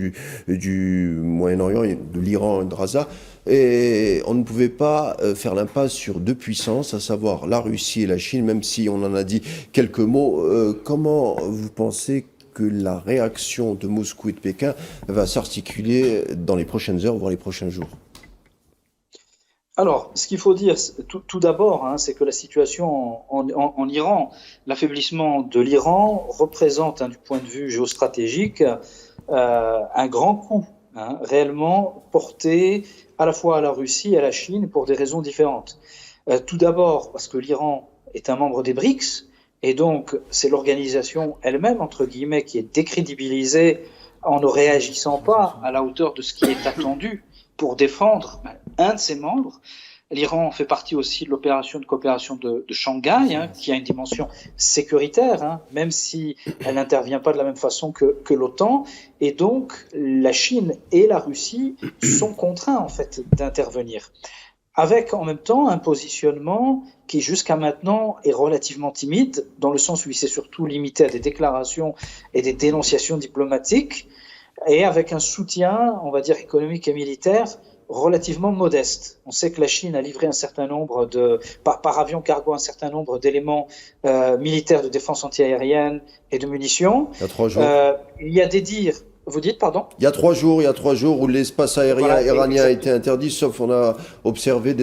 du Moyen-Orient, de l'Iran et de Gaza. Et on ne pouvait pas faire l'impasse sur deux puissances, à savoir la Russie et la Chine, même si on en a dit quelques mots. Comment vous pensez que la réaction de Moscou et de Pékin va s'articuler dans les prochaines heures, voire les prochains jours ? Alors, ce qu'il faut dire tout d'abord, c'est que la situation en Iran, l'affaiblissement de l'Iran représente, du point de vue géostratégique, un grand coup, réellement porté à la fois à la Russie et à la Chine pour des raisons différentes. Tout d'abord parce que l'Iran est un membre des BRICS, et donc c'est l'organisation elle-même, entre guillemets, qui est décrédibilisée en ne réagissant pas à la hauteur de ce qui est attendu pour défendre un de ses membres. L'Iran fait partie aussi de l'opération de coopération de Shanghai, qui a une dimension sécuritaire, même si elle n'intervient pas de la même façon que l'OTAN. Et donc, la Chine et la Russie sont contraints, en fait, d'intervenir. Avec, en même temps, un positionnement qui, jusqu'à maintenant, est relativement timide, dans le sens où il s'est surtout limité à des déclarations et des dénonciations diplomatiques, et avec un soutien, on va dire, économique et militaire relativement modeste. On sait que la Chine a livré un certain nombre par avion cargo, un certain nombre d'éléments militaires de défense antiaérienne et de munitions. Il y a 3 jours. Il y a des dires. Vous dites, pardon ? Il y a 3 jours où l'espace aérien iranien a été interdit, sauf on a observé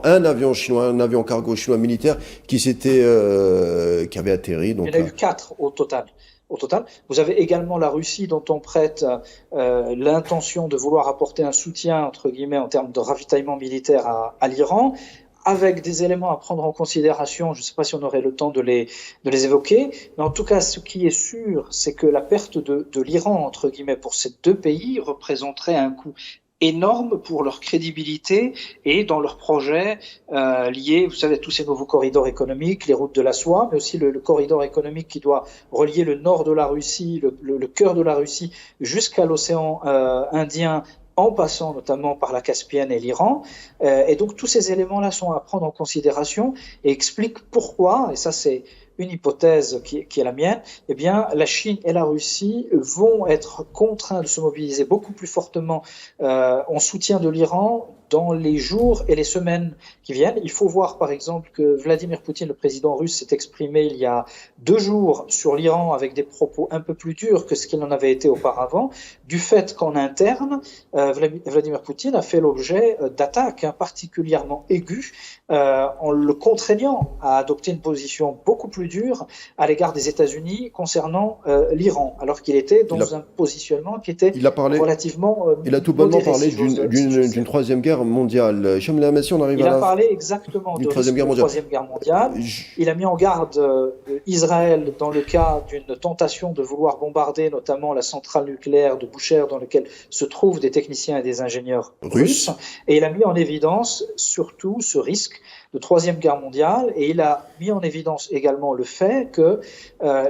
un avion chinois, un avion cargo chinois militaire qui avait atterri. Donc, il y en a eu 4 au total. Vous avez également la Russie dont on prête l'intention de vouloir apporter un soutien, entre guillemets, en termes de ravitaillement militaire à l'Iran, avec des éléments à prendre en considération. Je ne sais pas si on aurait le temps de les évoquer, mais en tout cas, ce qui est sûr, c'est que la perte de l'Iran, entre guillemets, pour ces deux pays représenterait un coût énorme pour leur crédibilité et dans leurs projets liés, vous savez, tous ces nouveaux corridors économiques, les routes de la soie, mais aussi le corridor économique qui doit relier le nord de la Russie, le cœur de la Russie, jusqu'à l'océan Indien, en passant notamment par la Caspienne et l'Iran. Et donc tous ces éléments-là sont à prendre en considération et expliquent pourquoi, et ça c'est une hypothèse qui est la mienne, eh bien, la Chine et la Russie vont être contraints de se mobiliser beaucoup plus fortement en soutien de l'Iran dans les jours et les semaines qui viennent. Il faut voir, par exemple, que Vladimir Poutine, le président russe, s'est exprimé il y a 2 jours sur l'Iran avec des propos un peu plus durs que ce qu'il en avait été auparavant, du fait qu'en interne, Vladimir Poutine a fait l'objet d'attaques particulièrement aiguës en le contraignant à adopter une position beaucoup plus dure à l'égard des États-Unis concernant l'Iran, alors qu'il était dans un positionnement qui était relativement il a tout bonnement parlé d'une troisième guerre mondiale. Il a parlé exactement de troisième guerre mondiale. Il a mis en garde Israël dans le cas d'une tentation de vouloir bombarder notamment la centrale nucléaire de Bushehr dans laquelle se trouvent des techniciens et des ingénieurs russes. Et il a mis en évidence surtout ce risque de troisième guerre mondiale, et il a mis en évidence également le fait que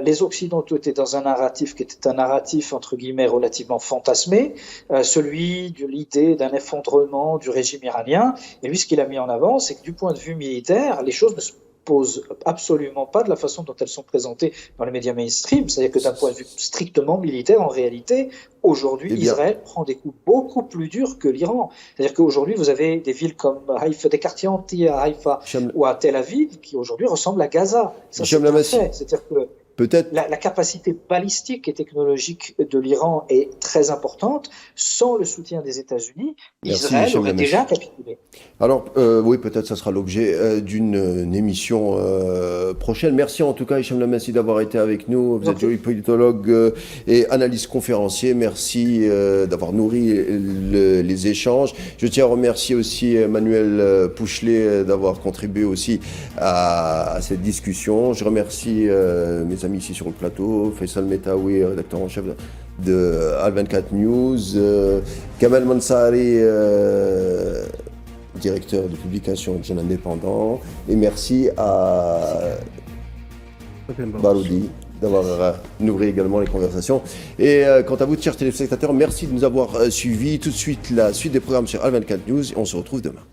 les Occidentaux étaient dans un narratif qui était un narratif entre guillemets relativement fantasmé, celui de l'idée d'un effondrement du régime iranien. Et lui, ce qu'il a mis en avant, c'est que du point de vue militaire, les choses ne se posent absolument pas de la façon dont elles sont présentées dans les médias mainstream, c'est-à-dire que d'un point de vue strictement militaire, en réalité, aujourd'hui, Israël prend des coups beaucoup plus durs que l'Iran. C'est-à-dire qu'aujourd'hui, vous avez des villes comme Haïfa, des quartiers entiers à Haïfa ou à Tel Aviv qui aujourd'hui ressemblent à Gaza. Ça, c'est un fait. C'est-à-dire que la capacité balistique et technologique de l'Iran est très importante. Sans le soutien des États-Unis, Israël aurait déjà capitulé. Alors, oui, peut-être ça sera l'objet d'une émission prochaine. Merci en tout cas, Hicham Lamessi, d'avoir été avec nous. Vous êtes géopolitologue et analyste conférencier. Merci d'avoir nourri les échanges. Je tiens à remercier aussi Manuel Pouchelet d'avoir contribué aussi à cette discussion. Je remercie mes amis ici sur le plateau, Faisal Metaoui, rédacteur en chef de Al24 News, Kamal Mansari, directeur de publication de Jeune Indépendant, et merci à Baroudi d'avoir nourri également les conversations. Et quant à vous, chers téléspectateurs, merci de nous avoir suivis. Tout de suite, la suite des programmes sur Al24 News, et on se retrouve demain.